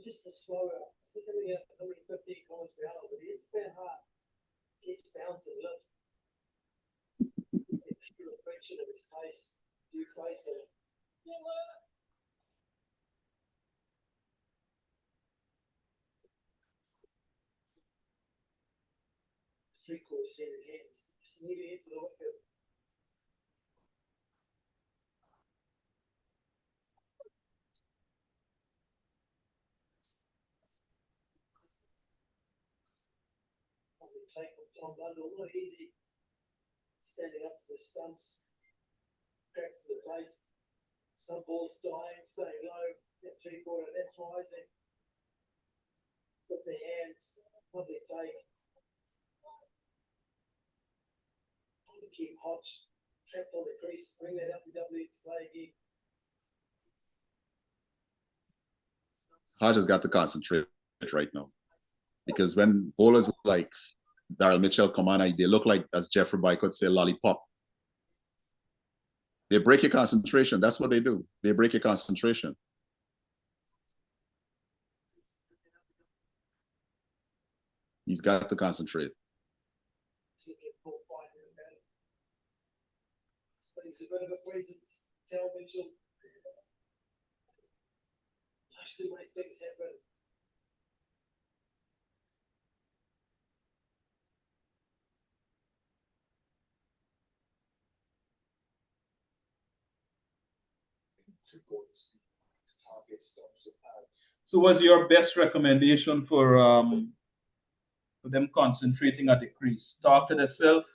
just a slower. He's coming out 115 kilometers per hour, but he's been hard. He's bouncing lift. The pure reflection of his face. Do face it. Street course set in hands. Just need to hit to the wicket. Take from Tom Bundle, not easy. Standing up to the stumps, cracks to the place. Some balls dying, staying low. That 3/4, that's rising. With the hands, lovely take. Trying to keep Hodge trapped on the crease, bring that LBW to play again. Hodge has got to concentrate right now, because when bowlers like Daryl Mitchell come on, they look like, as Jeffrey Boy could say, lollipop. They break your concentration. That's what they do. They break your concentration. He's got to concentrate. He's looking for fight in the battle. But he's a bit of a presence. Tell Mitchell. Nice to make things happen. To go to see target stumps and pads. So, what's your best recommendation for them concentrating at the crease? Start to the self.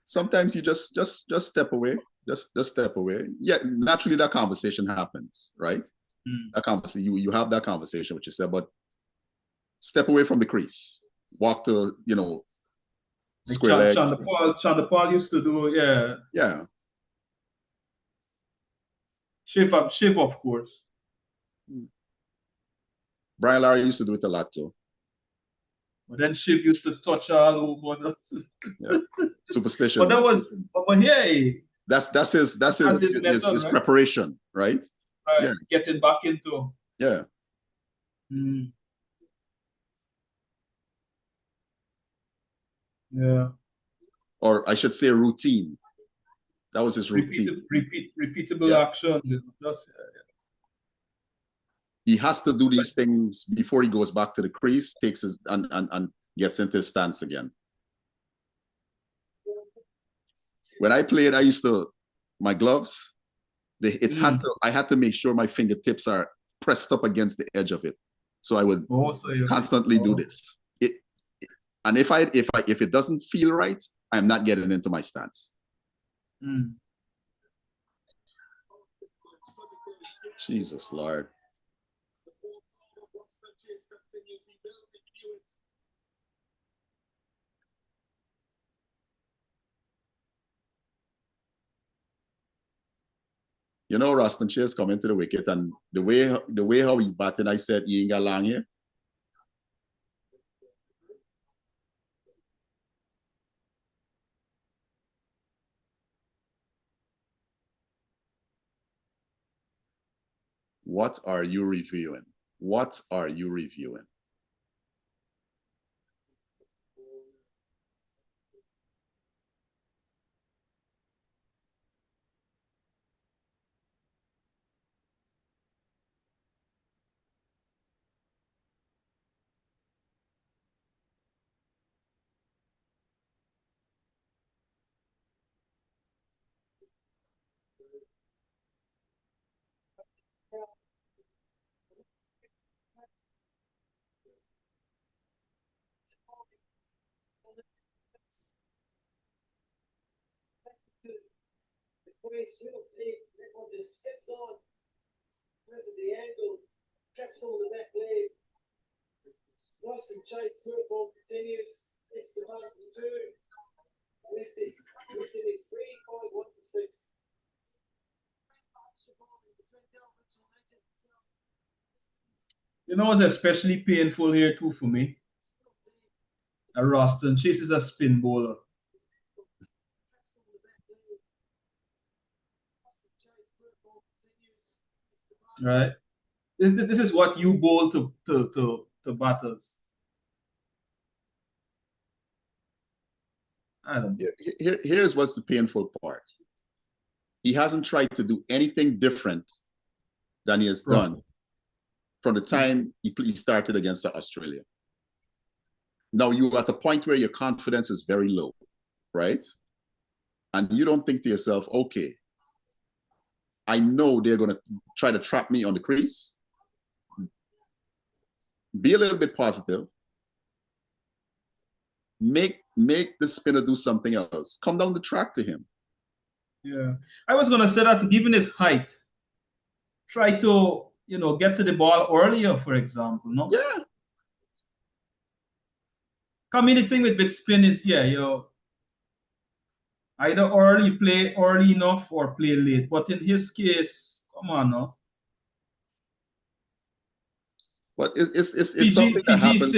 Sometimes you just step away. Just step away. Yeah, naturally that conversation happens, right? Mm. That conversation, you have that conversation with yourself, but step away from the crease. Walk to, Like square leg. Chanda Paul used to do, yeah. Yeah. Shape, of course. Brian Lara used to do it a lot too. But then Shape used to touch all over. Superstition. But that was, but here, That's his method, right? preparation, right? Yeah. Getting back into. Yeah. Mm. Yeah. Or I should say routine. That was his routine. Repeatable Yeah. action. Just, He has to do these things before he goes back to the crease, takes his and gets into his stance again. When I played, I used to, my gloves, I had to make sure my fingertips are pressed up against the edge of it. So I would constantly do this. And if it doesn't feel right, I'm not getting into my stance. Mm. Jesus Lord. You know, Roston Chase come into the wicket, and the way how he batted, I said he ain't got long here. What are you reviewing? What are you reviewing? The Grace Field team, that one just skips on. Rest of the angle, caps on the back leg. Lost and chase, football continues. It's the button to two. Weston is 3-5-1 for 6. You know what's especially painful here too for me? Roston Chase is a spin bowler. Right? This is what you bowl to batters. I don't know. Here's what's the painful part. He hasn't tried to do anything different than he has done from the time he started against Australia. Now you're at the point where your confidence is very low, right? And you don't think to yourself, okay, I know they're going to try to trap me on the crease. Be a little bit positive. Make the spinner do something else. Come down the track to him. Yeah. I was going to say that given his height, try to, get to the ball earlier, for example, no? Yeah. I mean, the thing with spin is, either play early enough or play late. But in his case, come on, no? But it's something that happens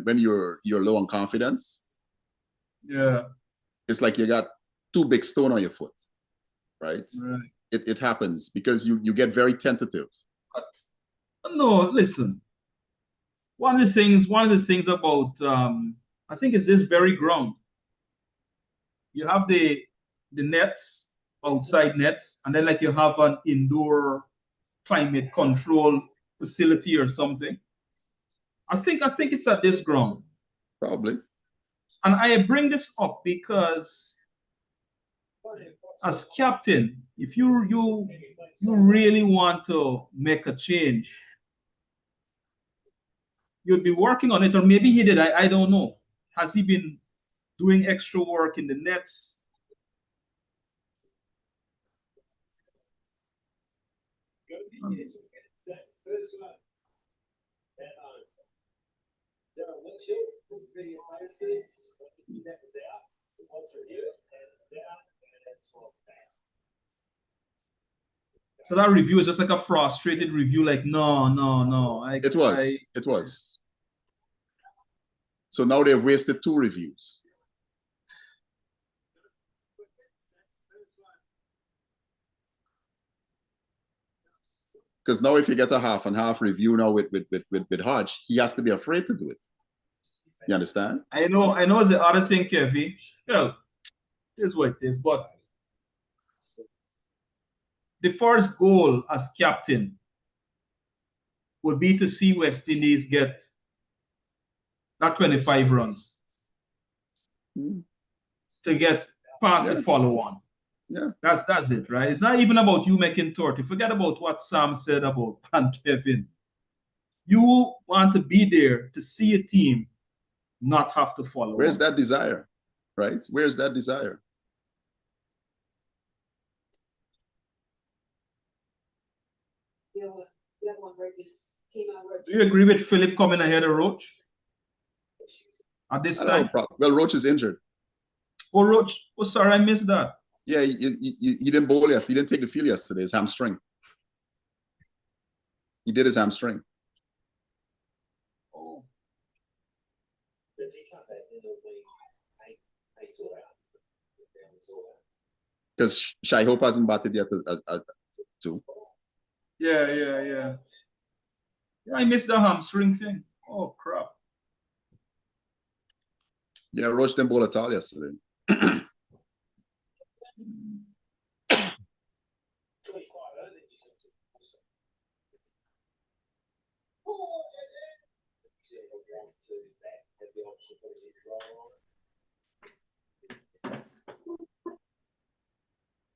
when you're low on confidence. Yeah. It's like you got two big stones on your foot, right? Right. It happens because you get very tentative. But no, listen. One of the things about I think it's this very ground. You have the nets, outside nets, and then like you have an indoor climate control facility or something. I think it's at this ground. Probably. And I bring this up because as captain, if you really want to make a change, you'd be working on it, or maybe he did. I don't know. Has he been doing extra work in the nets? So that review is just like a frustrated review, like, no. It was. So now they've wasted 2 reviews. Because now if you get a half and half review now with Hodge, he has to be afraid to do it. You understand? I know it's the other thing, Kevin. Well, here's what it is, but the first goal as captain would be to see West Indies get that 25 runs to get past the follow-on. Yeah. That's it, right? It's not even about you making 30. Forget about what Sam said about Pan Kevin. You want to be there to see a team not have to follow. Where's that desire, right? Where's that desire? Do you agree with Philip coming ahead of Roach at this time? Well, Roach is injured. Oh, Roach. Oh, sorry, I missed that. Yeah, he didn't bowl yesterday. He didn't take the field yesterday. His hamstring. He did his hamstring. Oh. Because Shai Hope hasn't batted yet at 2. Yeah, yeah, yeah. Yeah, I missed the hamstring thing. Oh crap. Yeah, Roach didn't bowl at all yesterday.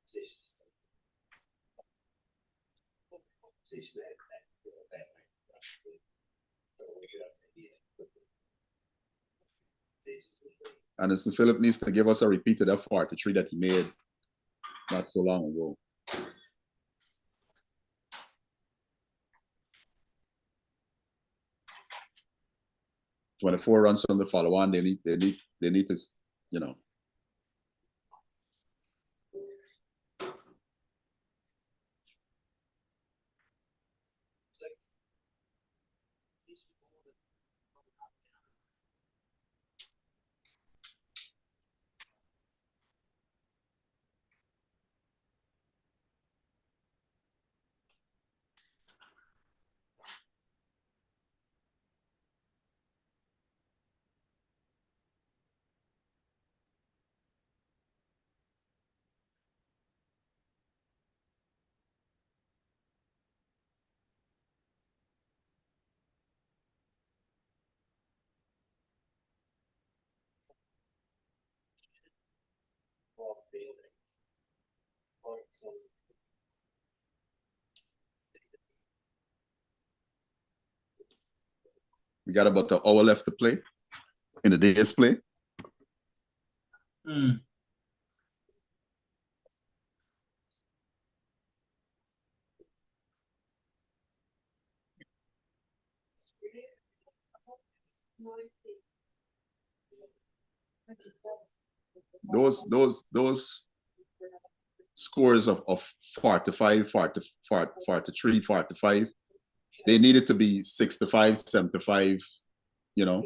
6 Anderson Phillip needs to give us a repeated effort, the three that he made not so long ago. 24 runs from the follow on. They need to, you know. We got about an hour left to play in the day's play. Hmm. Those scores of 4-5, 4-3, 4-5, they needed to be 6-5, 7-5, you know.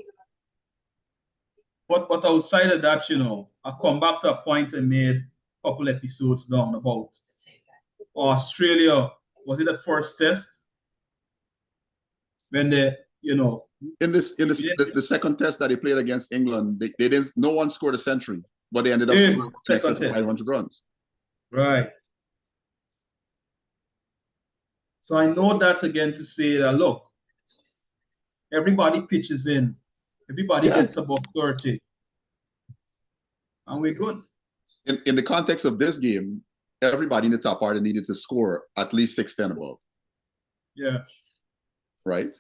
But outside of that, you know, I come back to a point I made a couple episodes down about Australia. Was it the first test? When they, you know, In the second test that they played against England, they didn't. No one scored a century, but they ended up scoring in excess of 500 runs. Right. So I know that again to say that look, everybody pitches in, everybody gets above 30, and we're good. In the context of this game, everybody in the top order needed to score at least 610 above. Yeah. Right.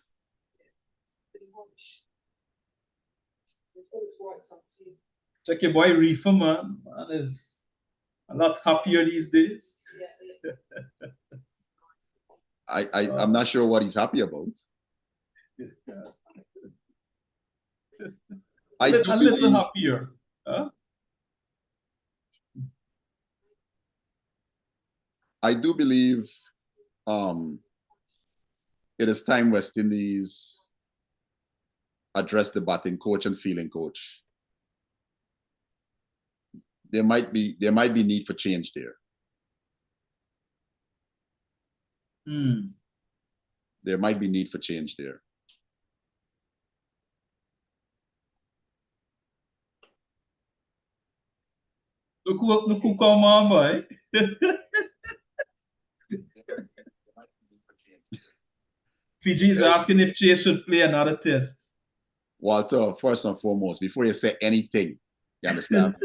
Check your boy Reefer, man. Man is a lot happier these days. I'm not sure what he's happy about. A little happier. Huh? I do believe it is time West Indies address the batting coach and fielding coach. There might be need for change there. There might be need for change there. Look who come on, boy. Fiji is asking if Chase should play another test. Walter, first and foremost, before you say anything, you understand?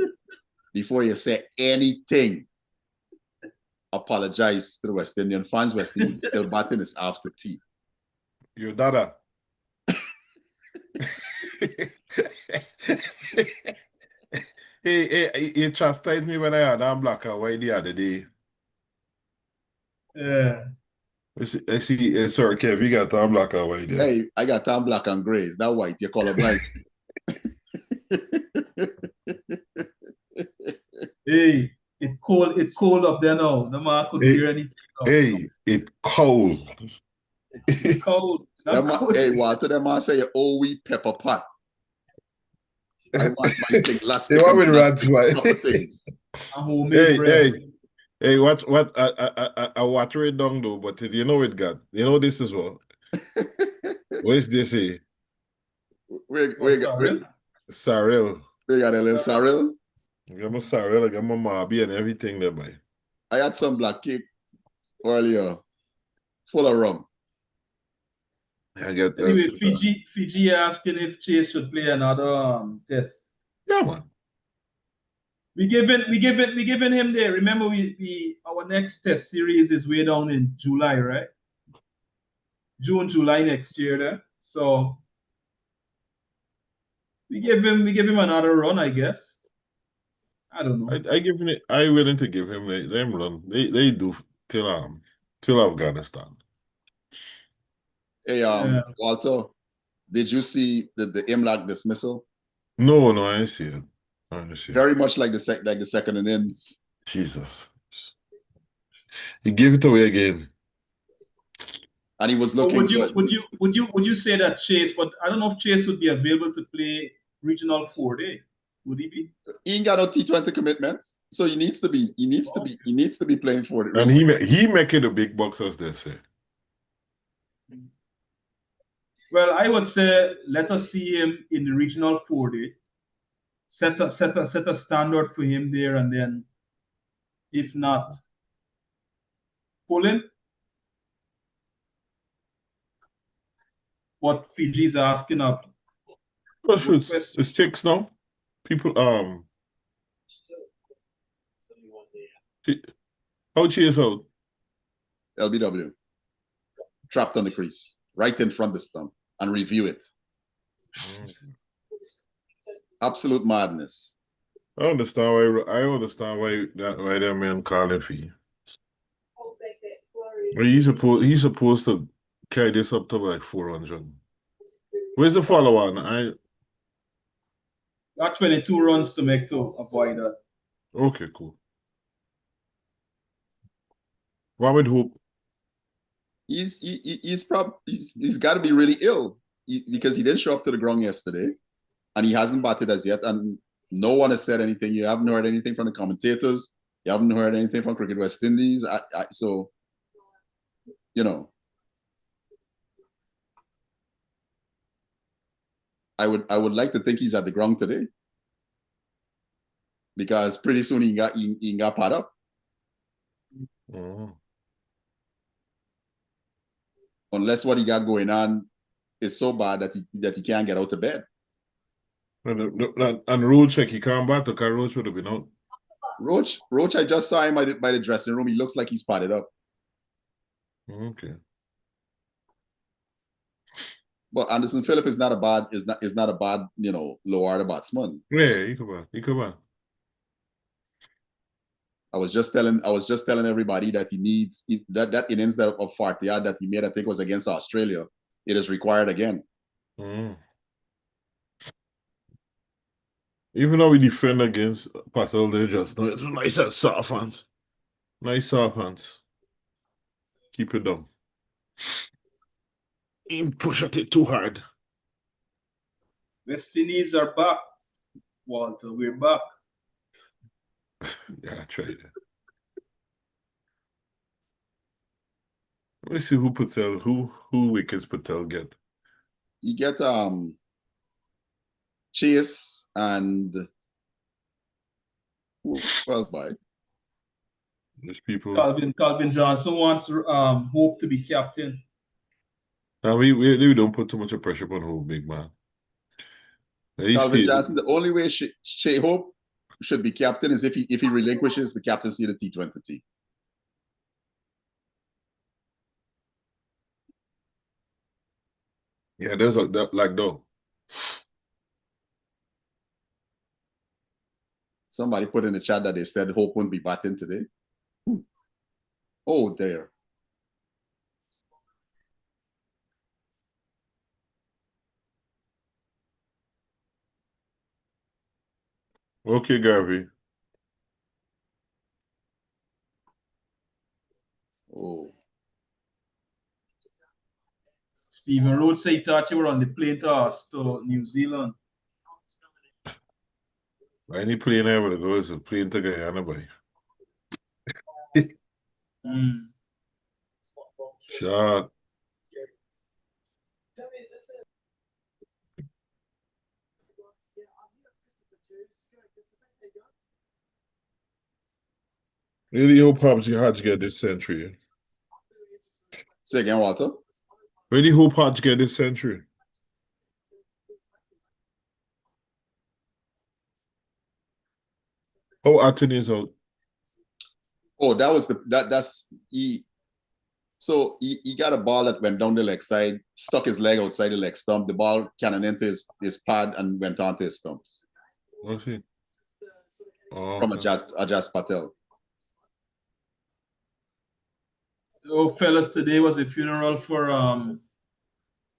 Before you say anything, apologize to the West Indian fans. West Indies still batting is after tea. Your dada. He chastised me when I had on black and white the other day. Yeah. I see, sorry, Kev, you got on black and white there. Hey, I got on black and gray. Is that white? You call it black. Hey, it cold up there now. No man could hear anything. Hey, it cold. It's cold. Hey, Walter, that man say, oh, we pepper pot. I want my thing last. They want me to run to my things. Hey, Hey, what I water it down though, but you know it got this as well. What is this? We Sorry. Sorrel. got a little sorrel. I got my sorrel, I got my marby and everything there, boy. I had some black cake earlier, full of rum. I get Anyway, Fiji asking if Chase should play another test. yeah, man. We giving him there. Remember, we our next test series is way down in July, right? June, July next year there. So we give him another run, I guess. I don't know. I willing to give him them run. They do till Afghanistan. Hey, Yeah. Walter, did you see the Imlach dismissal? No, I didn't see it. I didn't see it. Very much like the second innings. Jesus. He gave it away again. And he was But looking would you say that Chase? But I don't know if Chase would be available to play regional 4-day. Would he be? He ain't got no T20 commitments, so he needs to be playing for it. And he make it a big box, as they say. Well, I would say let us see him in the regional 4-day. Set a standard for him there, and then if not, pull him. What Fiji's asking up. Oh, shoot, it's 6 now. People how Chase out? LBW. Trapped on the crease, right in front of the stump, and review it. Absolute madness. I understand why that man calling for you. Well, he's supposed to carry this up to like 400. Where's the follow-on? Got 22 runs to make to avoid that. Okay, cool. What would hope? He's got to be really ill because he didn't show up to the ground yesterday, and he hasn't batted as yet, and no one has said anything. You haven't heard anything from the commentators. You haven't heard anything from Cricket West Indies. So, you know, I would like to think he's at the ground today, because pretty soon he got pad up. Unless what he got going on is so bad that he can't get out of bed. And Roach, like he can't bat, because Roach would have been out. Roach, I just saw him by the dressing room. He looks like he's padded up. Okay. But Anderson Phillip is not a bad, low order batsman. Yeah, he come back. I was just telling everybody that he needs that innings of 40 that he made, I think was against Australia. It is required again. Even though we defend against Patel, they just know it's nice at soft hands. Nice soft hands. Keep it down. Ain't push at it too hard. West Indies are back, Walter. We're back. Yeah, I tried it. Let me see who wickets Patel get. You get Chase and who else by? There's people. Calvin Johnson wants Hope to be captain. Now we don't put too much pressure on Hope, big man. Calvin Johnson. The only way Shea Hope should be captain is if he relinquishes the captaincy of the T20 team. Yeah, there's like though. Somebody put in the chat that they said Hope wouldn't be batting today. Oh, there. Okay, Garvey. Oh. Stephen Rhodes said he thought you were on the plane to New Zealand. Any plane ever to go is a plane to Guyana, boy. Mm. Shot. Tell me, is this it? Yeah, I'm here, Christopher, too. Straight, Christopher, there you go. Really hope Hodge get this century. Say again, Walter. Really hope Hodge get this century. Oh, Anthony is out. Oh, that was that's he. So he got a ball that went down the leg side, stuck his leg outside the leg stump. The ball cannon into his pad and went onto his stumps What's he? Oh, from okay. Ajaz Patel. Oh, fellas, today was a funeral for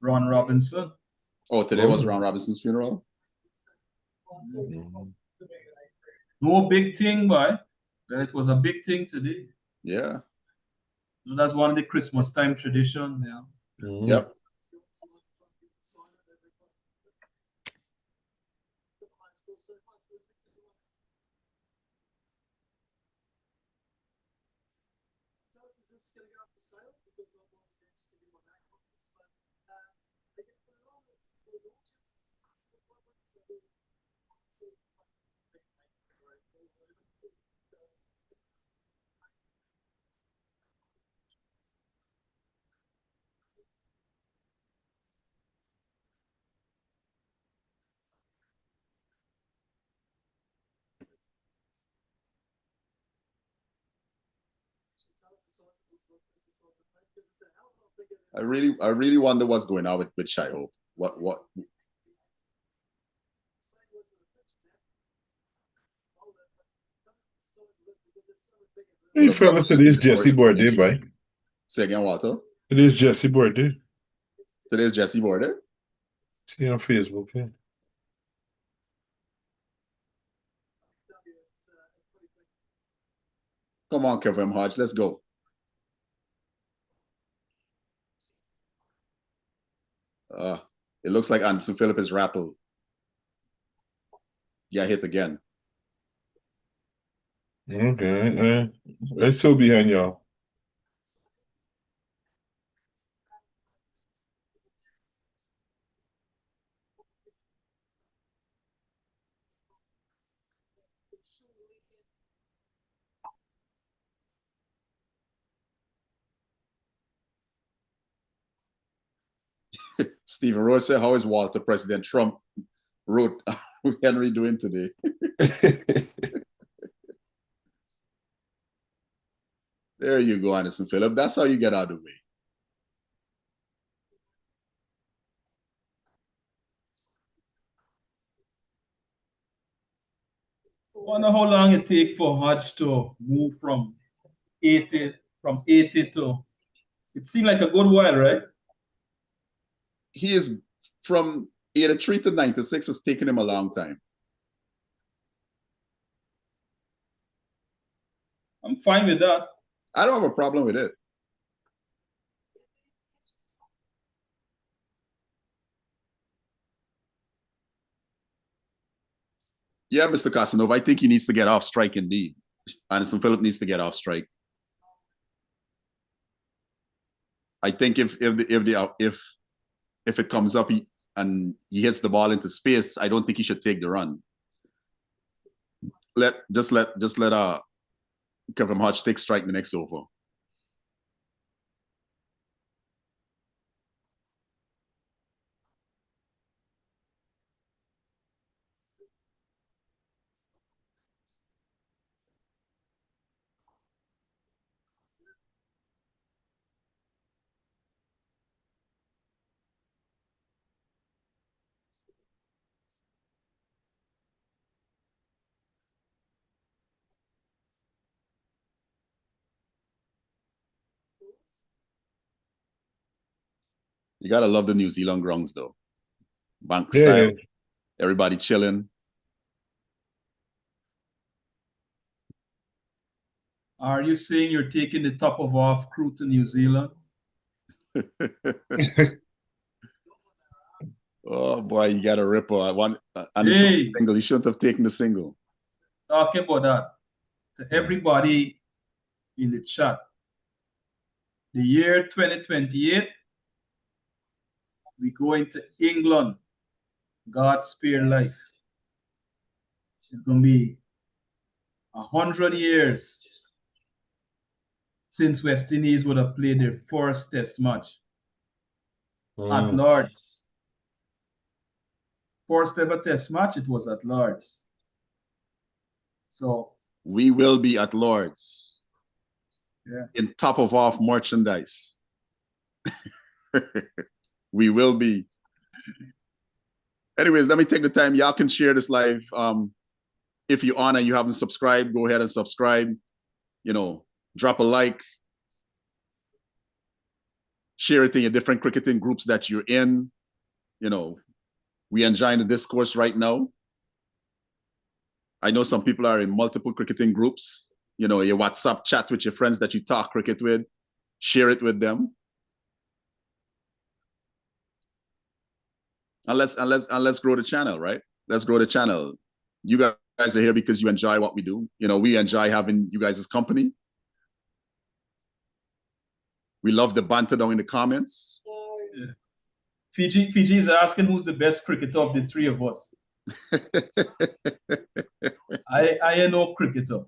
Ron Robinson. Oh, today was Ron Robinson's funeral. Mhm. No big thing, boy. But it was a big thing today. Yeah. So that's one of the Christmas time traditions. Yeah. Mhm. Yep. Is this going to go up for sale? Because I'm obviously interested in what that costs, but they get put it on. It's for the auctions. I really wonder what's going on with Shy Hope. What Hey, fellas, it is Jesse birthday, boy. Say again, Walter. It is Jesse birthday. Today's Jesse birthday. See on Facebook, yeah. Come on, Kevin Hodge, let's go. It looks like Anderson Phillip is rattled. Yeah, hit again. Okay, I still behind y'all. Stephen Rhodes said, how is Walter? President Trump wrote Henry doing today. There you go, Anderson Phillip. That's how you get out of the way. I wonder how long it take for Hodge to move from 80 to. It seemed like a good while, right? He is from 83 to 96 has taken him a long time. I'm fine with that. I don't have a problem with it. Yeah, Mr. Casanova, I think he needs to get off strike indeed. Anderson Phillip needs to get off strike. I think if it comes up and he hits the ball into space, I don't think he should take the run. Just let Kevin Hodge take strike the next over. You gotta love the New Zealand grounds though. Bank style, Yeah. everybody chilling. Are you saying you're taking the top of off crew to New Zealand? Oh boy, you got a ripper. And Hey. the single. You shouldn't have taken the single. Talking about that to everybody in the chat. the year 2028, we go into England. God spare life. It's gonna be 100 years since West Indies would have played their first test match at Mm. Lords. First ever test match, it was at Lords. So We will be at Lords. Yeah. In top of off merchandise. We will be. Anyways, let me take the time. Y'all can share this live. If you honor, you haven't subscribed, go ahead and subscribe. You know, drop a like. Share it in your different cricketing groups that you're in. You know, we enjoying the discourse right now. I know some people are in multiple cricketing groups. You know, your WhatsApp chat with your friends that you talk cricket with. Share it with them. And let's grow the channel, right? Let's grow the channel. You guys are here because you enjoy what we do. You know, we enjoy having you guys' company. We love the banter down in the comments. yeah. Fiji is asking who's the best cricketer of the three of us. I am no cricketer.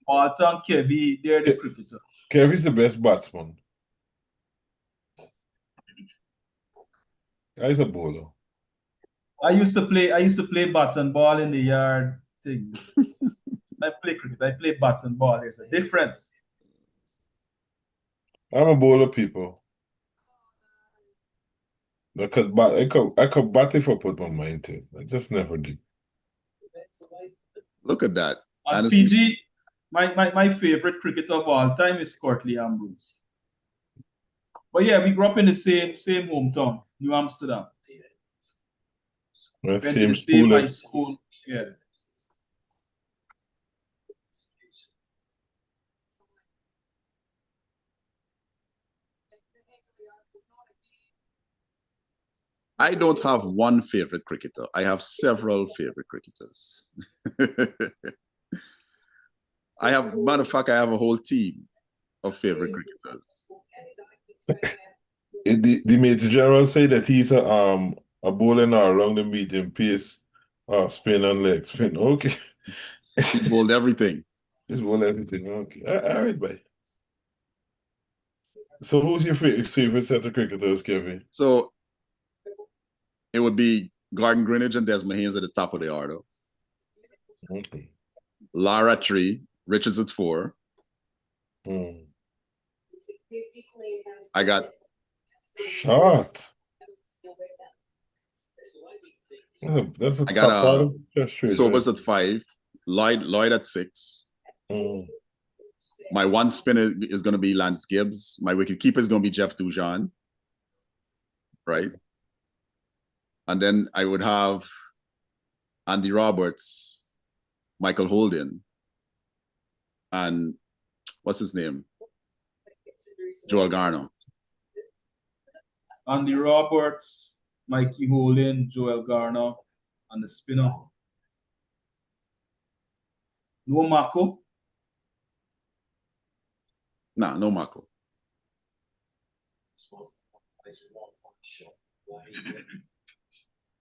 Walter and Kevy, they're the cricketers. Kevin's the best batsman. Guy's a bowler. I used to play bat and ball in the yard thing. I play cricket. I play bat and ball. There's a difference. I'm a bowler, people. I could bat if I put my mind to it. I just never did. Look at that. And Honestly. Fiji, my favorite cricketer of all time is Courtly Ambrose. But yeah, we grew up in the same hometown, New Amsterdam. That Went to same the same school. high school. Yeah. I don't have one favorite cricketer. I have several favorite cricketers. Matter of fact, I have a whole team of favorite cricketers. The Major General say that he's a bowling around the medium pace, spin and leg spin. Okay. He bowled everything. He's bowled everything. Okay. All right, bye. So who's your favorite set of cricketers, Kevin? So it would be Gordon Greenidge and Desmond Haynes at the top of the order. Okay. Lara at 3, Richards at 4. Mm. I got Shot. That's a I got top order. Just straight, Sobers right? at 5, Lloyd at 6. Mm. My one spinner is going to be Lance Gibbs. My wicket keeper is going to be Jeff Dujan. Right? And then I would have Andy Roberts, Michael Holden, and what's his name? Joel Garner. Andy Roberts, Mikey Holden, Joel Garner, and the spinner. No Marco. Nah, no Marco.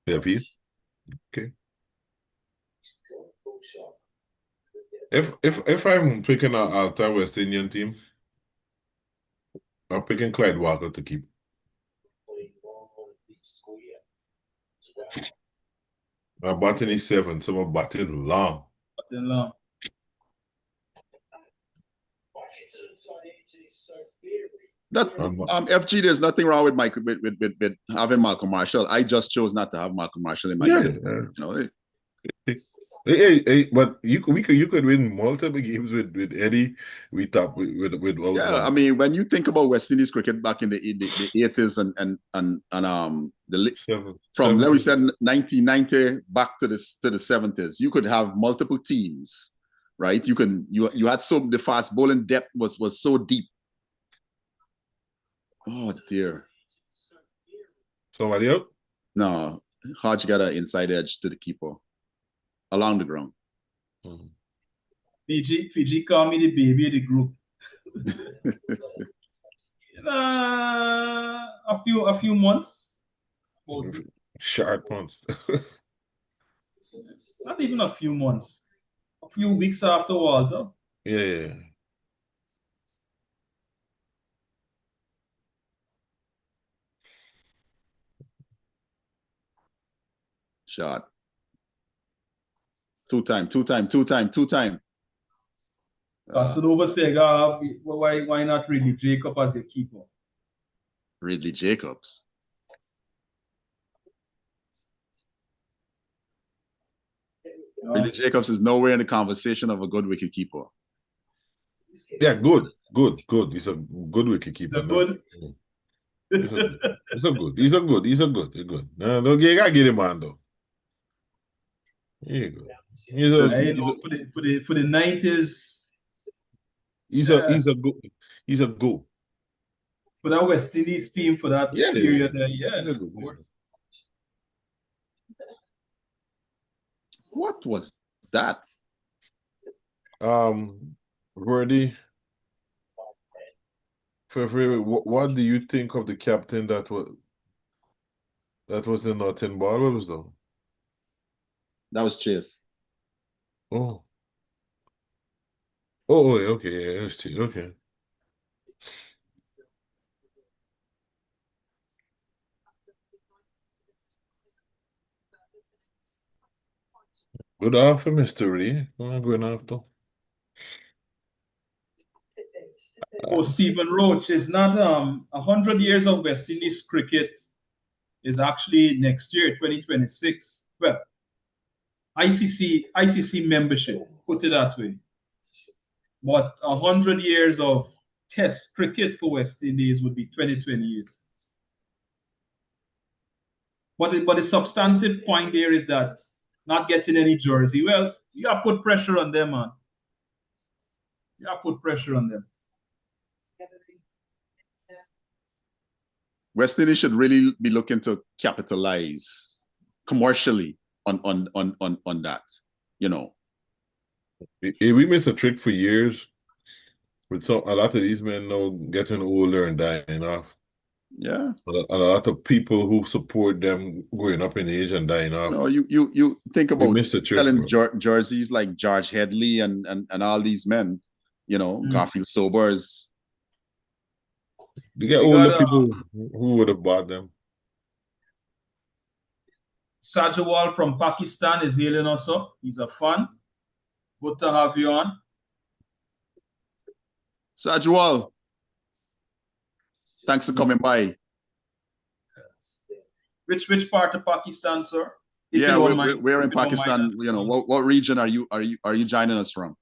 Heavy. Okay. If I'm picking an all-time West Indian team, I'm picking Clyde Walker to keep. My batting is 7, so I'm batting long. Batting long. That FG, there's nothing wrong with Michael with having Malcolm Marshall. I just chose not to have Malcolm Marshall in my game. You know, Hey, but you could win multiple games with Eddie. We top with yeah. I mean, when you think about West Indies cricket back in the 80s from let we said 1990 back to the 70s, you could have multiple teams, right? You had the fast bowling depth was so deep. Oh dear. Somebody out? No, Hodge got an inside edge to the keeper along the ground. Mm-hmm. Fiji call me the baby of the group. A few months. About it. Short months. Not even a few months. A few weeks after Walter. Yeah. Shot. Two time. Casanova Sega, why not Ridley Jacob as a keeper? Ridley Jacobs. Ridley Jacobs is nowhere in the conversation of a good wicketkeeper. Yeah, good. He's a good wicketkeeper. Is that good? He's a good. No, you gotta get him on though. Here you go. For the 90s, He's a go. for that West Indies team for that period there, yeah. He's a good. What was that? Verdi. What do you think of the captain that was in nothing ball? What was that? That was Chase. Oh, okay, yeah, that's Chase. Okay. Good after, Mr. Lee. I'm going after. Oh, Stephen Roach is not 100 years of West Indies cricket is actually next year, 2026. Well, ICC membership, put it that way. But 100 years of Test cricket for West Indies would be 2028. But the substantive point there is that not getting any jersey. Well, you gotta put pressure on them, man. You gotta put pressure on them. West Indies should really be looking to capitalize commercially on that, you know. We missed a trick for years with a lot of these men now getting older and dying off. Yeah. A lot of people who support them going up in age and dying off. No, you think about selling trick, jerseys like George Headley and all these men, you know, Garfield Sobers. You get older people who would have bought them. Sajawal from Pakistan is hailing us up. He's a fan. Good to have you on. Sajawal, thanks for coming by. Which part of Pakistan, sir? Yeah, we're in Pakistan. You know, what region are you joining us from?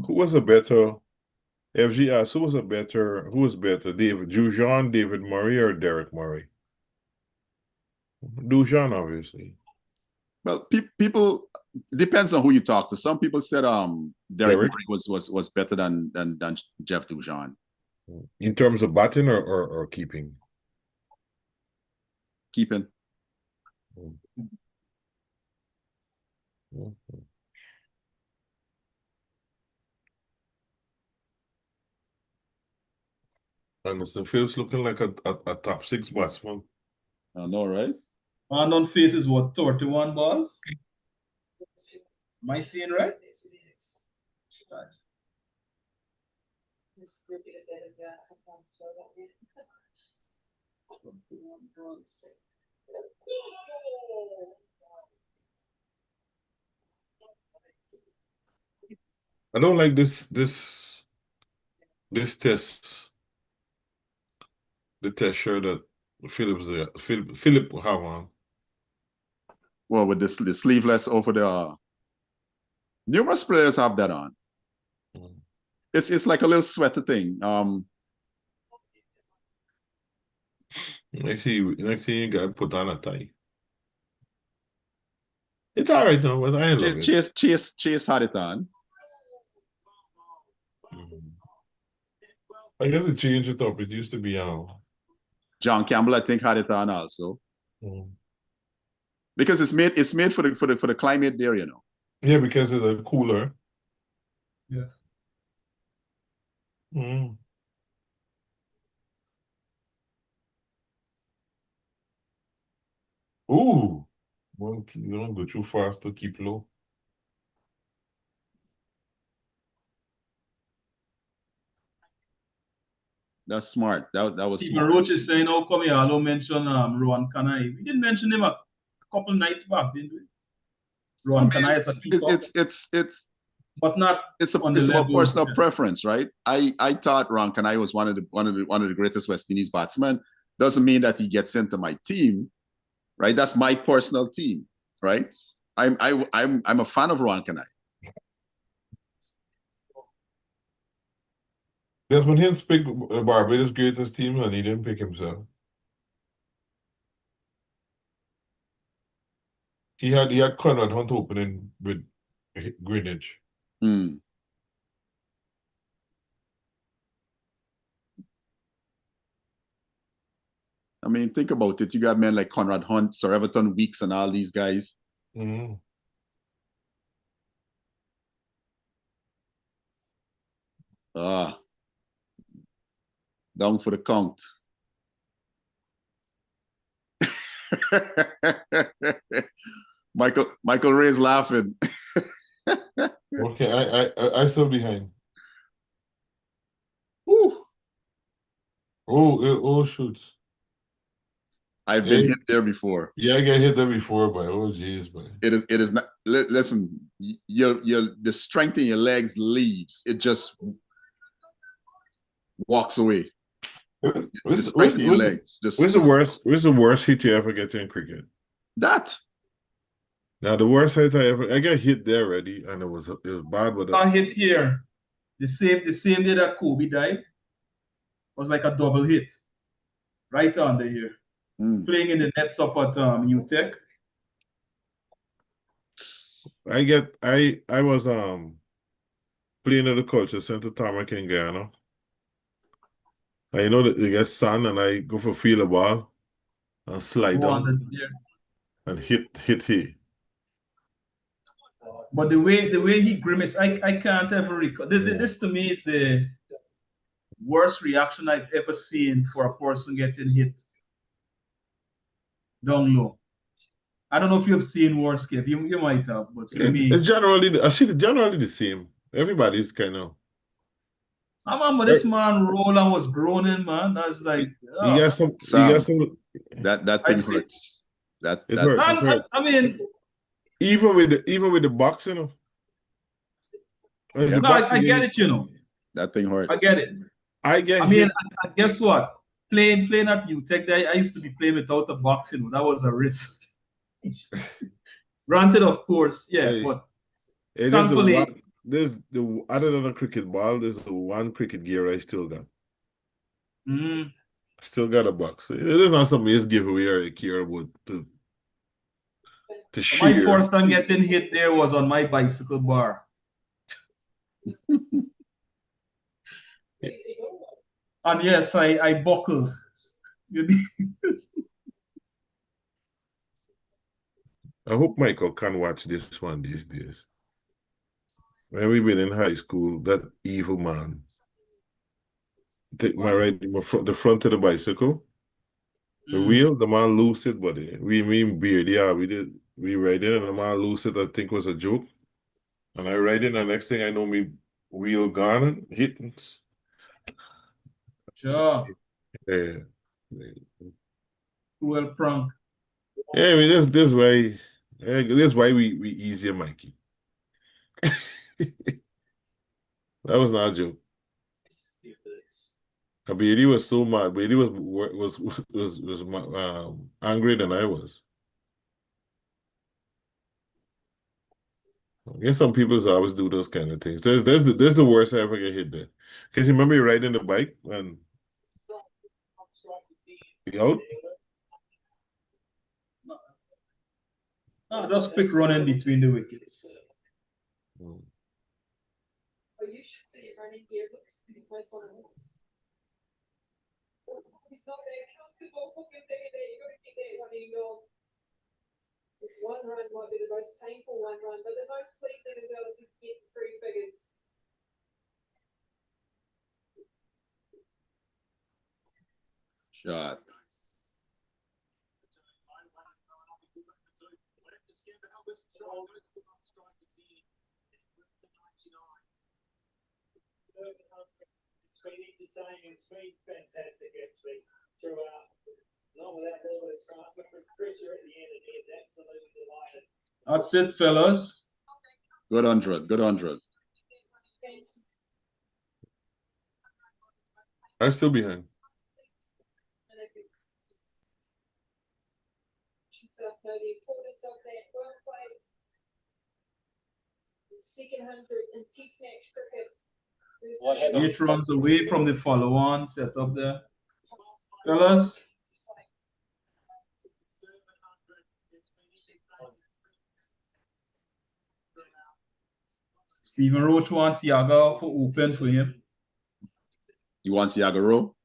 Who was a better? FG asked, who was better? Dujon, David Murray, or Derek Murray? Dujon, obviously. Well, people depends on who you talk to. Some people said Derek Murray was better than Jeff Dujon. In terms of batting or keeping? Keeping. Anderson Phillips looking like a top 6 batsman. I know, right? Man on face is what, 31 balls? Am I seeing right? I don't like this test. The test shirt that Philip will have on. Well, with the sleeveless over there, numerous players have that on. It's like a little sweater thing. Next thing you got to put on a tie. It's all right now, but I love it. Chase had it on. I guess it changed it up. It used to be John Campbell, I think, had it on also. Because it's made for the climate there, you know. Yeah, because it's a cooler. Yeah. Mm. Ooh. Well, you don't go too fast to keep low. That's smart. That was Stephen smart. Roach is saying, "How come you all mention Rowan Kanai? We didn't mention him a couple nights back, didn't we? I Rowan mean, Kanai is a keeper, but not on the it's about level. personal Yeah. preference, right? I thought Ron Kanai was one of the greatest West Indies batsmen. Doesn't mean that he gets into my team, right? That's my personal team, right? I'm a fan of Ron Kanai. Desmond Hicks picked Barbados' greatest team and he didn't pick himself. He had Conrad Hunt opening with Greenwich. Hmm. I mean, think about it. You got men like Conrad Hunt, Sir Everton Weeks, and all these guys. Mm. Ah, down for the count. Michael Ray's laughing. Okay, I still behind. Ooh, Oh shoot. I've been Hey, hit there before. yeah, I got hit there before, but oh jeez, but It is not. Listen, your the strength in your legs leaves. It just walks away. The strength in your legs just what's the worst hit you ever get in cricket? that. Now the worst hit I got hit there already, and it was bad with I it. hit here. The same day that Kobe died was like a double hit, right under here. Mm. Playing in the nets up at UTech. I was playing at the culture center Tarmac in Guyana. And you know that they get sun and I go for feel the ball and slide Go under down there. and hit he. But the way he grimaced, I can't ever recall. This to me is the worst reaction I've ever seen for a person getting hit down low. I don't know if you've seen worse, Kev. You might have, but for me, It's generally I see generally the same. Everybody's kind of I remember this man Roland was groaning, man. That's like, you got oh. Sam, some that I thing see. hurts. That it that hurts, it hurts. I mean, Even with the boxing, the no, I get boxing it, you know. that thing I hurts. get it. I get I mean, hit. guess what? Playing at UTech, I used to be playing without a box, you know. That was a risk. Granted, of course, yeah, Hey, but hey, there's the thankfully, one there's the other than a cricket ball, there's the one cricket gear I still got. mm, Still got a box. It is not something you just give away or I care about to my share. first time getting hit there was on my bicycle bar. And yes, I buckled. I hope Michael can watch this one these days. When we been in high school, that evil man take the front of the bicycle, the wheel, the man loose it, but we mean beard, yeah, we ride in and the man loose it, I think was a joke. And I ride in, and next thing I know, me wheel gone and hit. Sure. Yeah. Cruel prank. Yeah, I mean, this why we easier, Mikey. That was not a joke. Beatty was so mad. Beatty was angry than I was. I guess some people always do those kind of things. There's the worst I ever get hit there. Cause you remember you riding the bike and you out? No, just quick running between the wickets. Oh, you should see it running here. Look, he plays on a horse. He's not very comfortable fucking day. You're gonna get there when you go. This one run might be the most painful one run, but the most pleasing as well if he gets three figures. Shot. It's been entertaining, it's been fantastic actually throughout. Not without a little bit of traffic, but pressure at the end, and he is absolutely delighted. That's it, fellas. Good 100. Good 100. I'm still behind. Himself know the importance of that well played. The second 100 in Test match cricket. What happened? 8 runs away from the follow-on set up there. Fellas, Stephen Roach wants Yaga for open for him. He wants Yagaro.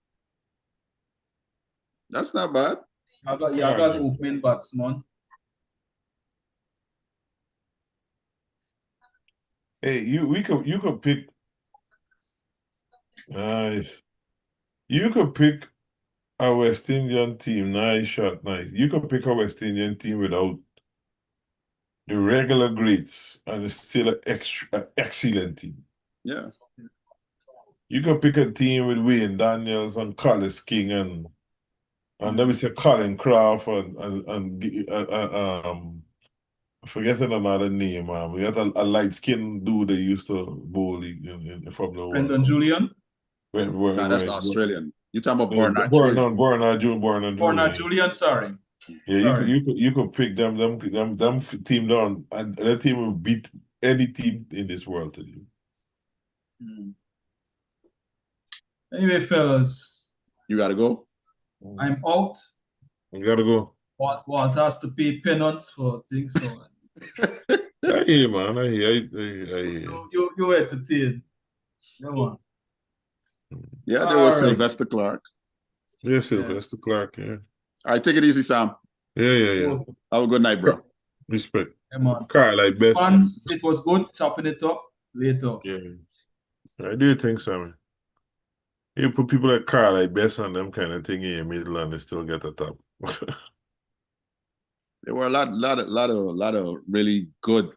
That's not bad. Yaga's opening batsman. Hey, you could pick. Nice. You could pick a West Indian team. Nice shot, nice. You could pick a West Indian team without the regular greats, and it's still an excellent team. Yeah. You could pick a team with Wayne Daniels and Collis King and then we say Colin Craft and forgetting another name. We got a light skinned dude that used to bowl in Formula One. Brendan Julian. Nah, that's Australian. You talking about Bernard Julian. Bernard Julian, sorry. Yeah, Sorry. you could pick them team down, and that team will beat any team in this world today. Anyway, fellas, You gotta go. I'm out. You gotta go. Walt has to pay penance for things. So I hear you, man. I hear. you entertain. Come on. Yeah, there was All right. Sylvester Clark. Yeah, Sylvester Clark, yeah. All right, take it easy, Sam. Yeah. Have a good night, bro. Respect. Come on. Carl, like best. Fans, it was good chopping it up later. Yeah. I do think, Sammy. You put people like Carl, like best on them kind of thing in your middle and they still get the top. There were a lot of really good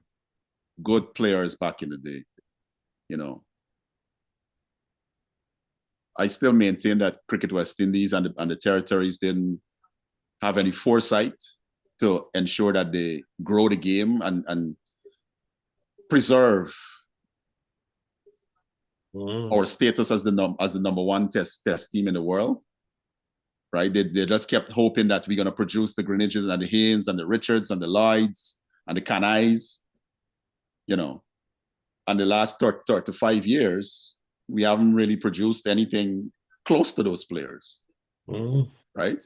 players back in the day. You know, I still maintain that Cricket West Indies and the territories didn't have any foresight to ensure that they grow the game and preserve our status as the number one test team in the world. Right? They just kept hoping that we're gonna produce the Greenwiches and the Haynes and the Richards and the Lloyds and the Canais, you know. And the last 35 years, we haven't really produced anything close to those players. Right?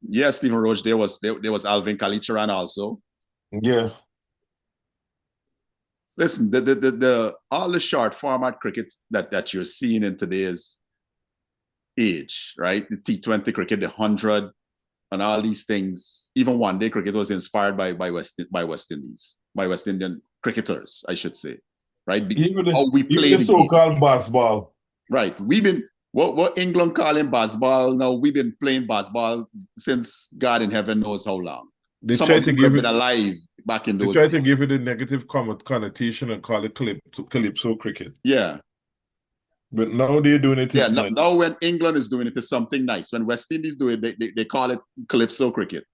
Yes, Stephen Roach, there was Alvin Kalicharan also. Yeah. Listen, the all the short format cricket that you're seeing in today's age, right? The T20 cricket, the 100, and all these things. Even one day cricket was inspired by West Indian cricketers, I should say, right? How we play the so-called baseball. Right. We've been what England calling baseball. Now we've been playing baseball since God in heaven knows how long. They Some try of to them give have it been alive back in They those try days. to give it a negative connotation and call it calypso cricket. Yeah. But now they're doing it. Yeah. Now when England is doing it, it's something nice. When West Indies do it, they call it calypso cricket.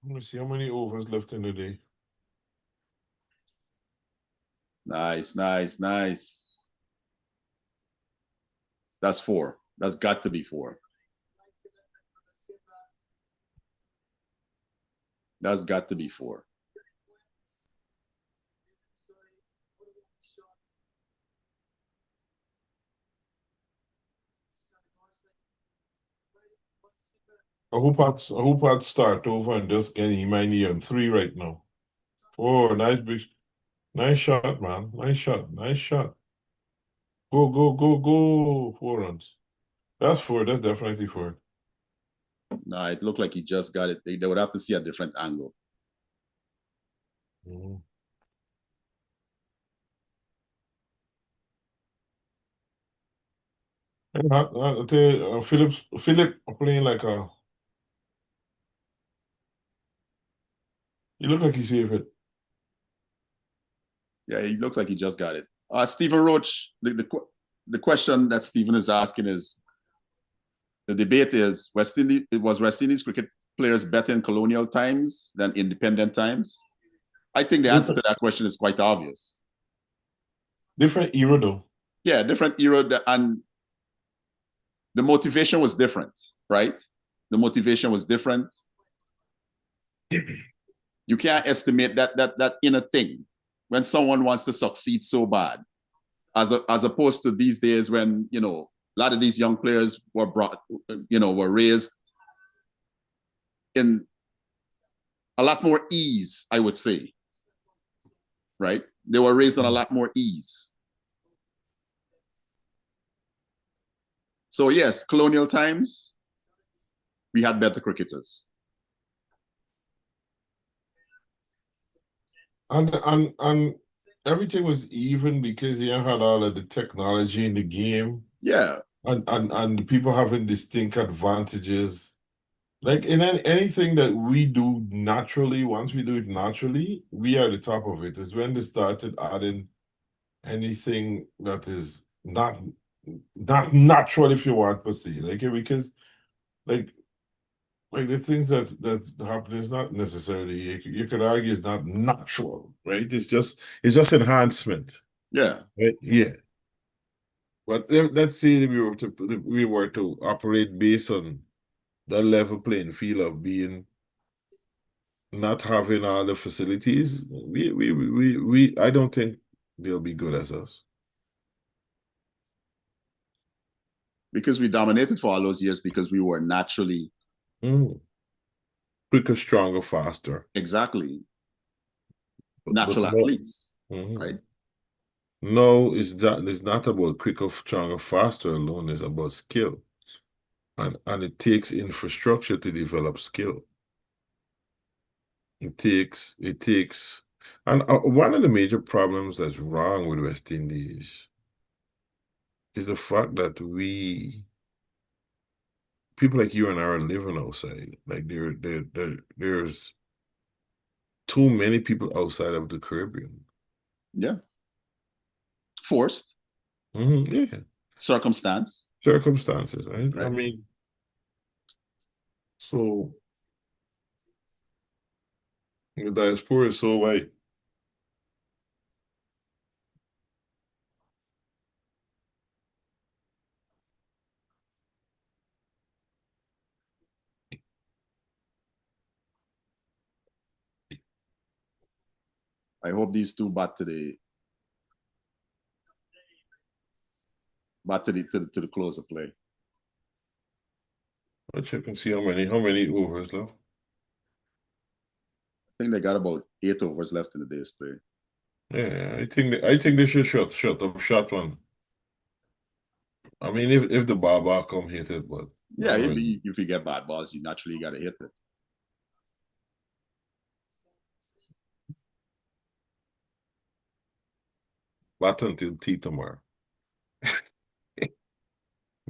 Let me see how many overs left in the day. Nice. That's 4. That's got to be 4. That's got to be 4. I hope I'd start over and just get him on 3 right now. Oh, nice shot, man. Nice shot. Go. 4 runs. That's 4. That's definitely 4. No, it looked like he just got it. They would have to see a different angle. Mhm. I tell you, Philip playing like a. He look like he saved it. Yeah, he looks like he just got it. Stephen Roach, the question that Stephen is asking is, the debate is, West Indies cricket players better in colonial times than independent times? I think the answer to that question is quite obvious. Different era though. Yeah, different era, and the motivation was different, right? The motivation was different. You can't estimate that inner thing when someone wants to succeed so bad, as opposed to these days when, you know, a lot of these young players were were raised in a lot more ease, I would say, right? They were raised on a lot more ease. So yes, colonial times, we had better cricketers. And everything was even because you had all of the technology in the game. Yeah. And the people having distinct advantages. Like in anything that we do naturally, once we do it naturally, we are the top of it. It's when they started adding anything that is not natural, if you want to see, like, because like the things that happen is not necessarily, you could argue, is not natural, right? It's just enhancement. Yeah. Right? Yeah. But let's say we were to operate based on that level playing field of being not having all the facilities, I don't think they'll be good as us. Because we dominated for all those years because we were naturally quicker, stronger, faster. Exactly. Natural athletes, right? No, it's not about quicker, stronger, faster alone. It's about skill. And it takes infrastructure to develop skill. It takes, and one of the major problems that's wrong with West Indies is the fact that people like you and I are living outside. Like there's too many people outside of the Caribbean. Yeah. Forced. Yeah. Circumstances, right? Right. I mean, so the diaspora is so white. I hope these two bat to the close of play. Let's check and see how many overs left. I think they got about 8 overs left in the day's play. Yeah, I think they should shot one. I mean, if the ball come hit it, but yeah, if you get bad balls, you naturally got to hit it. Bat until tea tomorrow.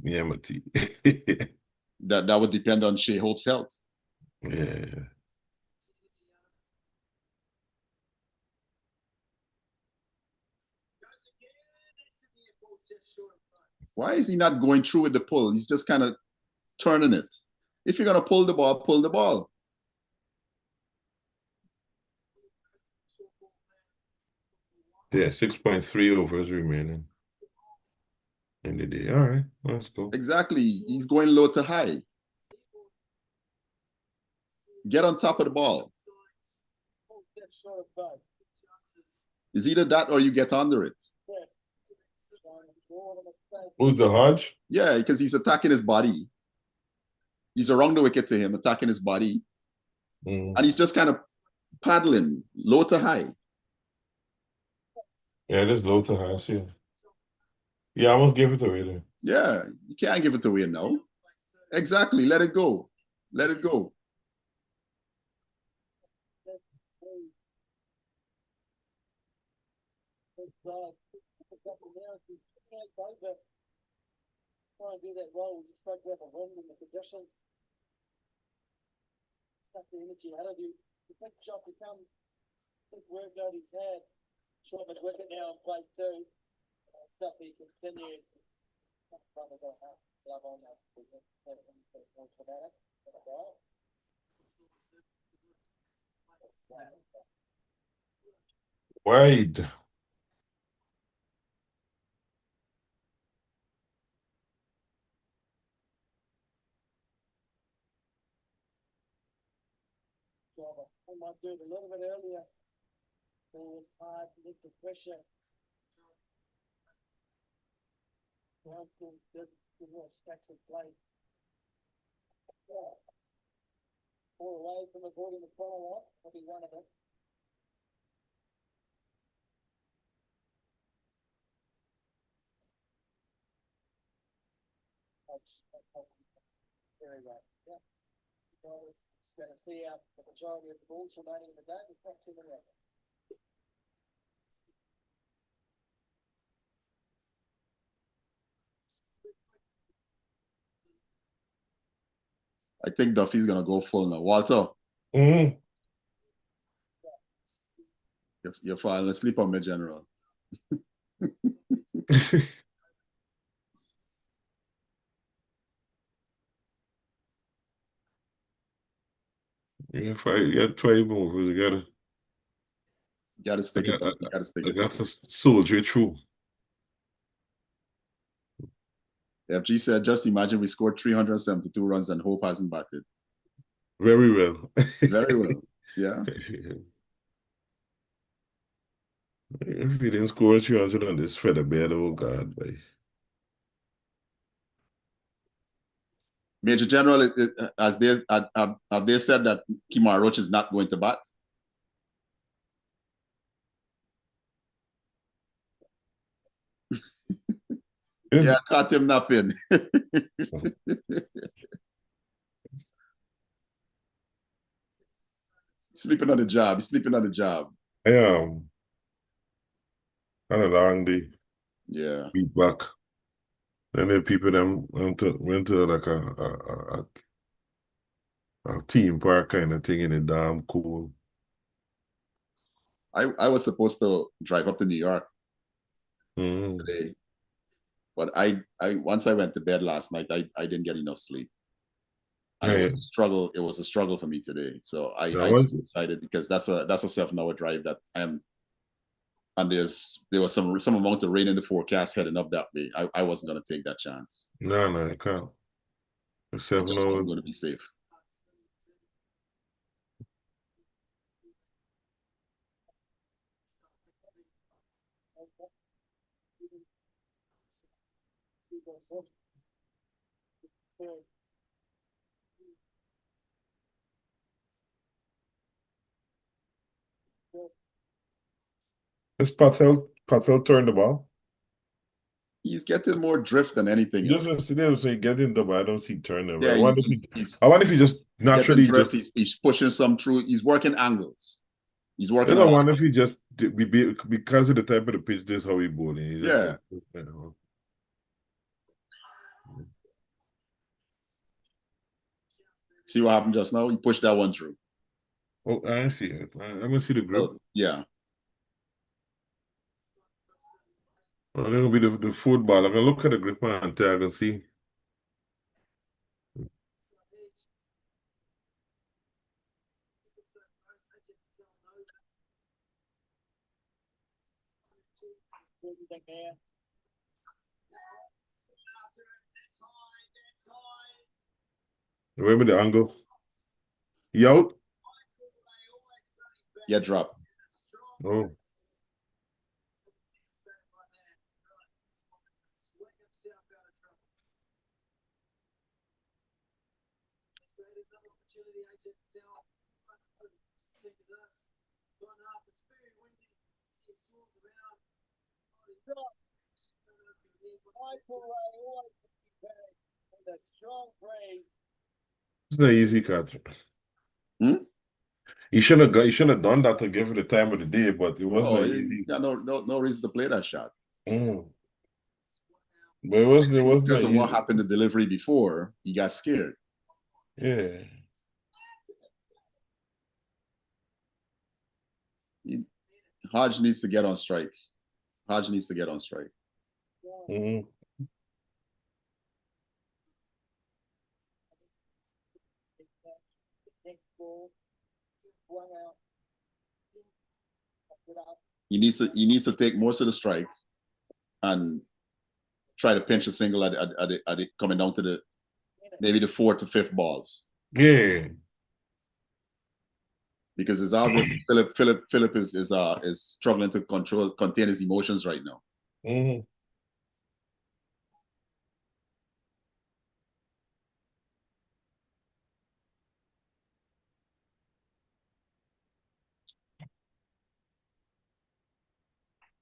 Yeah, my tea. That would depend on Shea Hope's health. Yeah. Why is he not going through with the pull? He's just kind of turning it. If you're going to pull the ball, pull the ball. Yeah, 6.3 overs remaining in the day. All right, let's go. Exactly. He's going low to high. Get on top of the ball. It's either that or you get under it. Who's the Hodge? Yeah, because he's attacking his body. He's around the wicket to him, attacking his body, Mm. and he's just kind of paddling low to high. Yeah, that's low to high. See. Yeah, I almost gave it away there. Yeah, you can't give it away now. Exactly. Let it go. Let it go. Try and do that role, just like have a wind in the conditions. Stuff the energy out of you. The big shot become big workload he's had. Short of wicket now in play two. Stuff he continued. Love on that. Wide. I might do it a little bit earlier. Forward hard, lift the pressure. Johnson did give us stacks of play. All away from avoiding the follow-up, will be one of them. Very right, yeah. Going to see out the majority of the balls remaining in the game, it's not too many of them. I think Duffy's gonna go full now. Walter, Mm. you're falling asleep on me, General. You got 12 moves. You gotta stick it, Duffy. You gotta stick I it. got to soldier it through. FG said, just imagine we scored 372 runs and Hope hasn't batted. Very well. Very well. Yeah. If we didn't score 300 on this feather bed, oh God, boy. Major General, as they have they said that Kemar Roach is not going to bat? Yeah, caught him napping. Sleeping on the job. He's sleeping on the job. Yeah. Had a long day. Yeah. Beat back. Then the people them went to like a theme park kind of thing in the damn cool. I was supposed to drive up to New York Mm. today, but I once I went to bed last night, I didn't get enough sleep. And it was a struggle. It was a struggle for me today. So I just decided, because that's a 7-hour drive that I am, and there was some amount of rain in the forecast heading up that way. I wasn't going to take that chance. No, you can't. I just wasn't going to be safe. Is Patel turned the ball? He's getting more drift than anything. You just say getting the ball. I don't see turning. Yeah, I wonder if he just naturally drift, he's pushing some through. He's working angles. He's working. I wonder if he just because of the type of the pitch, this is how he bowling. He just See what happened just now? He pushed that one through. Oh, I see it. I'm gonna see the grip. Oh, yeah. Well, it's gonna be the football. I'm gonna look at the grip and tag and see. Remember the angle? He out? Yeah, drop. Oh. sick of this. It's going up. It's very windy. See swirls around. Oh, it's not. It's not easy catch. Hmm? He shouldn't have done that to give it the time of the day, but it wasn't Oh, easy. he's got no reason to play that shot. Mm. But it wasn't Because of what easy. happened the delivery before, he got scared. Yeah. Hodge needs to get on strike. Hodge needs to get on strike. Mm. He needs to take most of the strike and try to pinch a single at it coming down to the maybe the 4th to 5th balls. Yeah. Because it's obvious Philip is struggling to contain his emotions right now. Mm.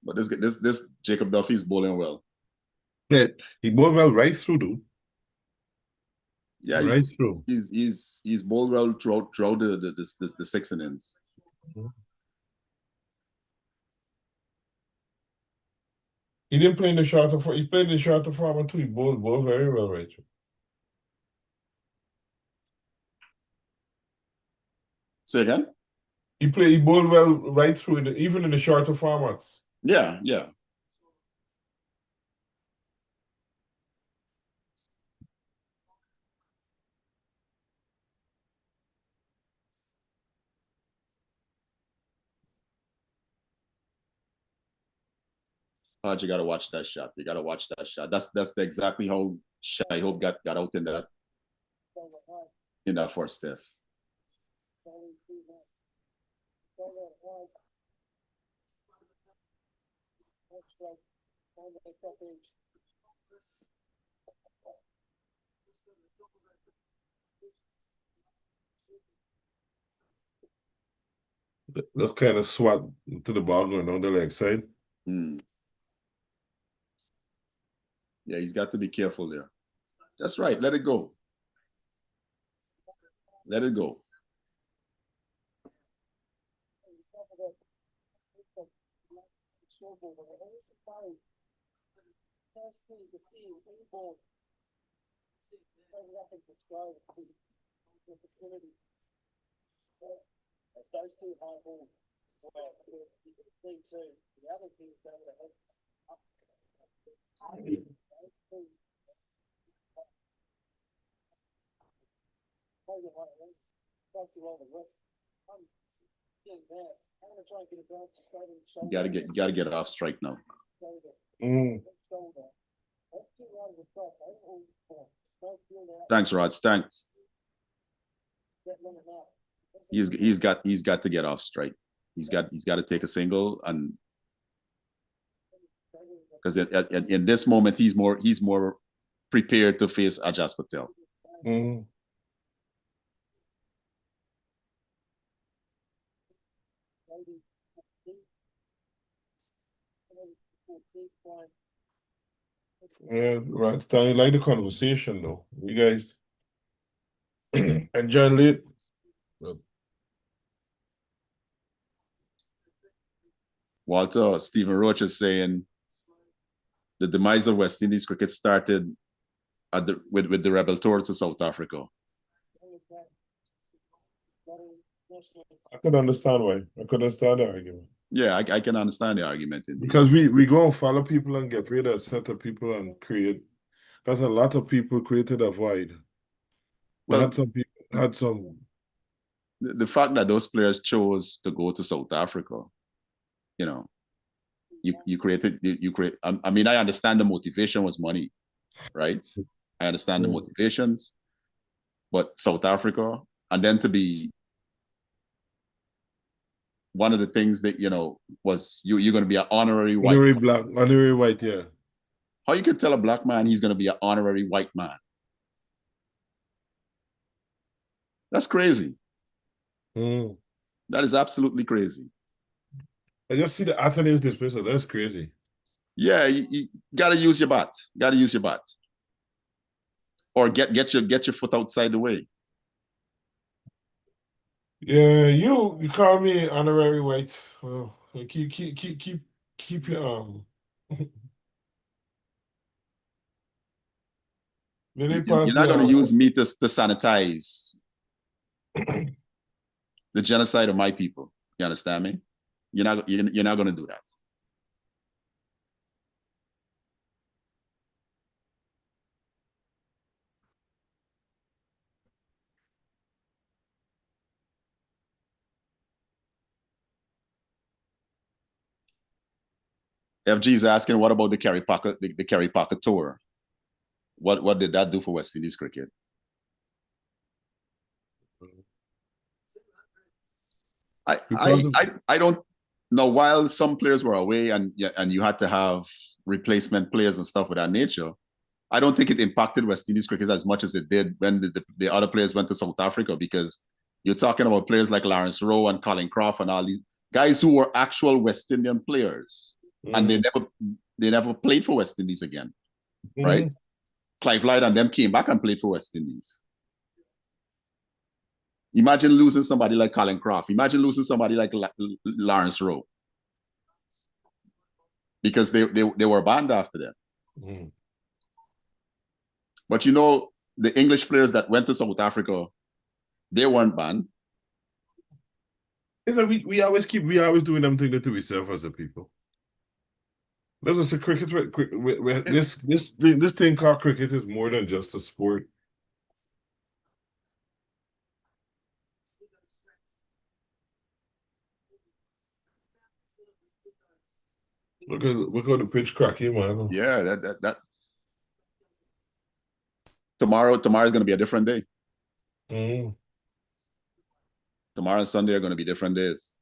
But this Jacob Duffy's bowling well. Yeah. He bowled well right through, though. Yeah, right through. He's bowled well throughout the 6 innings. He didn't play in the shorter form. He played in the shorter format too. He bowled very well, Rachel. Say again? He bowled well right through even in the shorter formats. Yeah, yeah. Hodge, you gotta watch that shot. You gotta watch that shot. That's exactly how Shai Hope got out in that first test. That kind of swat to the ball going on the leg side. Hmm. Yeah, he's got to be careful there. That's right. Let it go. Let it go. You gotta get off strike now. Mm. Thanks, Rod. Thanks. He's got to get off strike. He's got to take a single, and because in this moment he's more prepared to face Ajaz Patel. Mm. Yeah, right. I like the conversation though. You guys enjoy it. Walter, Stephen Roach is saying the demise of West Indies cricket started with the Rebel Tour to South Africa. I could understand why. I could understand the argument. Yeah, I can understand the argument indeed. Because we go and follow people and get rid of set of people and create. That's a lot of people created a void. Well, had some people had some. The fact that those players chose to go to South Africa, you create. I mean, I understand the motivation was money, right? I understand the motivations, but South Africa, and then to be one of the things that was you're going to be an honorary white, honorary white, yeah. How you could tell a black man he's going to be an honorary white man? That's crazy. Mm. That is absolutely crazy. I just see the attendance dismissal. That's crazy. Yeah, you gotta use your bat. Gotta use your bat. Or get your foot outside the way. Yeah, you call me honorary white. Well, keep your Then they pass You're not the gonna use me to sanitize the genocide of my people. You understand me? You're not gonna do that. FG is asking, what about the Kerry Packer, the Kerry Packer tour? What did that do for West Indies cricket? I don't know. While some players were away and you had to have replacement players and stuff of that nature, I don't think it impacted West Indies cricket as much as it did when the other players went to South Africa, because you're talking about players like Lawrence Rowe and Colin Croft and all these guys who were actual West Indian players, and they never played for West Indies again, right? Clive Lloyd and them came back and played for West Indies. Imagine losing somebody like Colin Croft. Imagine losing somebody like Lawrence Rowe, because they were banned after that. But you know, the English players that went to South Africa, they weren't banned. It's like we always doing them things to ourselves as a people. That was a cricket. This thing called cricket is more than just a sport. Look at the pitch cracking, man. Yeah, that tomorrow's going to be a different day. Tomorrow and Sunday are going to be different days.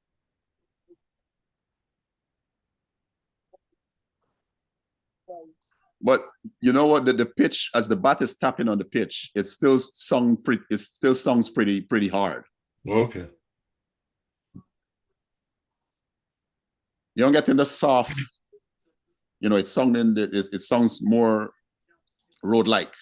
But you know what? The pitch, as the bat is tapping on the pitch, it still sounds pretty hard. Okay. You don't get in the soft. You know, it sounds more road-like.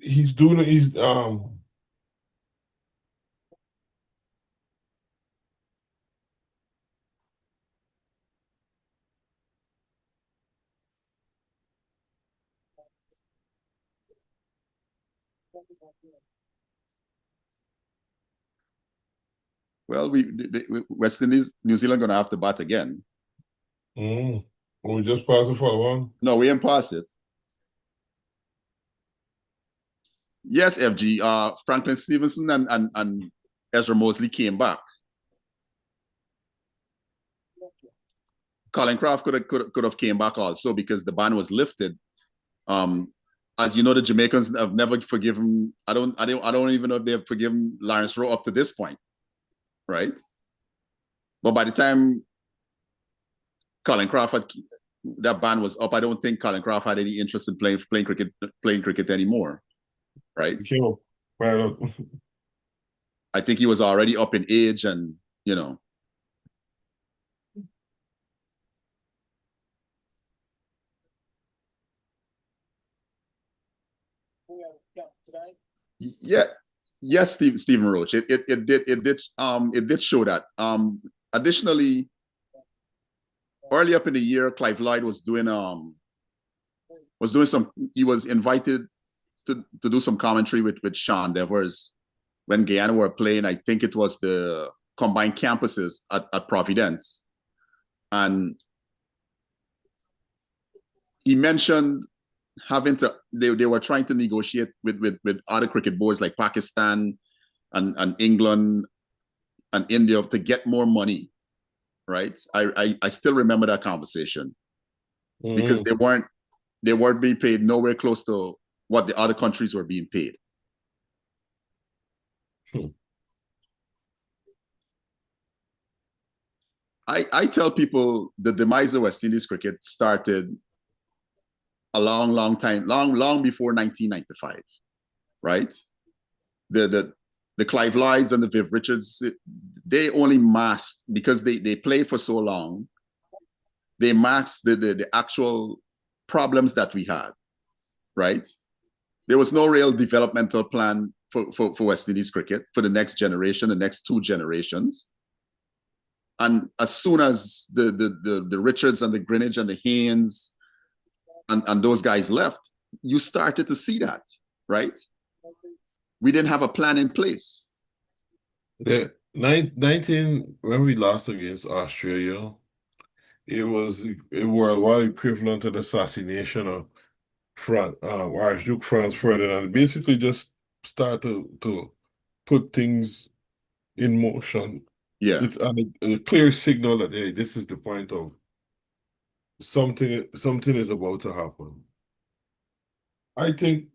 He's Well, West Indies, New Zealand going to have to bat again. We just pass it for a while. No, we ain't pass it. Yes, FG. Franklin Stevenson and Ezra Mosley came back. Colin Croft could have came back also, because the ban was lifted. As you know, the Jamaicans have never forgiven. I don't even know if they have forgiven Lawrence Rowe up to this point, right? But by the time Colin Croft that ban was up, I don't think Colin Croft had any interest in playing cricket anymore, right? Sure. Right. I think he was already up in age, and you know. Yeah, yes, Stephen Roach. It did show that. Additionally, early up in the year, Clive Lloyd was doing some. He was invited to do some commentary with Sean Devers when Guyana were playing. I think it was the combined campuses at Providence, and he mentioned they were trying to negotiate with other cricket boards like Pakistan and England and India to get more money, right? I still remember that conversation, because they weren't being paid nowhere close to what the other countries were being paid. I tell people the demise of West Indies cricket started a long time, long before 1995, right? The Clive Lloyds and the Viv Richards, they only masked because they played for so long. They masked the actual problems that we had, right? There was no real developmental plan for West Indies cricket for the next generation, the next two generations. And as soon as the Richards and the Greenwich and the Haynes and those guys left, you started to see that, right? We didn't have a plan in place. The 19 when we lost against Australia, it was a worldwide equivalent to the assassination of Archduke Franz Ferdinand. Basically, just start to put things in motion. Yeah, It's a clear signal that hey, this is the point of something is about to happen. I think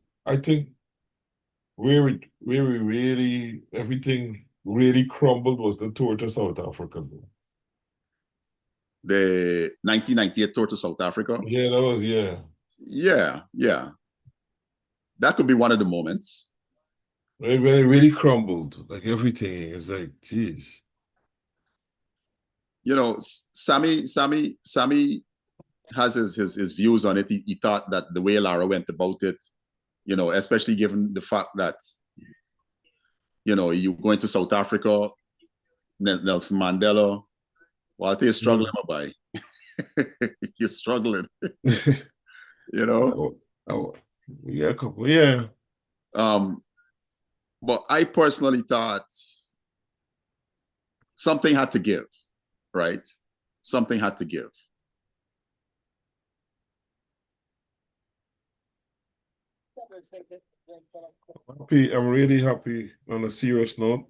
where we really everything really crumbled was the tour to South Africa. the 1998 tour to South Africa. Yeah, that was Yeah. That could be one of the moments. It really crumbled. Like everything is like, geez. You know, Sammy has his views on it. He thought that the way Lara went about it, you know, especially given the fact that, you know, you going to South Africa, Nelson Mandela, Walter is struggling, my boy. You're struggling, you know. Yeah, yeah. But I personally thought something had to give, right? Something had to give. I'm really happy on a serious note.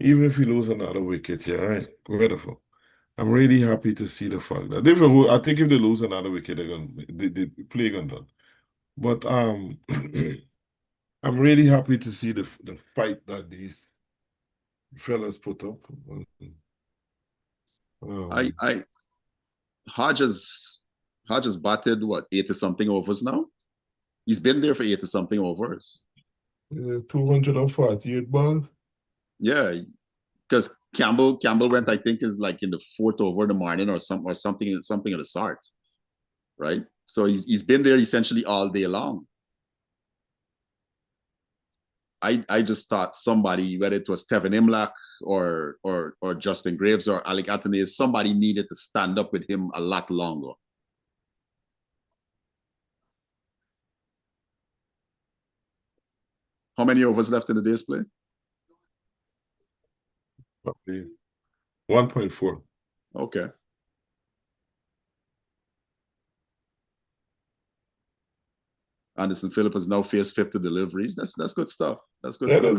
Even if we lose another wicket, yeah, incredible. I'm really happy to see the fact that I think if they lose another wicket, they play gone done. But I'm really happy to see the fight that these fellas put up. Hodges batted what, 80 something overs now? He's been there for 80 something overs. 248 balls. Yeah, because Campbell went, I think, is like in the fourth over in the morning or something of the sort, right? So he's been there essentially all day long. I just thought somebody, whether it was Tevin Imlach or Justin Graves or Alec Athanaze, somebody needed to stand up with him a lot longer. How many overs left in the day's play? 1.4. Okay. Anderson Phillip has now faced 50 deliveries. That's good stuff. That's good stuff.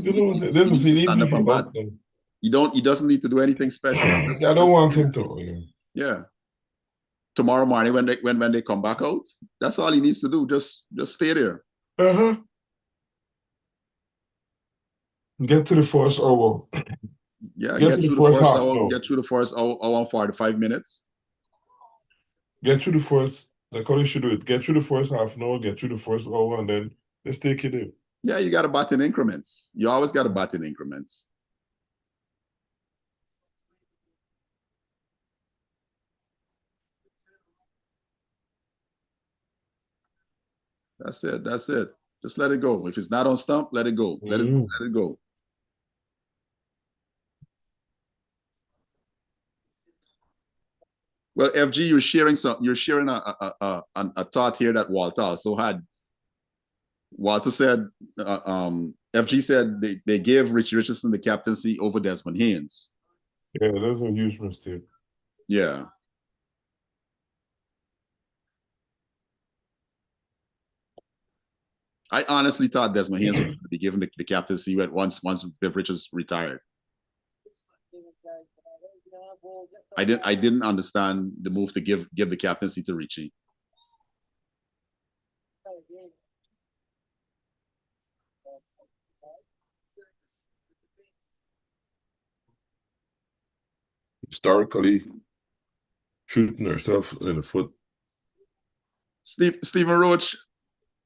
He doesn't need to do anything special. I don't want him to. Yeah. Tomorrow morning when they come back out, that's all he needs to do. Just stay there. Get to the first hour. Yeah, get through the first hour. Get through the first hour and 45 minutes. Get through the first. Like how you should do it. Get through the first half an hour, get through the first hour, and then let's take it in. Yeah, you got to bat in increments. You always got to bat in increments. That's it. Just let it go. If it's not on stump, let it go. Let it go. Well, FG, you're sharing a thought here that Walter also had. Walter said, FG said they gave Richie Richardson the captaincy over Desmond Haynes. Yeah, that's a huge mistake. Yeah. I honestly thought Desmond Haynes was going to be given the captaincy once Viv Richards retired. I didn't understand the move to give the captaincy to Richie. historically shooting herself in the foot. Stephen Roach,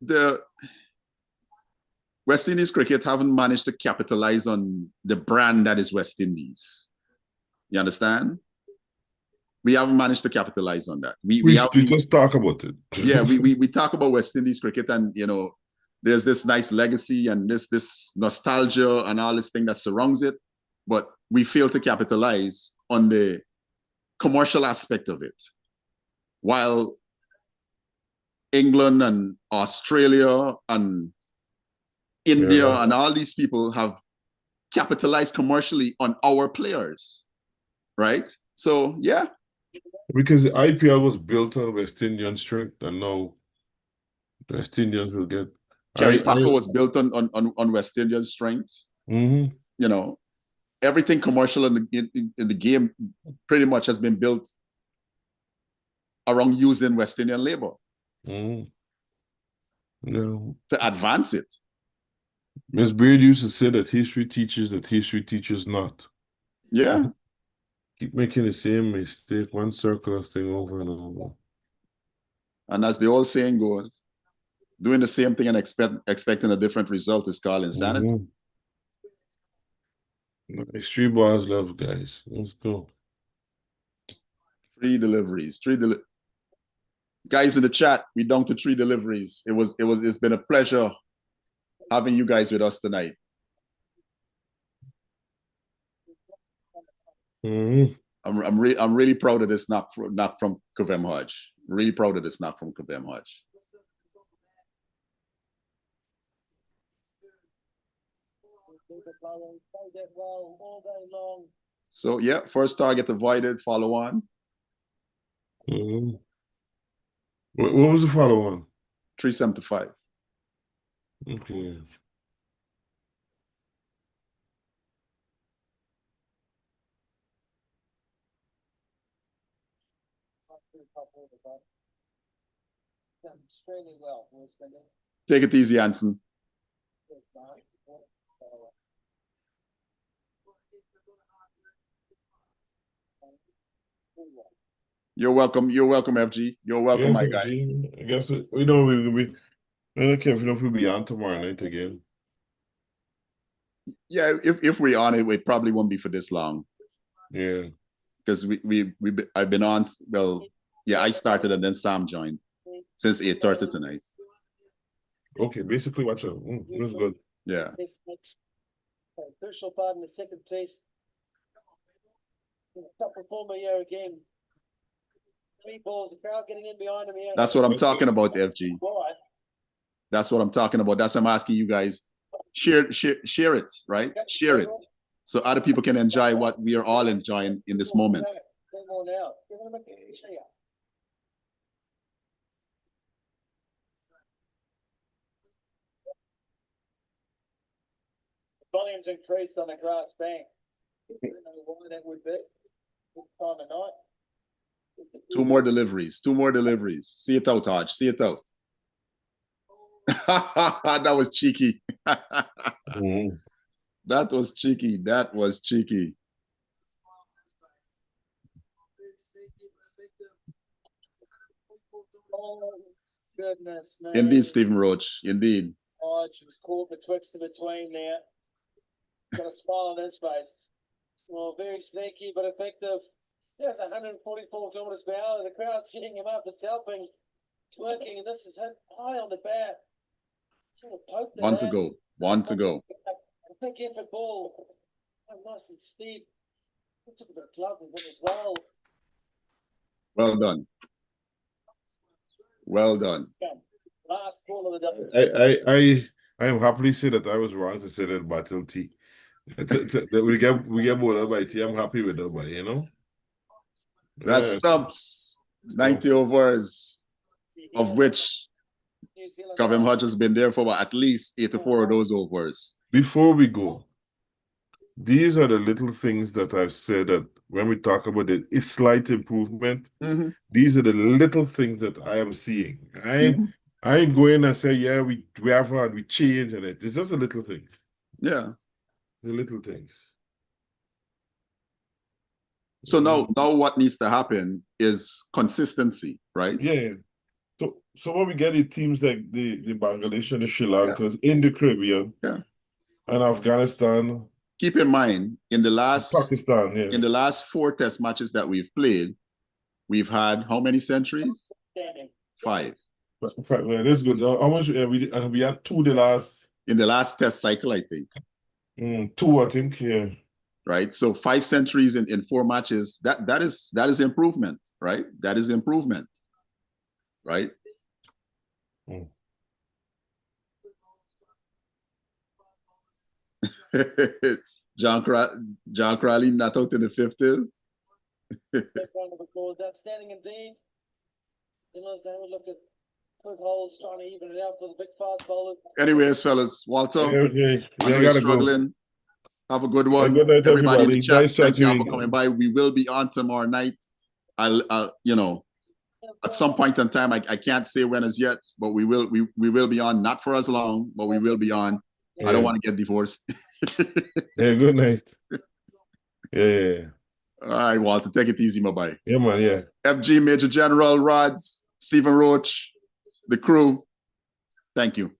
the West Indies cricket haven't managed to capitalize on the brand that is West Indies. You understand? We haven't managed to capitalize on that. We just talk about it. Yeah, we talk about West Indies cricket, and there's this nice legacy and this nostalgia and all this thing that surrounds it, but we fail to capitalize on the commercial aspect of it. While England and Australia and India and all these people have capitalized commercially on our players, right? So yeah. Because the IPL was built on West Indian strength, and now the West Indians will get. Kerry Packer was built on West Indian strength. Mm-hmm. Everything commercial in the game pretty much has been built around using West Indian labor to advance it. Ms. Beard used to say that history teaches not. Yeah. Keep making the same mistake, one circular thing over and over. And as the old saying goes, doing the same thing and expecting a different result is called insanity. Nice. 3 balls left, guys. Let's go. 3 deliveries. Guys in the chat, we down to 3 deliveries. It's been a pleasure having you guys with us tonight. I'm really proud of this knock from Kavem Hodge. Really proud of this knock from Kavem Hodge. So yeah, first target avoided, follow on. What was the follow on? 375. Okay. Take it easy, Hansen. You're welcome. You're welcome, FG. You're welcome, my guy. I guess we know we I don't care if we'll be on tomorrow night again. Yeah, if we're on it probably won't be for this long. Yeah. Because I've been on. Well, yeah, I started and then Sam joined since 8:30 tonight. Okay, basically, watch it. It was good. Yeah. Crucial part in the second test. Top performer here again. 3 balls, the crowd getting in behind him here. That's what I'm talking about, FG. That's what I'm talking about. That's why I'm asking you guys. Share it, right? Share it. So other people can enjoy what we are all enjoying in this moment. Volumes increased on the grass bank. I don't know why that would be. This time of night. 2 more deliveries. 2 more deliveries. See it out, Hodge. See it out. That was cheeky. That was cheeky. That was cheeky. Oh, goodness, man. Indeed, Stephen Roach. Indeed. Hodge was caught betwixt and between there. Got a smile on his face. Well, very sneaky but effective. There's 144 kilometers per hour. The crowd's hitting him up. It's helping. It's working, and this is hit high on the bat. One to go. One to go. A big effort ball. Nice and steep. Took a bit of glove with it as well. Well done. Well done. Last ball of the day. I am happily say that I was wrong to say that Battle T. we get bowled by T. I'm happy with that, but That's stumps. 90 overs, of which Kavem Hodge has been there for at least 84 of those overs. Before we go, these are the little things that I've said that when we talk about it, it's slight improvement. These are the little things that I am seeing. I ain't going and say, yeah, we have had, we change, and it's just the little things. Yeah. The little things. So now what needs to happen is consistency, right? Yeah. So when we get the teams like the Bangladesh and the Sri Lankas in the Caribbean, Yeah. and Afghanistan, Keep in mind, in the last Pakistan, yeah. in the last 4 test matches that we've played, we've had how many centuries? 5. In fact, well, that's good. How much we had 2 the last In the last test cycle, I think. 2, I think, yeah. Right. So 5 centuries in 4 matches, that is improvement, right? That is improvement. Right. John Crowley not out in the 50s. That's standing indeed. You must have a look at Kurt Holes trying to even it out for the big fast bowlers. Anyways, fellas, Walter, Okay. I Yeah, know I you're gotta struggling. Have a good one. Good night, Everybody in the everybody. chat, Nice thank you all for chatting. coming by. We will be on tomorrow night. I'll at some point in time, I can't say when as yet, but we will be on, not for as long, but we will be on. I don't want to get divorced. Yeah, good night. Yeah. All right, Walter, take it easy, bye-bye. Yeah, man, yeah. FG, Major General, Rods, Stephen Roach, the crew. Thank you.